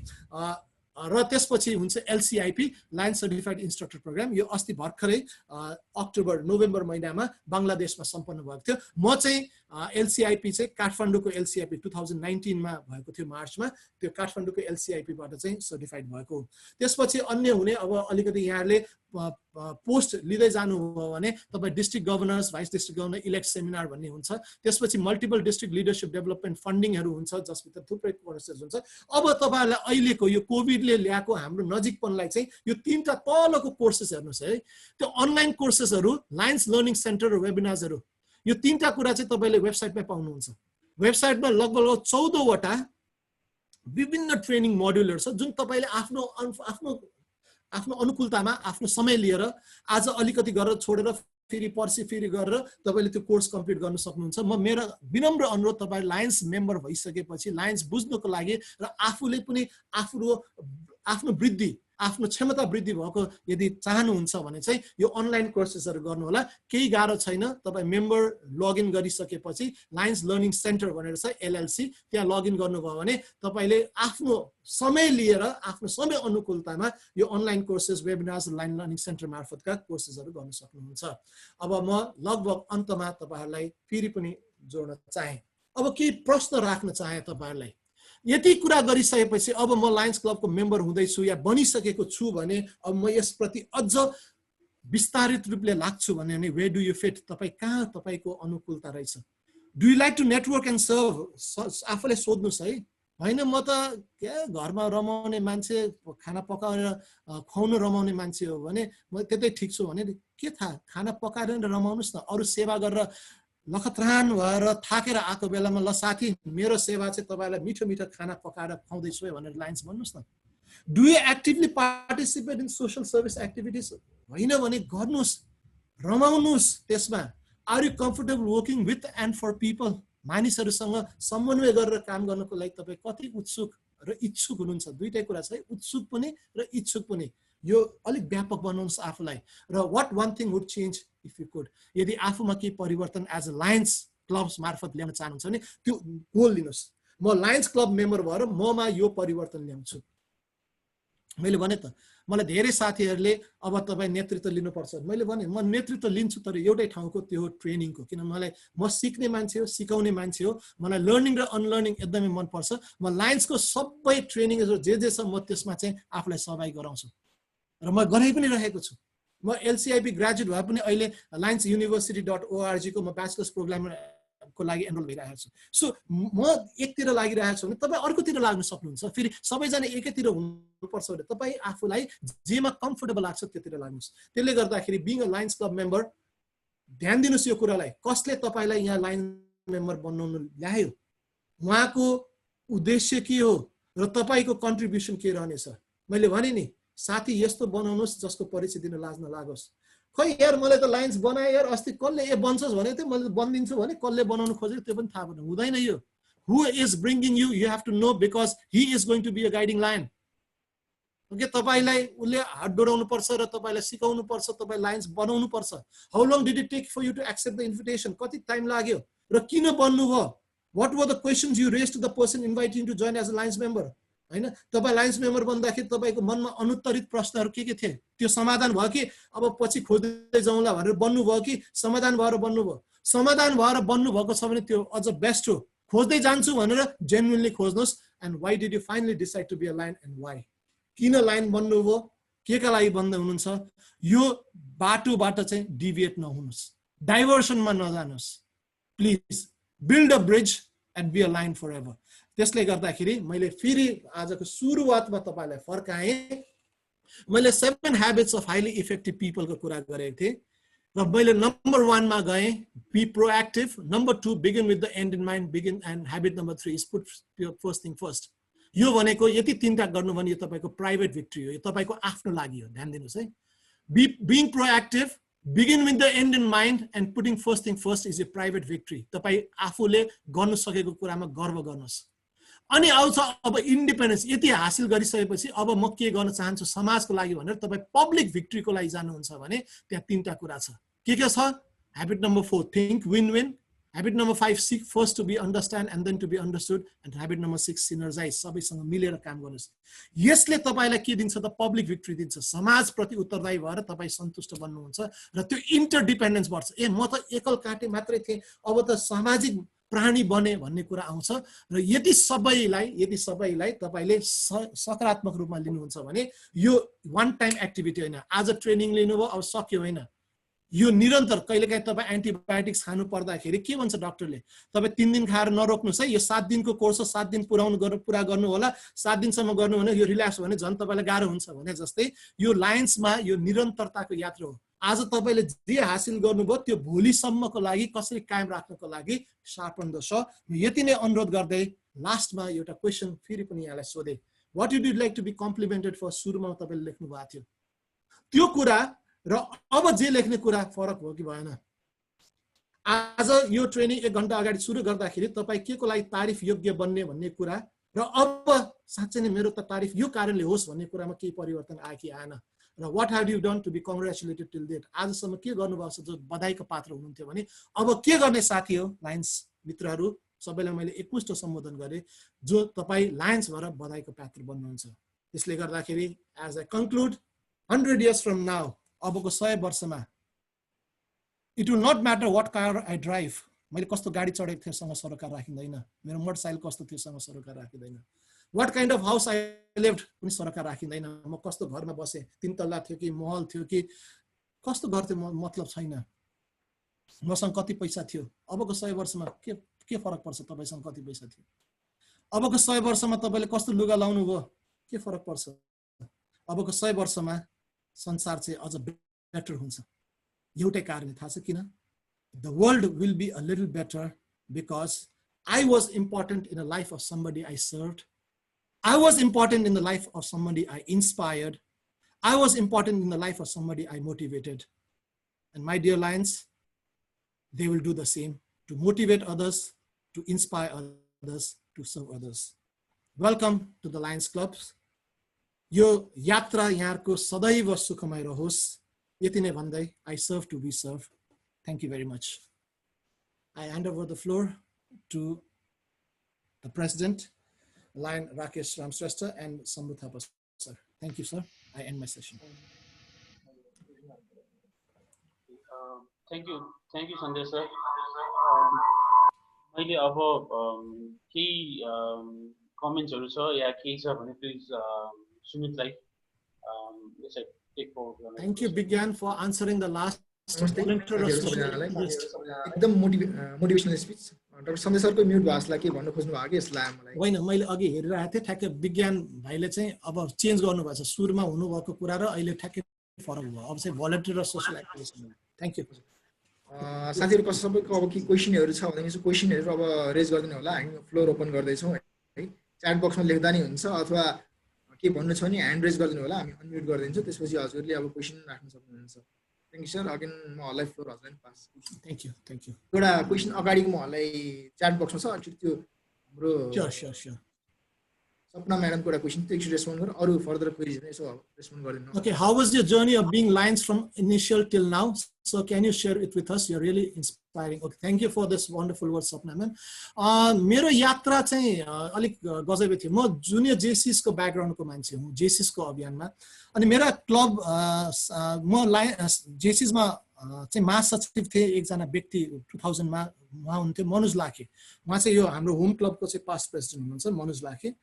र त्यसपछि हुन्छ एलसीआईपी लायन्स सर्टिफाइड इन्स्ट्रक्टर प्रोग्राम, यो अस्ति भर्खरै अक्टोबर नोभेम्बर महिनामा बंगलादेशमा सम्पन्न भएको थियो। म चाहिँ एलसीआईपी चाहिँ काठमाडौँको एलसीआईपी 2019 मा भएको थियो मार्चमा, त्यो काठमाडौँको एलसीआईपी बाट चाहिँ सर्टिफाइड भएको। त्यसपछि अन्य हुने अब अलिकति यहाँले पोस्ट लिँदै जानु हो भने तपाई district governors, vice district governor elect seminar भन्ने हुन्छ, त्यसपछि मल्टिपल डिस्ट्रिक्ट लिडरशिप डेभलपमेन्ट फन्डिङहरु हुन्छ जसभित्र थुप्रै कोर्सेस हुन्छ। अब तपाईहरुलाई अहिलेको यो कोभिडले ल्याएको हाम्रो नजिकपनलाई चाहिँ यो तीनटा तलको कोर्सेस हेर्नुस् है, त्यो अनलाइन कोर्सेसहरु, लायन्स लर्निङ सेन्टर र वेबिनारहरु, यो तीनटा कुरा चाहिँ तपाईले वेबसाइटमा पाउनुहुन्छ। वेबसाइटमा लगभग 14 वटा विभिन्न ट्रेनिङ मोड्युलहरु छ, जुन तपाईले आफ्नो अनुकूलतामा आफ्नो समय लिएर आज अलिकति गरेर छोडेर फेरि पर्सि फेरि गरेर तपाईले त्यो कोर्स कम्प्लिट गर्न सक्नुहुन्छ। म मेरो विनम्र अनुरोध, तपाई लायन्स मेम्बर भइसकेपछि लायन्स बुझ्नको लागि र आफूले पनि आफ्नो वृद्धि, आफ्नो क्षमता वृद्धि भएको यदि चाहनुहुन्छ भने चाहिँ यो अनलाइन कोर्सेसहरु गर्नु होला। केही गाह्रो छैन, तपाई मेम्बर लगइन गरिसकेपछि लायन्स लर्निङ सेन्टर भनेर छ एलएलसी, त्यहाँ लगइन गर्नुभयो भने तपाईले आफ्नो समय लिएर आफ्नो समय अनुकूलतामा यो online courses, webinars, Lions learning centre मार्फतका कोर्सेसहरु गर्न सक्नुहुन्छ। अब म लगभग अन्तमा तपाईहरुलाई फेरि पनि जोड्न चाहे, अब के प्रश्न राख्न चाहे तपाईहरुलाई। यति कुरा गरिसकेपछि अब म लायन्स क्लबको मेम्बर हुँदैछु या बनिसकेको छु भने अब म यसप्रति अझ विस्तारित रूपले लाग्छु भने वे डु यु फिट, तपाई कहाँ तपाईको अनुकूलता रहेछ। Do you like to network and serve, आफूले सोध्नुस् है। हैन म त के घरमा रमाउने मान्छे, खाना पकाएर खुवाउन रमाउने मान्छे हो भने म त्यतै ठीक छु भने के थाहा, खाना पकाएर रमाउनुस् न, अरु सेवा गरेर लखतरान भएर थाकेर आएको बेलामा ल साथी मेरो सेवा चाहिँ तपाईलाई मिठो मिठो खाना पकाएर खुवाउँदैछु है भनेर लायन्स भन्नुस् न। Do you actively participate in social service activities, हैन भने गर्नुस्, रमाउनुस् त्यसमा। Are you comfortable working with and for people, मानिसहरुसँग समन्वय गरेर काम गर्नको लागि तपाई कति उत्सुक र इच्छुक हुनुहुन्छ। दुईटै कुरा छ है, उत्सुक पनि र इच्छुक पनि। यो अलिक व्यापक बनाउनुस् आफूलाई। र what one thing would change if you could, यदि आफूमा केही परिवर्तन एज अ लायन्स क्लब्स मार्फत ल्याउन चाहनुहुन्छ भने त्यो गोल लिनुस्। म लायन्स क्लब मेम्बर भएर ममा यो परिवर्तन ल्याउँछु। मैले भने त मलाई धेरै साथीहरुले अब तपाई नेतृत्व लिनुपर्छ, मैले भने म नेतृत्व लिन्छु तर एउटै ठाउँको, त्यो हो ट्रेनिङको। किन म सिक्ने मान्छे हो, सिकाउने मान्छे हो, मलाई लर्निङ र अनलर्निङ एकदमै मन पर्छ। म लायन्सको सबै ट्रेनिङहरु जे छ म त्यसमा चाहिँ आफूलाई सहभागी गराउँछु र म गराइ पनि रहेको छु। म एलसीआईपी ग्रेजुएट भए पनि अहिले lionsuniversity.org को म ब्याचलर्स प्रोग्राम को लागि एनरोल भइरहेको छु। सो म एकतिर लागिरहेको छु भने तपाई अर्कोतिर लाग्न सक्नुहुन्छ। फेरि सबैजना एकैतिर हुनुपर्छ भने तपाई आफूलाई जेमा कम्फर्टेबल लाग्छ त्यतिर लाग्नुस्। त्यसले गर्दाखेरि being a Lions Club member, ध्यान दिनुस् यो कुरालाई, कसले तपाईलाई यहाँ लायन्स मेम्बर बनाउन ल्यायो, उहाँको उद्देश्य के हो र तपाईको कन्ट्रिब्युसन के रहनेछ। मैले भने नि साथी यस्तो बनाउनुस् जसको परिचय दिन लाज नलागोस्। खै यार मलाई त लायन्स बनाए यार, अस्ति कसले ए बन्छस् भने थियो, मैले बनिदिन्छु भने कसले बनाउन खोजेको त्यो पनि थाहा भएन। हुँदैन यो। Who is bringing you? You have to know because he is going to be a guiding lion. Okay तपाईलाई उसले हात डोराउनु पर्छ र तपाईलाई सिकाउनु पर्छ तपाई लाइन्स बनाउनु पर्छ how long did it take for you to accept the invitation कति टाइम लाग्यो र किन बन्नु भयो what were the questions you raise to the person inviting to join as a Lions member हैन तपाई लाइन्स मेम्बर बन्दाखेरि तपाईको मनमा अनुत्तरित प्रश्नहरु के थिए त्यो समाधान भयो कि अब पछि खोज्दै जाउँला भनेर बन्नु भयो कि समाधान भएर बन्नु भयो समाधान भएर बन्नु भएको छ भने त्यो अझ बेस्ट हो खोज्दै जान्छु भनेर जेन्युइनली खोज्नुस् and why did you finally decide to be a lion and why किन लाइन बन्नु भयो केका लागि बन्दै हुनुहुन्छ यो बाटोबाट चाहिँ डिभिएट नहुनुस् डाइभर्सनमा नजानुस् please build a bridge and be a lion forever त्यसले गर्दाखेरि मैले फेरि आजको सुरुवातमा तपाईलाई फर्काएँ मैले 7 ह्याबिट्स अफ हाइली इफेक्टिभ पिपलको कुरा गरेको थिएँ र मैले नम्बर 1 मा गएँ be proactive number 2 begin with the end in mind begin end habit number 3 is put first thing first यो भनेको यति तीनटा गर्नु भने यो तपाईको प्राइभेट भिक्ट्री हो यो तपाईको आफ्नो लागि हो ध्यान दिनुस् है being proactive begin with the end in mind and putting first thing first is a private victory तपाई आफूले गर्न सकेको कुरामा गर्व गर्नुस् अनि आउँछ अब इन्डिपेन्डेन्स यति हासिल गरिसकेपछि अब म के गर्न चाहन्छु समाजको लागि भनेर तपाई पब्लिक भिक्ट्रीको लागि जानुहुन्छ भने त्यहाँ तीनटा कुरा छ के छ habit number 4 think win win habit number 5 seek first to be understand and then to be understood and habit number 6 synergise सबैसँग मिलेर काम गर्नुस् यसले तपाईलाई के दिन्छ त पब्लिक भिक्ट्री दिन्छ समाजप्रति उत्तरदायी भएर तपाई सन्तुष्ट बन्नुहुन्छ र त्यो इन्टरडिपेन्डेन्स बढ्छ ए म त एकल काटे मात्रै थिएँ अब त सामाजिक प्राणी बने भन्ने कुरा आउँछ र यदि सबैलाई तपाईले सकारात्मक रूपमा लिनुहुन्छ भने यो वान टाइम एक्टिभिटी हैन आज ट्रेनिङ लिनुभयो अब सक्यो हैन यो निरन्तर कहिलेकाहीँ तपाई एन्टिबायोटिक्स खानु पर्दाखेरि के भन्छ डाक्टरले तपाई 3 दिन खाएर नरोक्नुस् है यो 7 दिनको कोर्स हो 7 दिन पुरा गर्नु होला 7 दिनसम्म गर्नु भने यो रिल्याक्स भने झन् तपाईलाई गाह्रो हुन्छ भने जस्तै यो लाइन्समा यो निरन्तरताको यात्रा हो आज तपाईले जे हासिल गर्नुभयो त्यो भोलिसम्मको लागि कसरी कायम राख्नको लागि शार्पन द श यति नै अनुरोध गर्दै लास्टमा एउटा क्वेशन फेरि पनि यहाँलाई सोधे what would you like to be complimented for सुरुमा तपाईले लेख्नु भएको थियो त्यो कुरा र अब जे लेख्ने कुरा फरक हो कि भएन आज यो ट्रेनिङ 1 घण्टा अगाडि सुरु गर्दाखेरि तपाई केको लागि तारिफ योग्य बन्ने भन्ने कुरा र अब साच्चै नै मेरो त तारिफ यो कारणले होस् भन्ने कुरामा केही परिवर्तन आयो कि आएन र what have you done to be congratulated till date आजसम्म के गर्नुभएको छ जो बधाईको पात्र हुनुहुन्थ्यो भने अब के गर्ने साथी हो लायन्स मित्रहरू सबैलाई मैले एकमुष्ट सम्बोधन गरे जो तपाई लायन्स भएर बधाईको पात्र बन्नुहुन्छ त्यसले गर्दाखेरि as I conclude 100 years from now अबको 100 वर्षमा it will not matter what car I drive मैले कस्तो गाडी चढेको थिएँ सँग सरोकार राखिँदैन मेरो मोटरसाइकल कस्तो थियो सँग सरोकार राखिँदैन what kind of house I lived पनि सरोकार राखिँदैन म कस्तो घरमा बसे 3 तल्ला थियो कि महल थियो कि कस्तो घर थियो मतलब छैन मसँग कति पैसा थियो अबको 100 वर्षमा के फरक पर्छ तपाईसँग कति पैसा थियो अबको 100 वर्षमा तपाईले कस्तो लुगा लाउनु भयो के फरक पर्छ अबको 100 वर्षमा संसार चाहिँ अझ बेटर हुन्छ एउटै कारण थाहा छ किन the world will be a little better because I was important in the life of somebody I served I was important in the life of somebody I inspired. I was important in the life of somebody I motivated. And my dear Lions, they will do the same to motivate others, to inspire others, to serve others. Welcome to the Lions Clubs. Yo yatra yaharko sadaiva sukhamai rahoस् यति नै भन्दै I serve to be served. Thank you very much. I hand over the floor to the President, Lion Rakesh Ramshrestha and Sambhu Thapa sir. Thank you, sir. I end my session. Thank you, Sanjay sir. मैले अब केही कमेन्ट्सहरु छ या केही छ भने please सुमितलाई यसै take forward गर्न Thank you Bigyan for answering the last एकदम मोटिभेशनल स्पीच डाक्टर सन्जय सरको म्युट भाषालाई के भन्नु खोज्नु भयो कि यसलाई मलाई होइन मैले अघि हेरिरहेको थिएँ ठ्याक्कै विज्ञान भाइले चाहिँ अब चेन्ज गर्नुभएको छ सुरुमा हुनुभएको कुरा र अहिले ठ्याक्कै फरक भयो अब चाहिँ भलन्टियर र सोशल एक्टिभिजम थ्यांक यू साथीहरु कसै सबैको अब के क्वेशनहरु छ भने क्वेशनहरु अब रेज गरिदिनु होला हामी फ्लोर ओपन गर्दै छौं है च्याट बक्समा लेख्दा नि हुन्छ अथवा के भन्नु छ नि ह्यान्ड रेज गरिदिनु होला हामी अनम्युट गरिदिन्छौं त्यसपछि हजुरले अब क्वेशन राख्न सक्नुहुन्छ Thank you, sir. Again, my life floor has been passed. Thank you. एउटा क्वेशन अगाडिको मलाई च्याट बक्समा छ actually त्यो हाम्रो Sure. सपना म्याडमको एउटा क्वेसन थियो, एकचोटि रेस्पोन्ड गर, अरू फर्दर क्वेरिज भने यसो रेस्पोन्ड गरिदिनु। Okay, how was your journey of being Lions from initial till now? So can you share it with us? You're really inspiring. Okay, thank you for this wonderful words, Sapna ma'am. मेरो यात्रा चाहिँ अलिक गजबे थियो। म junior जेसिस को background को मान्छे हुँ, जेसिस को अभियानमा। अनि मेरा क्लब म जेसिस मा चाहिँ महासचिव थिए एकजना व्यक्ति 2000 मा, उहाँ हुन्थ्यो मनोज लाखे। उहाँ चाहिँ यो हाम्रो होम क्लबको चाहिँ पास्ट प्रेसिडेन्ट हुनुहुन्छ मनोज लाखे।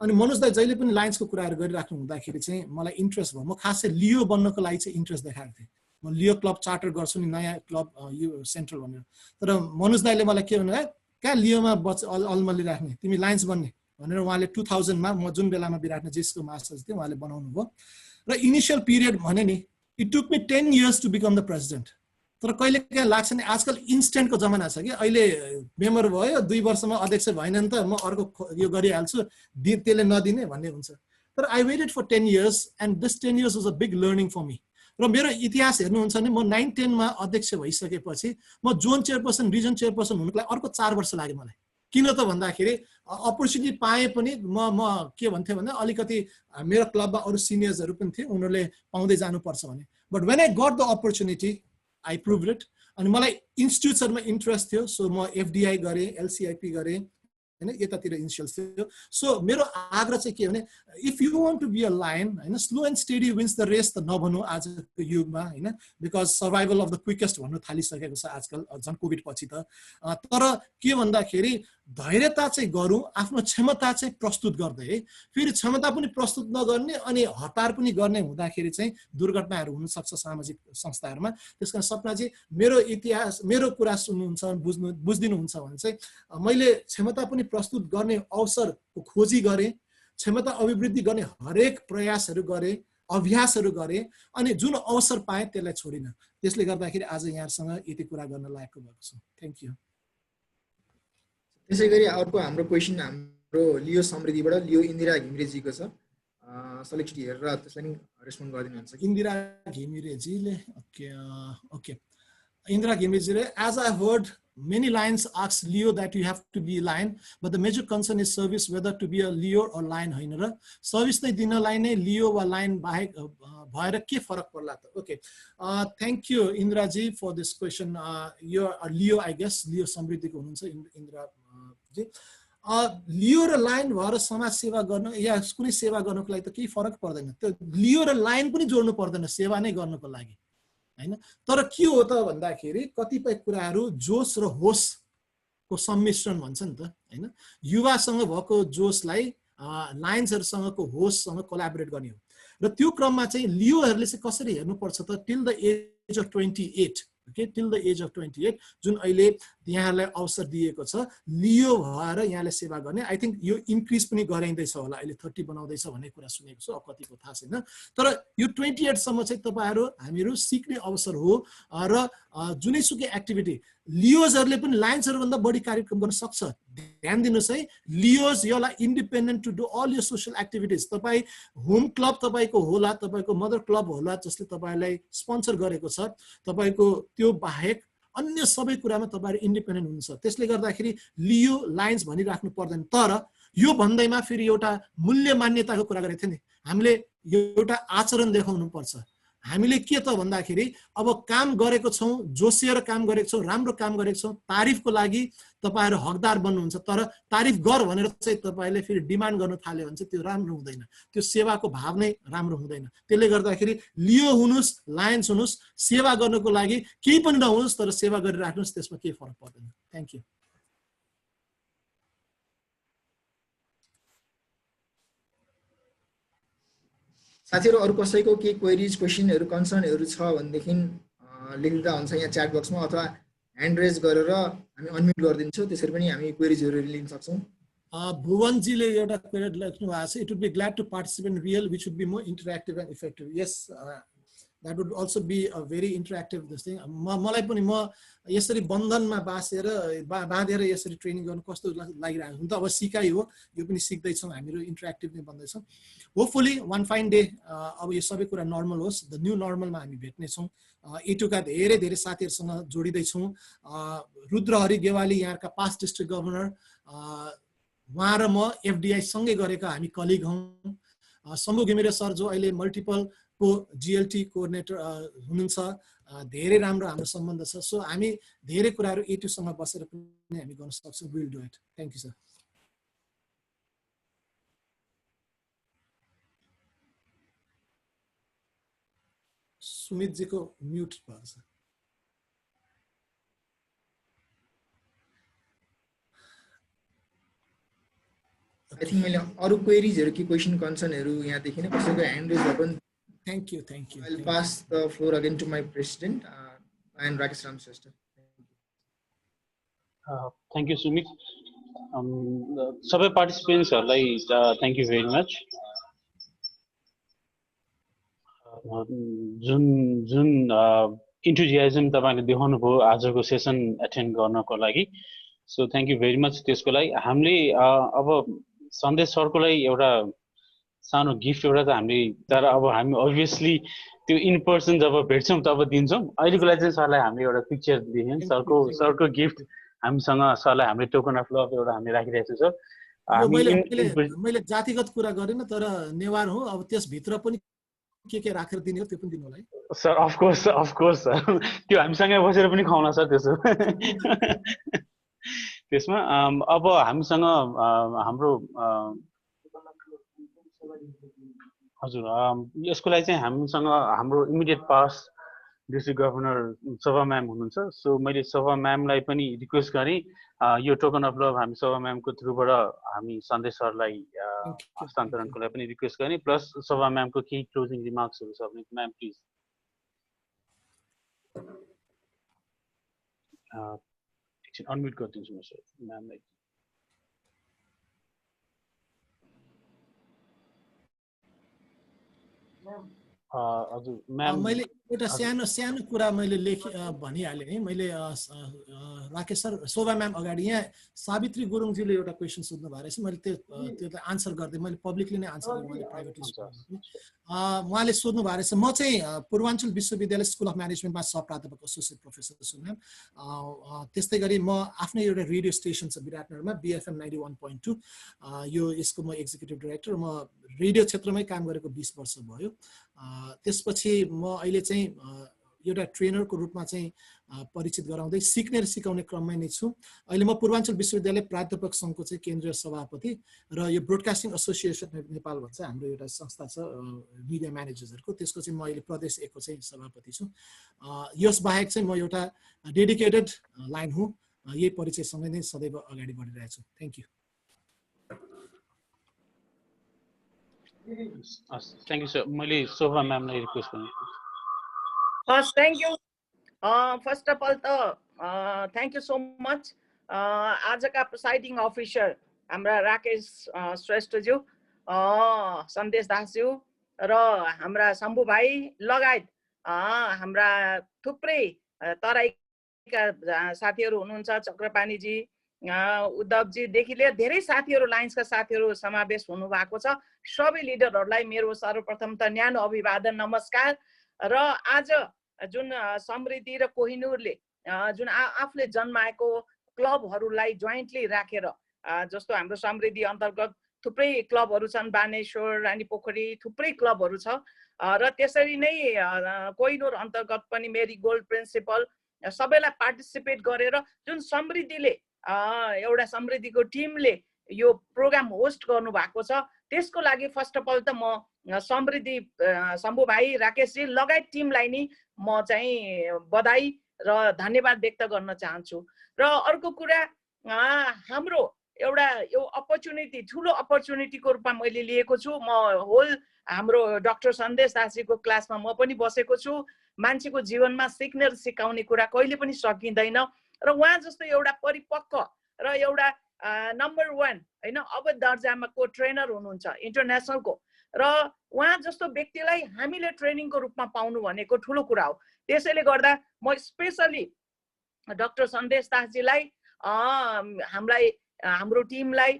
अनि मनोज दाइ जहिले पनि लायन्सको कुराहरू गरिराख्नु हुँदाखेरि चाहिँ मलाई इन्ट्रेस्ट भयो। म खासै लियो बन्नको लागि चाहिँ इन्ट्रेस्ट देखाएको थिएँ। म लियो क्लब चार्टर गर्छु नि, नयाँ क्लब यो सेन्ट्रल भनेर। तर मनोज दाइले मलाई के भन्नुभयो, कहाँ लियोमा अलमल्ली राख्ने, तिमी लायन्स बन्ने भनेर उहाँले 2000 मा म जुन बेलामा विराटमा जेसको मास्टर्स थिएँ उहाँले बनाउनु भयो। र इनिशियल पिरियड भने नि it took me 10 years to become the president। तर कहिले कहिले लाग्छ नि आजकल इन्स्टेन्टको जमाना छ कि, अहिले मेम्बर भयो 2 वर्षमा अध्यक्ष भएन नि त म अर्को यो गरिहाल्छु, त्यसले नदिने भन्ने हुन्छ। तर I waited for 10 years and this 10 years was a big learning for me. र मेरो इतिहास हेर्नुहुन्छ भने म 9-10 मा अध्यक्ष भइसकेपछि म जोन चेयरपर्सन रिजन चेयरपर्सन हुनुको लागि अर्को 4 वर्ष लाग्यो मलाई। किन त भन्दाखेरि अपर्च्युनिटी पाए पनि म के भन्थे भने अलिकति मेरो क्लबमा अरू सिनियर्सहरू पनि थिए, उनीहरूले पाउँदै जानुपर्छ भने। But when I got the opportunity I proved it। अनि मलाई इन्स्टिट्युट्सहरुमा इन्ट्रेस्ट थियो, सो म एफडीआई गरे, एलसीआईपी गरे हैन, यतातिर इनिशियल्स थियो। सो मेरो आग्रह चाहिँ के भने if you want to be a lion हैन, slow and steady wins the race त नभन्नु आजको युगमा हैन, because survival of the quickest भन्नु थालिसकेको छ आजकल झन् कोभिड पछि त। तर के भन्दाखेरि धैर्यता चाहिँ गरौँ, आफ्नो क्षमता चाहिँ प्रस्तुत गर्दै है, फेरि क्षमता पनि प्रस्तुत नगर्ने अनि हतार पनि गर्ने हुँदाखेरि चाहिँ दुर्घटनाहरू हुन सक्छ सामाजिक संस्थाहरूमा। त्यसकारण सपनाजी मेरो इतिहास मेरो कुरा सुन्नुहुन्छ बुझ्दिनुहुन्छ भने चाहिँ मैले क्षमता पनि प्रस्तुत गर्ने अवसरको खोजी गरे, क्षमता अभिवृद्धि गर्ने हरेक प्रयासहरू गरे, अभ्यासहरू गरे, अनि जुन अवसर पाए त्यसलाई छोडिन। त्यसले गर्दाखेरि आज यहाँसँग यति कुरा गर्न लागेको भएको छु। Thank you. त्यसैगरी अर्को हाम्रो क्वेशन हाम्रो लियो समृद्धिबाट लियो इन्दिरा घिमिरेजीको छ। सलेक्ट हेरेर त्यसलाई नि रेस्पोन्ड गरिदिनुहुन्छ। इन्दिरा घिमिरेजीले ओके इन्दिरा घिमिरेजीले as I heard many lions ask Leo that you have to be a lion, but the major concern is service, whether to be a Leo or lion होइन र सर्भिस नै दिनलाई नै लियो वा लाइन बाहेक भएर के फरक पर्ला त। Okay thank you Indiraji for this question. यो लियो आई गेस लियो समृद्धिको हुनुहुन्छ इन्दिरा जी। लियो र लाइन भएर समाज सेवा गर्न या कुनै सेवा गर्नको लागि त केही फरक पर्दैन। त्यो लियो र लाइन पनि जोड्नु पर्दैन सेवा नै गर्नको लागि हैन। तर के हो त भन्दाखेरि कतिपय कुराहरू जोश र होसको सम्मिश्रण भन्छ नि त हैन। युवासँग भएको जोशलाई लायन्सहरुसँगको होससँग कोल्याबोरेट गर्ने हो। र त्यो क्रममा चाहिँ लियोहरुले चाहिँ कसरी हेर्नुपर्छ त till the age of 28 okay till the age of 28 जुन अहिले यहाँलाई अवसर दिएको छ लियो भएर यहाँले सेवा गर्ने। आई थिंक यो इन्क्रिज पनि गराइँदैछ होला, अहिले 30 बनाउँदैछ भन्ने कुरा सुनेको छु, अब कतिको थाहा छैन। तर यो 28 सम्म चाहिँ तपाईहरु हामीहरु सिक्ने अवसर हो र जुनैसुकै एक्टिभिटी लियोजहरुले पनि लायन्सहरु भन्दा बढी कार्यक्रम गर्न सक्छ। ध्यान दिनुस् है, लियोज यसलाई इन्डिपेन्डेन्ट टु डु अल यो सोशल एक्टिभिटिज। तपाई होम क्लब तपाईको होला, तपाईको मदर क्लब होला जसले तपाईलाई स्पोन्सर गरेको छ, तपाईको त्यो बाहेक अन्य सबै कुरामा तपाईहरु इन्डिपेन्डेन्ट हुनुहुन्छ। त्यसले गर्दाखेरि लियो लायन्स भनिराख्नु पर्दैन। तर यो भन्दैमा फेरि एउटा मूल्य मान्यताको कुरा गरेको थिएँ नि, हामीले एउटा आचरण देखाउनु पर्छ। हामीले के त भन्दाखेरि अब काम गरेको छौं, जोसिएर काम गरेको छौं, राम्रो काम गरेको छौं, तारिफको लागि तपाईहरु हकदार बन्नुहुन्छ। तर तारिफ गर भनेर चाहिँ तपाईले फेरि डिमान्ड गर्न थाल्यो भने चाहिँ त्यो राम्रो हुँदैन, त्यो सेवाको भाव नै राम्रो हुँदैन। त्यसले गर्दाखेरि लियो हुनुस् लायन्स हुनुस्, सेवा गर्नको लागि केही पनि नहुनुस् तर सेवा गरिराख्नुस्, त्यसमा केही फरक पर्दैन। Thank you. साथीहरु अरु कसैको के क्वेरीज क्वेशनहरु कन्सर्नहरु छ भनेदेखि लेख्दा हुन्छ यहाँ च्याट बक्समा अथवा ह्यान्ड रेज गरेर हामी अनम्युट गरिदिन्छौं, त्यसरी पनि हामी क्वेरीजहरु लिन सक्छौं। भुवन जीले एउटा क्वेरी लेख्नु भएको छ, it would be glad to participate in real which would be more interactive and effective. Yes that would also be a very interactive this thing। मलाई पनि म यसरी बन्धनमा बाँधेर यसरी ट्रेनिङ गर्नु कस्तो लागिरहेको हुन्छ। अब सिकाइ हो, यो पनि सिक्दै छौं हामीहरु, इन्टरेक्टिभ नै बन्दै छौं। होपफुली one fine day अब यो सबै कुरा नर्मल होस्, द न्यू नर्मलमा हामी भेट्ने छौं। एटुका धेरै धेरै साथीहरुसँग जोडिदै छौं। रुद्रहरि गेवाली यहाँका पास्ट डिस्ट्रिक्ट गभर्नर, उहाँ र म एफडिआई सँगै गरेका हामी कलिग हौँ। शम्भु घिमिरे सर जो अहिले मल्टिपलको जिएलटी कोअर्डिनेटर हुनुहुन्छ, धेरै राम्रो हाम्रो सम्बन्ध छ। सो हामी धेरै कुराहरू A2सँग बसेर पनि हामी गर्न सक्छौँ। Will do it. Thank you sir. सुमितजीको म्युट भएको छ। आई थिंक मैले अरू क्वेरीजहरू कि क्वेसन कन्सर्नहरू यहाँ देखिनँ। कसैको ह्यान्ड रेज भयो। Thank you thank you. I will pass the floor again to my president and Rakesh Ram Shrestha. Thank you Sumit. सबै पार्टिसिपेन्ट्सहरूलाई थ्याङ्क यू भेरी मच। जुन जुन इन्थुजियाजम तपाईँले देखाउनु भयो आजको सेसन एटेन्ड गर्नको लागि, so thank you very much त्यसको लागि। हामीले अब सन्देश सरको लागि एउटा सानो गिफ्ट एउटा त हामीले, तर अब हामी अभियसली त्यो इन पर्सन जब भेट्छौँ तब दिन्छौँ। अहिलेको लागि चाहिँ सरलाई हामीले एउटा पिक्चर दियौँ। सरको गिफ्ट हामीसँग, सरलाई हामीले टोकन अफ लभ एउटा हामीले राखिरहेको छौँ। मैले जातिगत कुरा गरेन, तर नेवार हो, अब त्यसभित्र पनि के राखेर दिने हो त्यो पनि दिनु होला है सर। अफकोर्स सर, त्यो हामीसँगै बसेर पनि खुवाउला सर त्यसो। त्यसमा अब हामीसँग हाम्रो हजुर यसको लागि चाहिँ हामीसँग हाम्रो इमिडिएट पास डिस्ट्रिक्ट गभर्नर शोभा म्याम हुनुहुन्छ। सो मैले शोभा म्यामलाई पनि रिक्वेस्ट गरेँ यो टोकन अफ लभ हामी शोभा म्यामको थ्रुबाट हामी सन्देश सरलाई हस्तान्तरणको लागि पनि रिक्वेस्ट गरेँ। प्लस शोभा म्यामको केही क्लोजिङ रिमार्क्सहरू छ भने म्याम प्लिज। एकछिन अनम्युट गरिदिन्छु म सर म्यामलाई। हजुर म्याम, मैले एउटा सानो कुरा मैले भनिहालेँ है। मैले राकेश सर, शोभा म्याम अगाडि यहाँ सावित्री गुरुङजीले एउटा क्वेसन सोध्नु भएको रहेछ। मैले त्यसलाई आन्सर गर्दै, मैले पब्लिकली नै आन्सर गरेँ, उहाँले प्राइभेटली उहाँले सोध्नु भएको रहेछ। म चाहिँ पूर्वाञ्चल विश्वविद्यालय स्कुल अफ म्यानेजमेन्टमा सह-प्राध्यापक एसोसिएट प्रोफेसर छु म्याम। त्यस्तै गरी म आफ्नै एउटा रेडियो स्टेसन छ विराटनगरमा, BFM 91.2, यो यसको म एक्जिक्युटिभ डाइरेक्टर। म रेडियो क्षेत्रमै काम गरेको 20 वर्ष भयो। त्यसपछि म अहिले चाहिँ एउटा ट्रेनरको रूपमा चाहिँ परिचित गराउँदै सिक्ने र सिकाउने क्रममै नै छु। अहिले म पूर्वाञ्चल विश्वविद्यालय प्राध्यापक सङ्घको चाहिँ केन्द्रीय सभापति र यो ब्रोडकास्टिङ एसोसिएसन नेपाल भन्छ हाम्रो एउटा संस्था छ मिडिया म्यानेजर्सहरूको, त्यसको चाहिँ म अहिले प्रदेश 1 को चाहिँ सभापति छु। यस बाहेक चाहिँ म एउटा डेडिकेटेड लाइन हुँ। यही परिचयसँगै नै सदैव अगाडि बढिरहेको छु। Thank you. Thank you sir. मैले शोभा म्यामलाई रिक्वेस्ट गर्छु। हस्, thank you. First of all त थ्याङ्क यू सो मच आजका प्रिसाइडिङ अफिसर हाम्रा राकेश श्रेष्ठज्यू, सन्देश दासज्यू र हाम्रा शम्भु भाइ लगायत हाम्रा थुप्रै तराईका साथीहरू हुनुहुन्छ, चक्रपानीजी, उद्धवजीदेखि लिएर धेरै साथीहरू, लाइन्सका साथीहरू समावेश हुनुभएको छ। सबै लिडरहरूलाई मेरो सर्वप्रथम त न्यानो अभिवादन, नमस्कार। र आज जुन समृद्धि र कोहिनुरले जुन आफूले जन्माएको क्लबहरूलाई जोइन्टली राखेर, जस्तो हाम्रो समृद्धि अन्तर्गत थुप्रै क्लबहरू छन्, बानेश्वर, रानीपोखरी, थुप्रै क्लबहरू छ। र त्यसरी नै कोहिनुर अन्तर्गत पनि मेरीगोल्ड, प्रिन्सिपल सबैलाई पार्टिसिपेट गरेर जुन समृद्धिले एउटा समृद्धिको टिमले यो प्रोग्राम होस्ट गर्नु भएको छ, त्यसको लागि फर्स्ट अफ अल त म समृद्धि, शम्भु भाइ, राकेशजी लगायत टिमलाई नि म चाहिँ बधाई र धन्यवाद व्यक्त गर्न चाहन्छु। र अर्को कुरा, हाम्रो एउटा यो अपर्च्युनिटी, ठुलो अपर्च्युनिटीको रूपमा मैले लिएको छु। म होल हाम्रो डाक्टर सन्देश दासजीको क्लासमा म पनि बसेको छु। मान्छेको जीवनमा सिक्ने र सिकाउने कुरा कहिले पनि सकिँदैन। र उहाँ जस्तो एउटा परिपक्व र एउटा नम्बर 1 होइन अब दर्जामा को ट्रेनर हुनुहुन्छ इन्टरनेसनलको, र उहाँ जस्तो व्यक्तिलाई हामीले ट्रेनिङको रूपमा पाउनु भनेको ठुलो कुरा हो। त्यसैले गर्दा म स्पेसली डाक्टर सन्देश दासजीलाई, हामीलाई, हाम्रो टिमलाई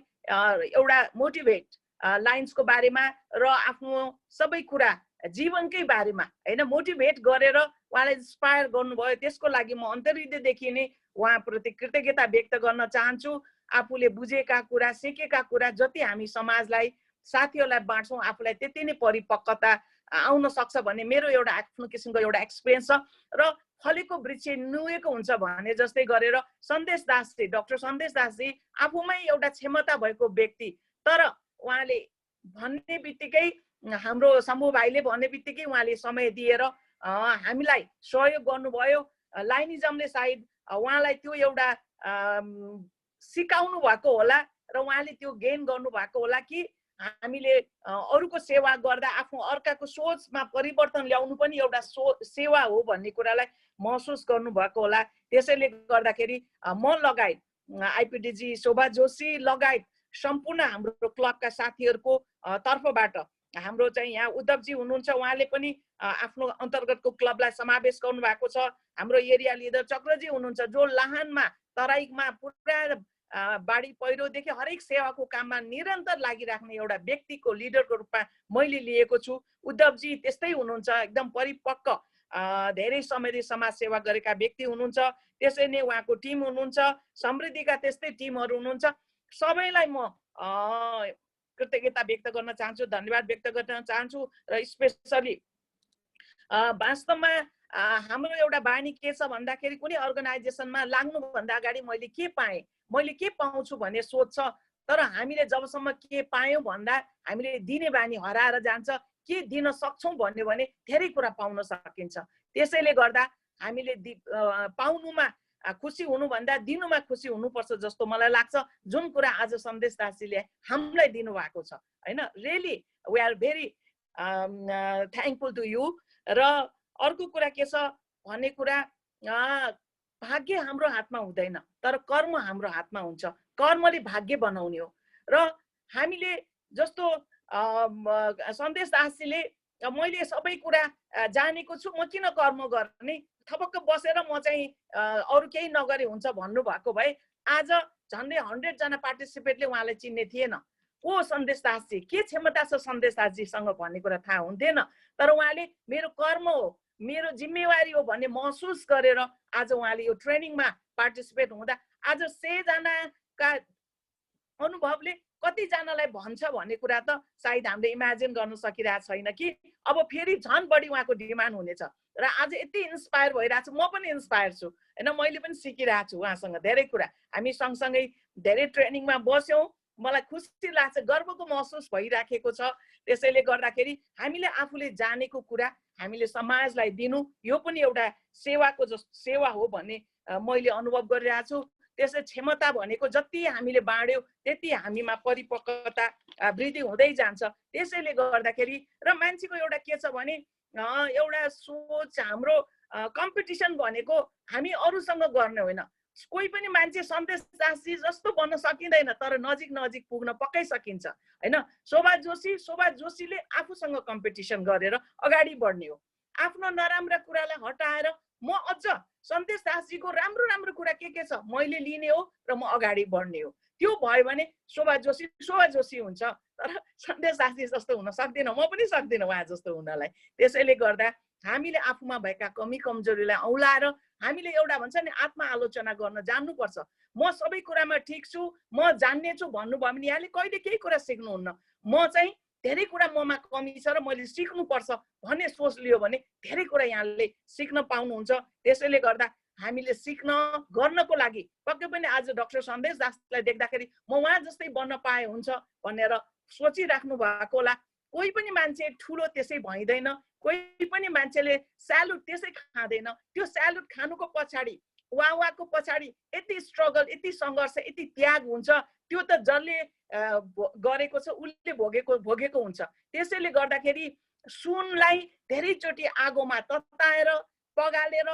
एउटा मोटिभेट लाइन्सको बारेमा र आफ्नो सबै कुरा जीवनकै बारेमा होइन मोटिभेट गरेर उहाँलाई इन्स्पायर गर्नुभयो। त्यसको लागि म अन्तर्हृदयदेखि नै उहाँप्रति कृतज्ञता व्यक्त गर्न चाहन्छु। आफूले बुझेका कुरा सिकेका कुरा जति हामी समाजलाई साथीहरूलाई बाँड्छौँ आफूलाई त्यति नै परिपक्वता आउन सक्छ भन्ने मेरो एउटा आफ्नो किसिमको एउटा एक्सपिरियन्स छ। र फलेको वृक्ष नुएको हुन्छ भने जस्तै गरेर सन्देश दासजी, डाक्टर सन्देश दासजी आफूमै एउटा क्षमता भएको व्यक्ति, तर उहाँले भन्ने बित्तिकै हाम्रो शम्भु भाइले भन्ने बित्तिकै उहाँले समय दिएर हामीलाई सहयोग गर्नुभयो। लाइनिजमले सायद उहाँलाई त्यो एउटा सिकाउनु भएको होला र उहाँले त्यो गेन गर्नुभएको होला कि हामीले अरूको सेवा गर्दा आफ्नो अर्काको सोचमा परिवर्तन ल्याउनु पनि एउटा सेवा हो भन्ने कुरालाई महसुस गर्नुभएको होला। त्यसैले गर्दाखेरि म लगायत आइपिडिजी शोभा जोशी लगायत सम्पूर्ण हाम्रो क्लबका साथीहरूको तर्फबाट हाम्रो चाहिँ यहाँ उद्धवजी हुनुहुन्छ, उहाँले पनि आफ्नो अन्तर्गतको क्लबलाई समावेश गर्नु भएको छ। हाम्रो एरिया लिडर चक्रजी हुनुहुन्छ जो लाहानमा तराईमा पुरा बाढी पहिरोदेखि हरेक सेवाको काममा निरन्तर लागिराख्ने एउटा व्यक्तिको लिडरको रूपमा मैले लिएको छु। उद्धवजी त्यस्तै हुनुहुन्छ, एकदम परिपक्व धेरै समयदेखि समाज सेवा गरेका व्यक्ति हुनुहुन्छ। त्यसै नै उहाँको टिम हुनुहुन्छ, समृद्धिका त्यस्तै टिमहरू हुनुहुन्छ। सबैलाई म कृतज्ञता व्यक्त गर्न चाहन्छु, धन्यवाद व्यक्त गर्न चाहन्छु। र स्पेसली वास्तवमा हाम्रो एउटा बानी के छ भन्दाखेरि कुनै अर्गनाइजेसनमा लाग्नुभन्दा अगाडि मैले के पाएँ, मैले के पाउँछु भन्ने सोच छ। तर हामीले जबसम्म के पायौँ भन्दा हामीले दिने बानी हराएर जान्छ। के दिन सक्छौँ भन्यो भने धेरै कुरा पाउन सकिन्छ। त्यसैले गर्दा हामीले पाउनुमा खुसी हुनुभन्दा दिनुमा खुसी हुनुपर्छ जस्तो मलाई लाग्छ। जुन कुरा आज सन्देश दासजीले हामीलाई दिनुभएको छ हैन, really we are very thankful to you. र अर्को कुरा के छ भन्ने कुरा, भाग्य हाम्रो हातमा हुँदैन तर कर्म हाम्रो हातमा हुन्छ। कर्मले भाग्य बनाउने हो। र हामीले जस्तो सन्देश दासजीले मैले सबै कुरा जानेको छु, म किन कर्म गर्ने, थपक्क बसेर म चाहिँ अरू केही नगरे हुन्छ भन्नुभएको भए आज झन्डै 100 जना पार्टिसिपेटले उहाँलाई चिन्ने थिएन। को सन्देश दासजी, के क्षमता छ सन्देश दासजीसँग भन्ने कुरा थाहा हुन्थेन। तर उहाँले मेरो कर्म हो, मेरो जिम्मेवारी हो भन्ने महसुस गरेर आज उहाँले यो ट्रेनिङमा पार्टिसिपेट हुँदा आज 100 जनाका अनुभवले कतिजनालाई भन्छ भन्ने कुरा त सायद हामीले इमेजिन गर्न सकिरहेको छैन कि अब फेरि झन् बढी उहाँको डिमान्ड हुनेछ। र आज यति इन्सपायर भइरहेको छु, म पनि इन्सपायर छु हैन, मैले पनि सिकिरहेको छु उहाँसँग धेरै कुरा। हामी सँगसँगै धेरै ट्रेनिङमा बस्यौँ, मलाई खुसी लाग्छ, गर्वको महसुस भइराखेको छ। त्यसैले गर्दाखेरि हामीले आफूले जानेको कुरा हामीले समाजलाई दिनु यो पनि एउटा सेवाको सेवा हो भन्ने मैले अनुभव गरिरहेको छु। त्यसै क्षमता भनेको जति हामीले बाँड्यौँ त्यति हामीमा परिपक्वता वृद्धि हुँदै जान्छ। त्यसैले गर्दाखेरि र मान्छेको एउटा के छ भने एउटा सोच, हाम्रो कम्पिटिसन भनेको हामी अरूसँग गर्ने होइन। कोही पनि मान्छे सन्देश दासजी जस्तो बन्न सकिँदैन तर नजिक नजिक पुग्न पक्कै सकिन्छ हैन। शोभा जोशीले आफूसँग कम्पिटिसन गरेर अगाडि बढ्ने हो। आफ्नो नराम्रा कुरालाई हटाएर म अझ सन्देश दासजीको राम्रो राम्रो कुरा के छ मैले लिने हो र म अगाडि बढ्ने हो। त्यो भयो भने शोभा जोशी हुन्छ, तर सन्देश दासजी जस्तो हुन सक्दिनँ, म पनि सक्दिनँ उहाँ जस्तो हुनलाई। त्यसैले गर्दा हामीले आफूमा भएका कमी कमजोरीलाई औलाएर हामीले एउटा भन्छ नि आत्मआलोचना गर्न जान्नुपर्छ। म सबै कुरामा ठिक छु, म जान्ने छु भन्नुभयो भने यहाँले कहिले केही कुरा सिक्नुहुन्न। म चाहिँ धेरै कुरा ममा कमी छ र मैले सिक्नुपर्छ भन्ने सोच लियो भने धेरै कुरा यहाँले सिक्न पाउनुहुन्छ। त्यसैले गर्दा हामीले सिक्न गर्नको लागि पक्कै पनि आज डाक्टर सन्देश दासलाई देख्दाखेरि म उहाँ जस्तै बन्न पाए हुन्छ भनेर सोचिराख्नु भएको होला। कोही पनि मान्छे ठुलो त्यसै भइँदैन, कोही पनि मान्छेले स्यालुट त्यसै खाँदैन। त्यो स्यालुट खानुको पछाडि वाहको पछाडि यति स्ट्रगल, यति सङ्घर्ष, यति त्याग हुन्छ, त्यो त जसले गरेको छ उसले भोगेको हुन्छ। त्यसैले गर्दाखेरि सुनलाई धेरैचोटि आगोमा तताएर पगालेर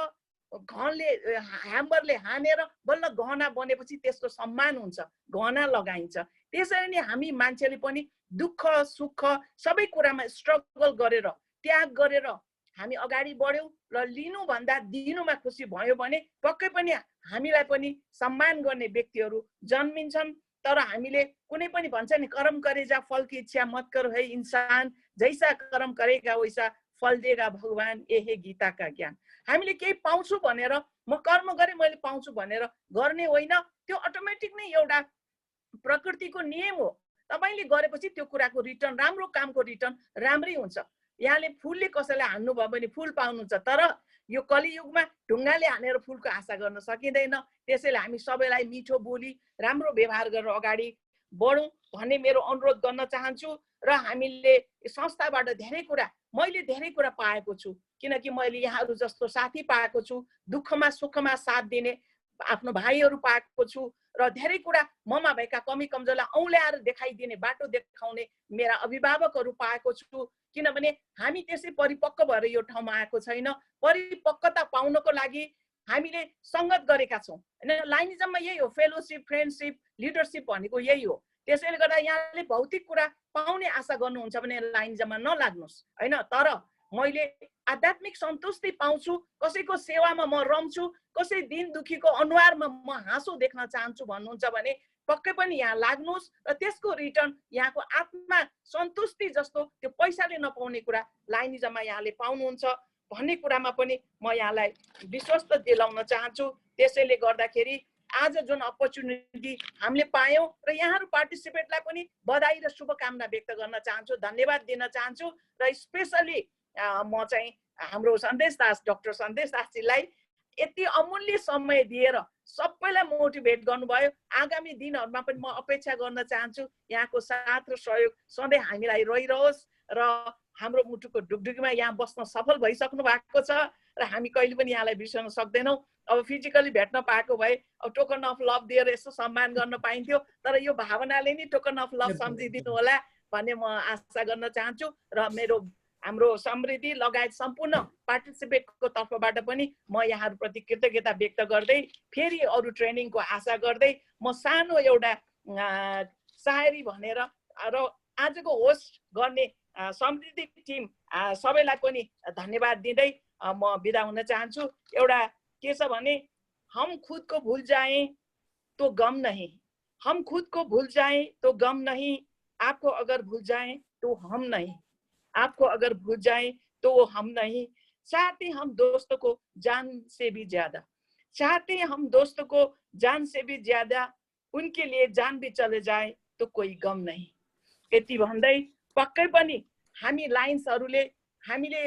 घनले ह्यामरले हानेर बल्ल गहना बनेपछि त्यसको सम्मान हुन्छ, गहना लगाइन्छ। त्यसरी नै हामी मान्छेले पनि दुःख सुख सबै कुरामा स्ट्रगल गरेर त्याग गरेर हामी अगाडि बढ्यौँ र लिनुभन्दा दिनुमा खुसी भयो भने पक्कै पनि हामीलाई पनि सम्मान गर्ने व्यक्तिहरू जन्मिन्छन्। तर हामीले कुनै पनि भन्छ नि कर्म करे जा फल की इच्छा मत करो है इंसान, जैसा कर्म करेगा वैसा फल देगा भगवान, यही गीता का ज्ञान। हामीले केही पाउँछु भनेर म कर्म गरेँ मैले पाउँछु भनेर गर्ने होइन। त्यो अटोमेटिक नै एउटा प्रकृतिको नियम हो। तपाईले गरेपछि त्यो कुराको रिटर्न, राम्रो कामको रिटर्न राम्रै हुन्छ। यहाँले फुलले कसैलाई हान्नु भयो भने फुल पाउनुहुन्छ, तर यो कलियुगमा ढुङ्गाले हानेर फुलको आशा गर्न सकिँदैन। त्यसैले हामी सबैलाई मिठो बोली, राम्रो व्यवहार गरेर अगाडि बढौँ भन्ने मेरो अनुरोध गर्न चाहन्छु। र हामीले संस्थाबाट मैले धेरै कुरा पाएको छु, किनकि मैले यहाँहरू जस्तो साथी पाएको छु, दुःखमा सुखमा साथ दिने आफ्नो भाइहरू पाएको छु, र धेरै कुरा ममा भएका कमी कमजोरलाई औँल्याएर देखाइदिने, बाटो देखाउने मेरा अभिभावकहरू पाएको छु। किनभने हामी त्यसै परिपक्व भएर यो ठाउँमा आएको छैन। परिपक्वता पाउनको लागि हामीले सङ्गत गरेका छौँ हैन। लाइनिजममा यही हो, फेलोसिप, फ्रेन्डसिप, लिडरसिप भनेको यही हो। त्यसैले गर्दा यहाँले भौतिक कुरा पाउने आशा गर्नुहुन्छ भने लाइनिजममा नलाग्नुहोस् हैन। तर मैले आध्यात्मिक सन्तुष्टि पाउँछु, कसैको सेवामा म रम्छु, कसै दिन दुखीको अनुहारमा म हाँसो देख्न चाहन्छु भन्नुहुन्छ भने पक्कै पनि यहाँ लाग्नुहोस्, र त्यसको रिटर्न यहाँको आत्मा सन्तुष्टि जस्तो त्यो पैसाले नपाउने कुरा लाइनिजममा यहाँले पाउनुहुन्छ भन्ने कुरामा पनि म यहाँलाई विश्वस्त दिलाउन चाहन्छु। त्यसैले गर्दाखेरि आज जुन अपर्च्युनिटी हामीले पायौँ र यहाँहरू पार्टिसिपेटलाई पनि बधाई र शुभकामना व्यक्त गर्न चाहन्छु, धन्यवाद दिन चाहन्छु। र स्पेसली म चाहिँ हाम्रो सन्देश दास, डाक्टर सन्देश दासजीलाई यति अमूल्य समय दिएर सबैलाई मोटिभेट गर्नुभयो। आगामी दिनहरूमा पनि म अपेक्षा गर्न चाहन्छु यहाँको साथ र सहयोग सधैँ हामीलाई रहिरहोस्, र हाम्रो मुटुको ढुकढुकीमा यहाँ बस्न सफल भइसक्नु भएको छ, र हामी कहिले पनि यहाँलाई बिर्सन सक्दैनौँ। अब फिजिकली भेट्न पाएको भए अब टोकन अफ लभ दिएर यसो सम्मान गर्न पाइन्थ्यो, तर यो भावनाले नै टोकन अफ लभ सम्झिदिनु होला भन्ने म आशा गर्न चाहन्छु। र हाम्रो समृद्धि लगायत सम्पूर्ण पार्टिसिपेटको तर्फबाट पनि म यहाँहरूप्रति कृतज्ञता व्यक्त गर्दै फेरि अरू ट्रेनिङको आशा गर्दै म सानो एउटा सायरी भनेर र आजको होस्ट गर्ने समृद्धि टिम सबैलाई पनि धन्यवाद दिँदै म बिदा हुन चाहन्छु। एउटा के छ भने, हम खुद को भूल जाएं तो गम नहीं, हम खुद को भूल जाएं तो गम नहीं, आपको अगर भूल जाएं तो हम नहीं, आपको अगर भूल जाएं तो वो हम नहीं, चाहते हम दोस्तों को जान से भी ज्यादा, चाहते हम दोस्तों को जान से भी ज्यादा, उनके लिए जान भी चले जाए तो कोई गम नहीं। यति भन्दै पक्कै पनि हामी लाइन्सहरूले हामीले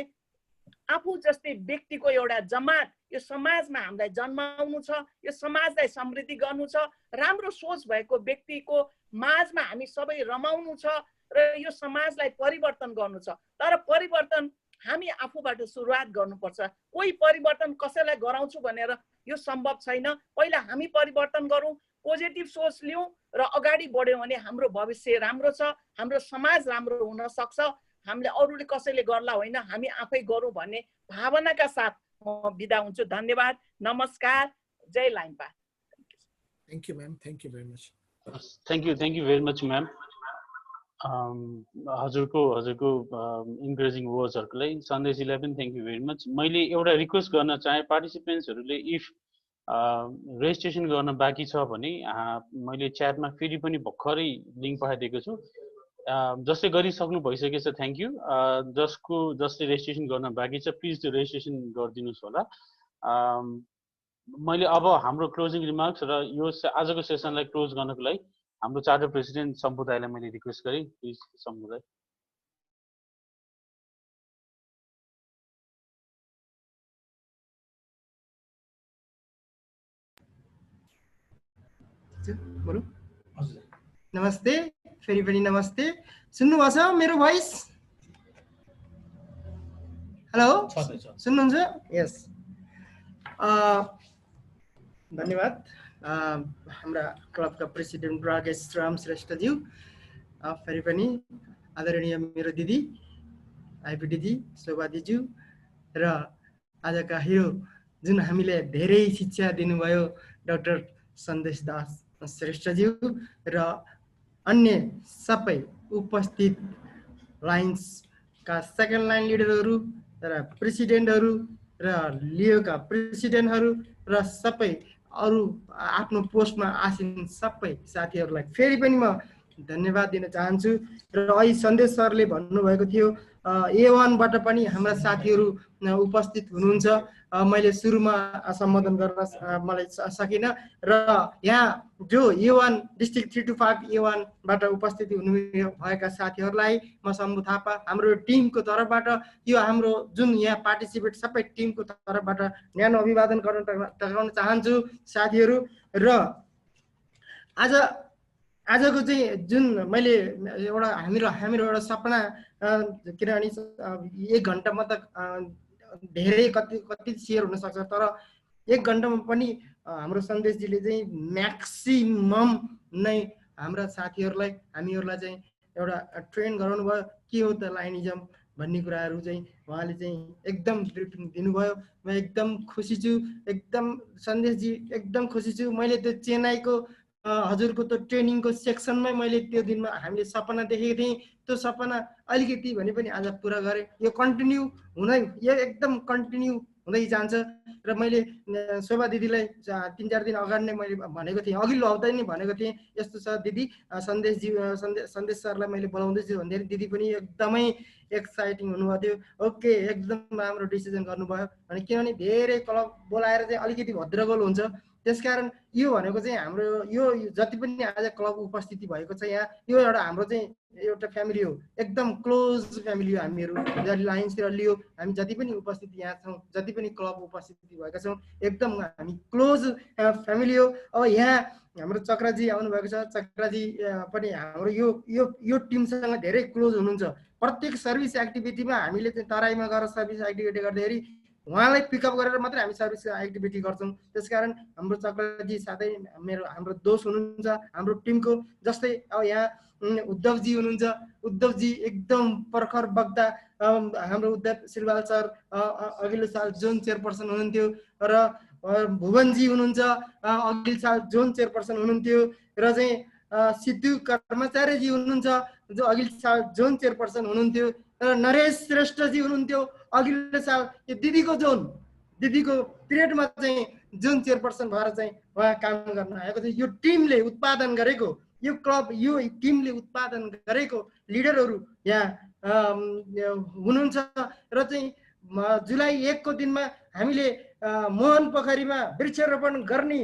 आफू जस्तै व्यक्तिको एउटा जमात यो समाजमा हामीलाई जन्माउनु छ, यो समाजलाई समृद्धि गर्नु छ, राम्रो सोच भएको व्यक्तिको माझमा हामी सबै रमाउनु छ, र यो समाजलाई परिवर्तन गर्नु छ। तर परिवर्तन हामी आफूबाट सुरुवात गर्नुपर्छ। कोही परिवर्तन कसैलाई गराउँछु भनेर यो सम्भव छैन। पहिला हामी परिवर्तन गरौँ, पोजिटिभ सोच लिउँ र अगाडि बढ्यौँ भने हाम्रो भविष्य राम्रो छ, हाम्रो समाज राम्रो हुन सक्छ। हामीले अरूले कसैले गर्ला होइन, हामी आफै गरौँ भन्ने भावनाका साथ म बिदा हुन्छु। धन्यवाद, नमस्कार, जय लाइनपा। Thank you, ma'am. Thank you very much. Thank you very much, ma'am. हजुरको इन्करेजिङ वर्ड्सहरूको लागि सन्देशजीलाई पनि थ्याङ्क यू भेरी मच। मैले एउटा रिक्वेस्ट गर्न चाहेँ, पार्टिसिपेन्ट्सहरूले इफ रेजिस्ट्रेसन गर्न बाँकी छ भने मैले च्याटमा फेरि पनि भर्खरै लिङ्क पठाइदिएको छु। जसले गरिसक्नु भइसकेछ थ्याङ्क यू। जसले रेजिस्ट्रेसन गर्न बाँकी छ प्लिज त्यो रेजिस्ट्रेसन गरिदिनुहोस् होला। मैले अब हाम्रो क्लोजिङ रिमार्क्स र यो आजको सेसनलाई क्लोज गर्नको लागि हाम्रो चार्टर प्रेसिडेन्ट सम्पुदायलाई मैले रिक्वेस्ट गरेँ, प्लिज सम्पुदाय। नमस्ते, फेरि पनि नमस्ते। सुन्नुभएको छ मेरो भोइस? हेलो, सुन्नुहुन्छ? यस, धन्यवाद। हाम्रा क्लबका प्रेसिडेन्ट राकेश राम श्रेष्ठज्यू, फेरि पनि आदरणीय मेरो दिदी आइपी दिदी, शोभा दिजु, र आजका हिरो जुन हामीले धेरै शिक्षा दिनुभयो डाक्टर सन्देश दास श्रेष्ठज्यू, र अन्य सबै उपस्थित लाइन्सका सेकेन्ड लाइन लिडरहरू र प्रेसिडेन्टहरू र लियोका प्रेसिडेन्टहरू र सबै अरू आफ्नो पोस्टमा आसीन सबै साथीहरूलाई फेरि पनि म धन्यवाद दिन चाहन्छु। र अहिले सन्देश सरले भन्नुभएको थियो A1बाट पनि हाम्रा साथीहरू उपस्थित हुनुहुन्छ। मैले सुरुमा सम्बोधन गर्न मलाई सकिनँ र यहाँ जो A1 डिस्ट्रिक्ट 3 to 5 A1बाट उपस्थित हुनुभएका साथीहरूलाई म शम्भु थापा हाम्रो टिमको तर्फबाट यो हाम्रो जुन यहाँ पार्टिसिपेट सबै टिमको तर्फबाट न्यानो अभिवादन गर्न चाहन्छु साथीहरू। र आजको चाहिँ जुन मैले एउटा हाम्रो एउटा सपना किनभने 1 घन्टामा त धेरै कति सेयर हुन सक्छ, तर 1 घन्टामा पनि हाम्रो सन्देशजीले चाहिँ म्याक्सिमम नै हाम्रा साथीहरूलाई हामीहरूलाई चाहिँ एउटा ट्रेन गराउनु भयो के हो त लाइनिजम भन्ने कुराहरू चाहिँ उहाँले चाहिँ एकदम ब्रिफिङ दिनुभयो। म एकदम खुसी छु, एकदम सन्देशजी एकदम खुसी छु। मैले त्यो चेन्नईको हजुरको त्यो ट्रेनिङको सेक्सनमै मैले त्यो दिनमा हामीले सपना देखेको थिएँ, त्यो सपना अलिकति भने पनि आज पुरा गरेँ। यो कन्टिन्यू हुँदै यो एकदम कन्टिन्यू हुँदै जान्छ। र मैले शोभा दिदीलाई 3-4 दिन अगाडि नै मैले भनेको थिएँ, अघिल्लो हप्ता नै भनेको थिएँ यस्तो छ दिदी सन्देश सरलाई मैले बोलाउँदैछु भन्दाखेरि दिदी पनि एकदमै एक्साइटिङ हुनुभएको थियो। ओके एकदम राम्रो डिसिजन गर्नुभयो भने किनभने धेरै क्लब बोलाएर चाहिँ अलिकति भद्रगोल हुन्छ। त्यसकारण यो भनेको चाहिँ हाम्रो यो जति पनि आज क्लब उपस्थिति भएको छ यहाँ यो एउटा हाम्रो चाहिँ एउटा फ्यामिली हो, एकदम क्लोज फ्यामिली हो। हामीहरू लाइन्सतिर लियो हामी जति पनि उपस्थिति यहाँ छौँ, जति पनि क्लब उपस्थिति भएका छौँ एकदम हामी क्लोज फ्यामिली हो। अब यहाँ हाम्रो चक्राजी आउनुभएको छ, चक्राजी पनि हाम्रो यो टिमसँग धेरै क्लोज हुनुहुन्छ। प्रत्येक सर्भिस एक्टिभिटीमा हामीले चाहिँ तराईमा गएर सर्भिस एक्टिभिटी गर्दाखेरि उहाँलाई पिकअप गरेर मात्रै हामी सर्भिस एक्टिभिटी गर्छौँ। त्यसकारण हाम्रो चक्राजी साथै हाम्रो दोस्त हुनुहुन्छ हाम्रो टिमको। जस्तै अब यहाँ उद्धवजी हुनुहुन्छ, उद्धवजी एकदम पर्खर बग्दा हाम्रो उद्धव सिलवाल सर अघिल्लो साल जोन चेयरपर्सन हुनुहुन्थ्यो र भुवनजी हुनुहुन्छ अघिल्लो साल जोन चेयरपर्सन हुनुहुन्थ्यो र चाहिँ सिद्धु कर्मचारीजी हुनुहुन्छ जो अघिल्लो साल जोन चेयरपर्सन हुनुहुन्थ्यो र नरेश श्रेष्ठजी हुनुहुन्थ्यो अघिल्लो साल यो दिदीको पिरियडमा चाहिँ जोन चेयरपर्सन भएर चाहिँ उहाँ काम गर्न आएको थियो। यो टिमले उत्पादन गरेको यो क्लब यो टिमले उत्पादन गरेको लिडरहरू यहाँ हुनुहुन्छ र चाहिँ जुलाई 1 को दिनमा हामीले मोहन पोखरीमा वृक्षारोपण गर्ने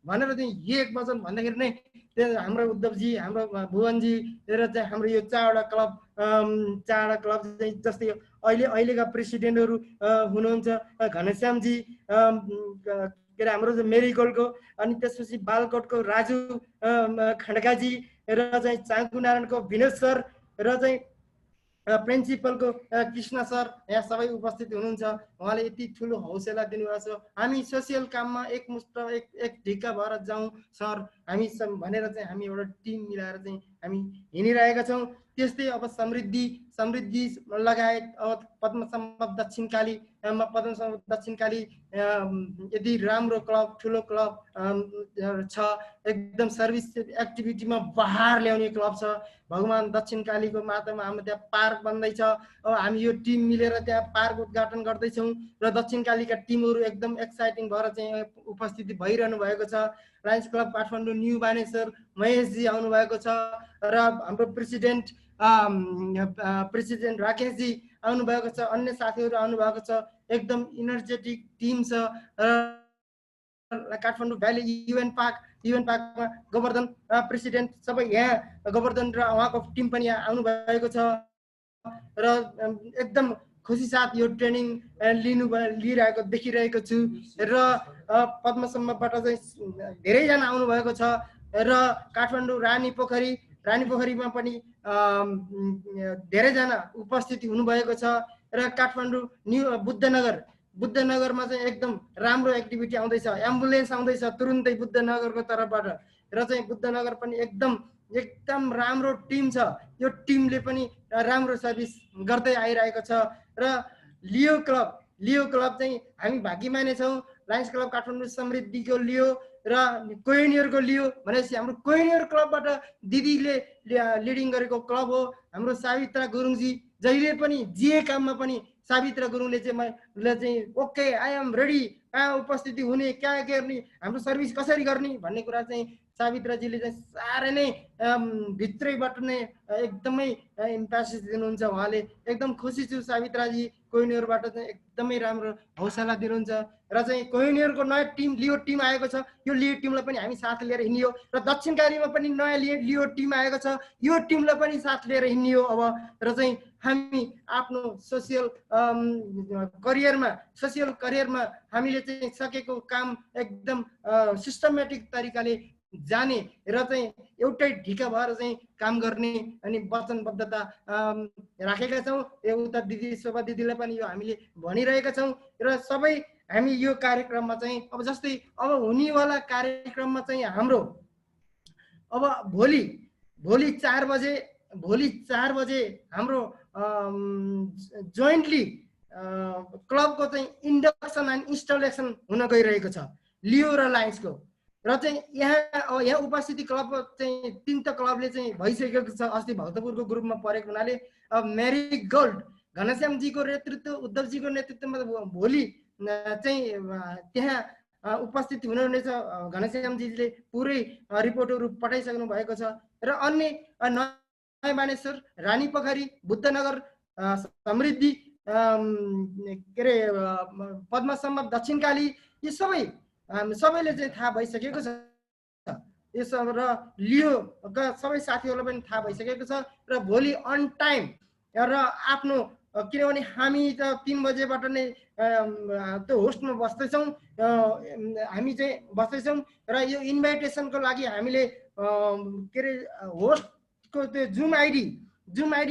भनेर चाहिँ 1 वचन भन्दाखेरि नै हाम्रो उद्धवजी हाम्रो भुवनजी र चाहिँ हाम्रो यो चारवटा क्लब चाहिँ जस्तै अहिलेका प्रेसिडेन्टहरू हुनुहुन्छ घनश्यामजी के अरे हाम्रो मेरीगोल्डको, अनि त्यसपछि बालकोटको राजु खड्काजी र चाहिँ चाङ्कुनारायणको विनोद सर र चाहिँ प्रिन्सिपलको कृष्ण सर यहाँ सबै उपस्थित हुनुहुन्छ। उहाँले यति ठुलो हौसला दिनुभएको छ हामी सोसियल काममा एक ढिक्का भएर जाउँ सर हामी भनेर चाहिँ हामी एउटा टिम मिलाएर चाहिँ हामी हिँडिरहेका छौँ। त्यस्तै अब समृद्धि लगायत अब पद्मसम्भव दक्षिणकाली यदि राम्रो क्लब ठुलो क्लब छ, एकदम सर्भिस एक्टिभिटीमा बहार ल्याउने क्लब छ। भगवान दक्षिणकालीको मातामा हाम्रो त्यहाँ पार्क बन्दैछ। अब हामी यो टिम मिलेर त्यहाँ पार्क उद्घाटन गर्दैछौँ र दक्षिणकालीका टिमहरू एकदम एक्साइटिङ भएर चाहिँ उपस्थिति भइरहनु भएको छ। Lions club Kathmandu new Baneshwor Maheshji आउनुभएको छ र हाम्रो प्रेसिडेन्ट राकेशजी आउनुभएको छ, अन्य साथीहरू आउनुभएको छ। एकदम इनर्जेटिक टिम छ र काठमाडौँ भ्याली युएन पार्कमा गोवर्धन प्रेसिडेन्ट सबै यहाँ गोवर्धन र उहाँको टिम पनि यहाँ आउनुभएको छ र एकदम खुसी साथ यो ट्रेनिङ लिइरहेको देखिरहेको छु। र पद्मसम्मबाट चाहिँ धेरैजना आउनुभएको छ र काठमाडौँ रानीपोखरीमा पनि धेरैजना उपस्थिति हुनुभएको छ र काठमाडौँ न्यू बुद्धनगरमा चाहिँ एकदम राम्रो एक्टिभिटी आउँदैछ, एम्बुलेन्स आउँदैछ तुरुन्तै बुद्धनगरको तर्फबाट र चाहिँ बुद्धनगर पनि एकदम राम्रो टिम छ। यो टिमले पनि राम्रो सर्भिस गर्दै आइरहेको छ। र लियो क्लब चाहिँ हामी भाग्यमानी छौँ। लायन्स क्लब काठमाडौँ समृद्धिको लियो र कोइनियरको लियो भनेपछि हाम्रो कोइनियर क्लबबाट दिदीले लिडिङ गरेको क्लब हो। हाम्रो सावित्रा गुरुङजी जहिले पनि जे काममा पनि सावित्रा गुरुङले चाहिँ ओके आई एम रेडी, कहाँ उपस्थिति हुने, क्या गर्ने, हाम्रो सर्भिस कसरी गर्ने भन्ने कुरा चाहिँ सावित्राजीले चाहिँ साह्रै नै भित्रैबाट नै एकदमै इम्प्यासिस दिनुहुन्छ। उहाँले एकदम खुसी छु सावित्राजी कोहिनुरबाट चाहिँ एकदमै राम्रो हौसला दिनुहुन्छ र चाहिँ कोहिनुरको नयाँ टिम लियो टिम आएको छ। यो लियो टिमलाई पनि हामी साथ लिएर हिँडियो र दक्षिणकालीमा पनि नयाँ लियो टिम आएको छ। यो टिमलाई पनि साथ लिएर हिँडियो अब र चाहिँ हामी आफ्नो सोसियल करियरमा हामीले चाहिँ सकेको काम एकदम सिस्टमेटिक तरिकाले जाने र चाहिँ एउटै ढिका भएर चाहिँ काम गर्ने अनि वचनबद्धता राखेका छौँ। एउटा दिदी शोभा दिदीलाई पनि यो हामीले भनिरहेका छौँ र सबै हामी यो कार्यक्रममा चाहिँ अब जस्तै अब हुनेवाला कार्यक्रममा चाहिँ हाम्रो अब भोलि 4 बजे हाम्रो जोइन्टली क्लबको चाहिँ इन्डक्सन एन्ड इन्स्टलेसन हुन गइरहेको छ लियो र लायन्सको र चाहिँ यहाँ उपस्थिति क्लब चाहिँ 3 त क्लबले चाहिँ भइसकेको छ। अस्ति भक्तपुरको ग्रुपमा परेको हुनाले अब मेरीगोल्ड घनश्यामजीको नेतृत्व उद्धवजीको नेतृत्वमा भोलि चाहिँ त्यहाँ उपस्थित हुनुहुनेछ। घनश्यामजीले पुरै रिपोर्टहरू पठाइसक्नु भएको छ र अन्य नयाँ मानेश्वर रानीपोखरी बुद्धनगर समृद्धि के अरे पद्मसम्भव दक्षिणकाली यो सबैले चाहिँ थाहा भइसकेको छ। यो सब र लियोका सबै साथीहरूलाई पनि थाहा भइसकेको छ र भोलि अन टाइम र आफ्नो किनभने हामी त 3 बजेबाट नै त्यो होस्टमा बस्दैछौँ हामी चाहिँ बस्दैछौँ र यो इन्भाइटेसनको लागि हामीले के अरे होस्टको त्यो जुम आइडी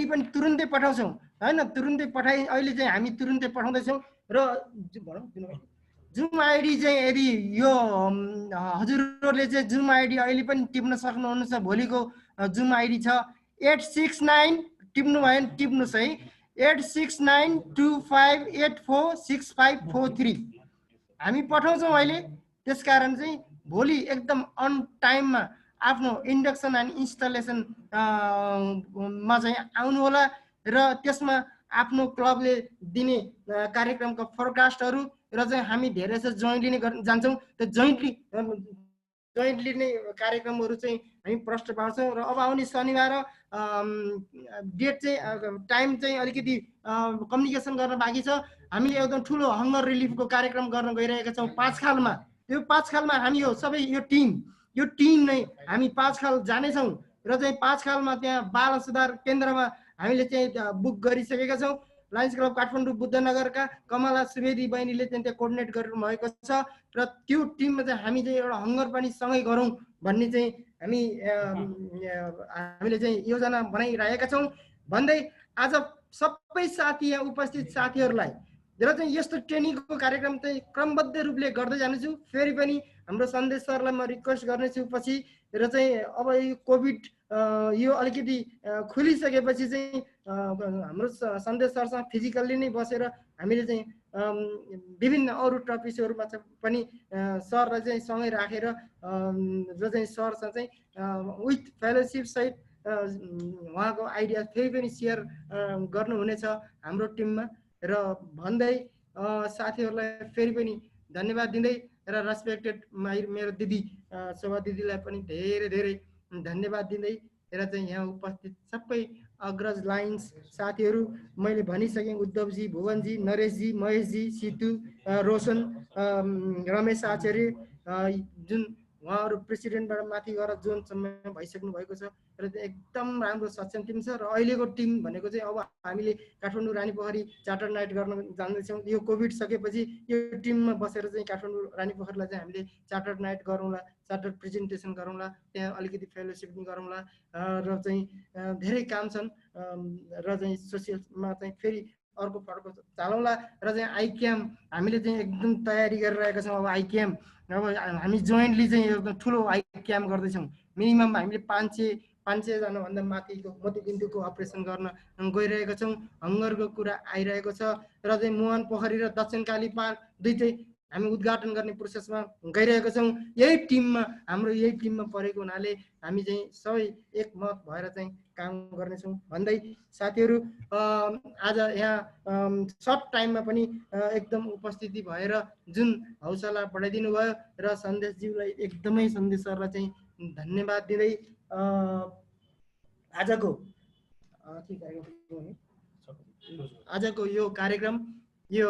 पनि तुरुन्तै पठाउँछौँ हैन। तुरुन्तै अहिले चाहिँ हामी तुरुन्तै पठाउँदैछौँ र जुम आइडी चाहिँ यदि यो हजुरहरूले चाहिँ जुम आइडी अहिले पनि टिप्न सक्नुहुनेछ। भोलिको जुम आइडी छ 869 टिप्नु भयो भने टिप्नुहोस् है 86925846543 हामी पठाउँछौँ अहिले। त्यसकारण चाहिँ भोलि एकदम अन टाइममा आफ्नो इन्डक्सन एन्ड इन्स्टलेसन मा चाहिँ आउनु होला र त्यसमा आफ्नो क्लबले दिने कार्यक्रमको फोरकास्टहरू र चाहिँ हामी धेरै जस्तो जोइन्टली नै गर्न जान्छौँ। त्यो जोइन्टली नै कार्यक्रमहरू चाहिँ हामी प्रष्ट पार्छौँ र अब आउने शनिबार डेट चाहिँ टाइम चाहिँ अलिकति कम्युनिकेसन गर्न बाँकी छ। हामीले एकदम ठुलो हङ्गर रिलिफको कार्यक्रम गर्न गइरहेका छौँ 5 खालमा। यो 5 खालमा हामी यो टिम नै हामी 5 खाल जानेछौँ र चाहिँ 5 खालमा त्यहाँ बाल सुधार केन्द्रमा हामीले चाहिँ बुक गरिसकेका छौँ। लायन्स क्लब काठमाडौँ बुद्धनगरका कमला सुवेदी बहिनीले चाहिँ त्यहाँ कोअर्डिनेट गर्नु भएको छ र त्यो टिममा चाहिँ हामी चाहिँ एउटा हङ्गर पनि सँगै गरौँ भन्ने चाहिँ हामीले चाहिँ योजना बनाइरहेका छौँ भन्दै आज सबै साथी यहाँ उपस्थित साथीहरूलाई र चाहिँ यस्तो ट्रेनिङको कार्यक्रम चाहिँ क्रमबद्ध रूपले गर्दै जानेछु। फेरि पनि हाम्रो सन्देश सरलाई म रिक्वेस्ट गर्नेछु पछि र चाहिँ अब यो कोभिड यो अलिकति खुलिसकेपछि चाहिँ हाम्रो सन्देश सरसँग फिजिकल्ली नै बसेर हामीले चाहिँ विभिन्न अरू टपिक्सहरूमा पनि सरलाई चाहिँ सँगै राखेर र चाहिँ सरसँग चाहिँ विथ फेलोसिप सहित उहाँको आइडिया फेरि पनि सेयर गर्नुहुनेछ हाम्रो टिममा र भन्दै साथीहरूलाई फेरि पनि धन्यवाद दिँदै र रेस्पेक्टेड मेरो दिदी शोभा दिदीलाई पनि धेरै धन्यवाद दिँदै र चाहिँ यहाँ उपस्थित सबै अग्रज लाइन्स साथीहरू मैले भनिसकेँ उद्धवजी भुवनजी नरेशजी महेशजी सितु रोशन रमेश आचार्य जुन उहाँहरू प्रेसिडेन्टबाट माथि गएर जोनसम्म भइसक्नु भएको छ र एकदम राम्रो सक्षम टिम छ। र अहिलेको टिम भनेको चाहिँ अब हामीले काठमाडौँ रानीपोखरी चार्टर नाइट गर्न जाँदैछौँ। यो कोभिड सकेपछि यो टिममा बसेर चाहिँ काठमाडौँ रानीपोखरीलाई चाहिँ हामीले चार्टर नाइट गरौँला, चार्टर प्रेजेन्टेसन गरौँला, त्यहाँ अलिकति फेलोसिप पनि गरौँला र चाहिँ धेरै काम छन् र चाहिँ सोसियलमा चाहिँ फेरि अर्को फर्को चालौँला र चाहिँ आइक्याम हामीले चाहिँ एकदम तयारी गरिरहेका छौँ। अब आइक्याम अब हामी जोइन्टली चाहिँ एकदम ठुलो आइक्याम गर्दैछौँ। मिनिमम हामीले 500 जनाभन्दा माथिको मोतीबिन्दुको अपरेसन गर्न गइरहेका छौँ। हङ्गरको कुरा आइरहेको छ र चाहिँ मोहन पोखरी र दक्षिणकाली पार्क दुईटै हामी उद्घाटन गर्ने प्रोसेसमा गइरहेका छौँ। यही टिममा परेको हुनाले हामी चाहिँ सबै एकमत भएर चाहिँ काम गर्नेछौँ भन्दै साथीहरू आज यहाँ सर्ट टाइममा पनि एकदम उपस्थिति भएर जुन हौसला बढाइदिनु भयो र सन्देशज्यूलाई एकदमै सन्देश सरलाई चाहिँ धन्यवाद दिँदै आजको यो कार्यक्रम यो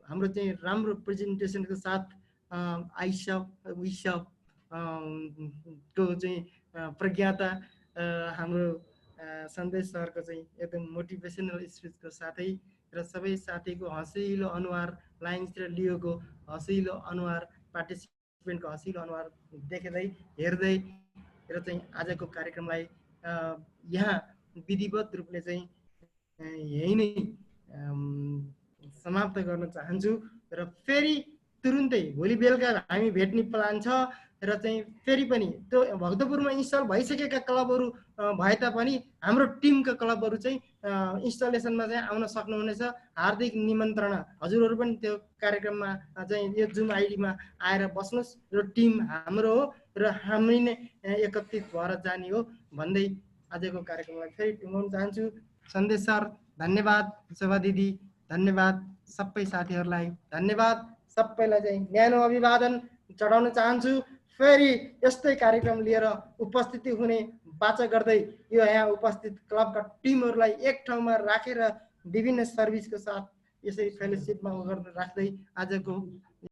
हाम्रो चाहिँ राम्रो प्रेजेन्टेसनको साथ आइसा विसा को चाहिँ प्रज्ञाता हाम्रो सन्देश सरको चाहिँ एकदम मोटिभेसनल स्पिचको साथै र सबै साथीको हँसिलो अनुहार लाइन्सतिर लिएको हँसिलो अनुहार पार्टिसिपेन्टको हँसिलो अनुहार देख्दै हेर्दै र चाहिँ आजको कार्यक्रमलाई यहाँ विधिवत रूपले चाहिँ यही नै समाप्त गर्न चाहन्छु र फेरि तुरुन्तै भोलि बेलुका हामी भेट्ने प्लान छ र चाहिँ फेरि पनि त्यो भक्तपुरमा इन्स्टल भइसकेका क्लबहरू भए तापनि हाम्रो टिमका क्लबहरू चाहिँ इन्स्टलेसनमा चाहिँ आउन सक्नुहुनेछ। हार्दिक निमन्त्रणा। हजुरहरू पनि त्यो कार्यक्रममा चाहिँ यो जुम आइडीमा आएर बस्नुहोस् र टिम हाम्रो हो र हामी नै एकत्रित भएर जाने हो भन्दै आजको कार्यक्रमलाई फेरि टुङ्गाउन चाहन्छु। सन्देश सर धन्यवाद, शोभा दिदी धन्यवाद, सबै साथीहरूलाई धन्यवाद, सबैलाई चाहिँ न्यानो अभिवादन चढाउन चाहन्छु। फेरि यस्तै कार्यक्रम लिएर उपस्थिति हुने बाचा गर्दै यो यहाँ उपस्थित क्लबका टिमहरूलाई एक ठाउँमा राखेर विभिन्न सर्भिसको साथ यसै फेलोसिपमा राख्दै आजको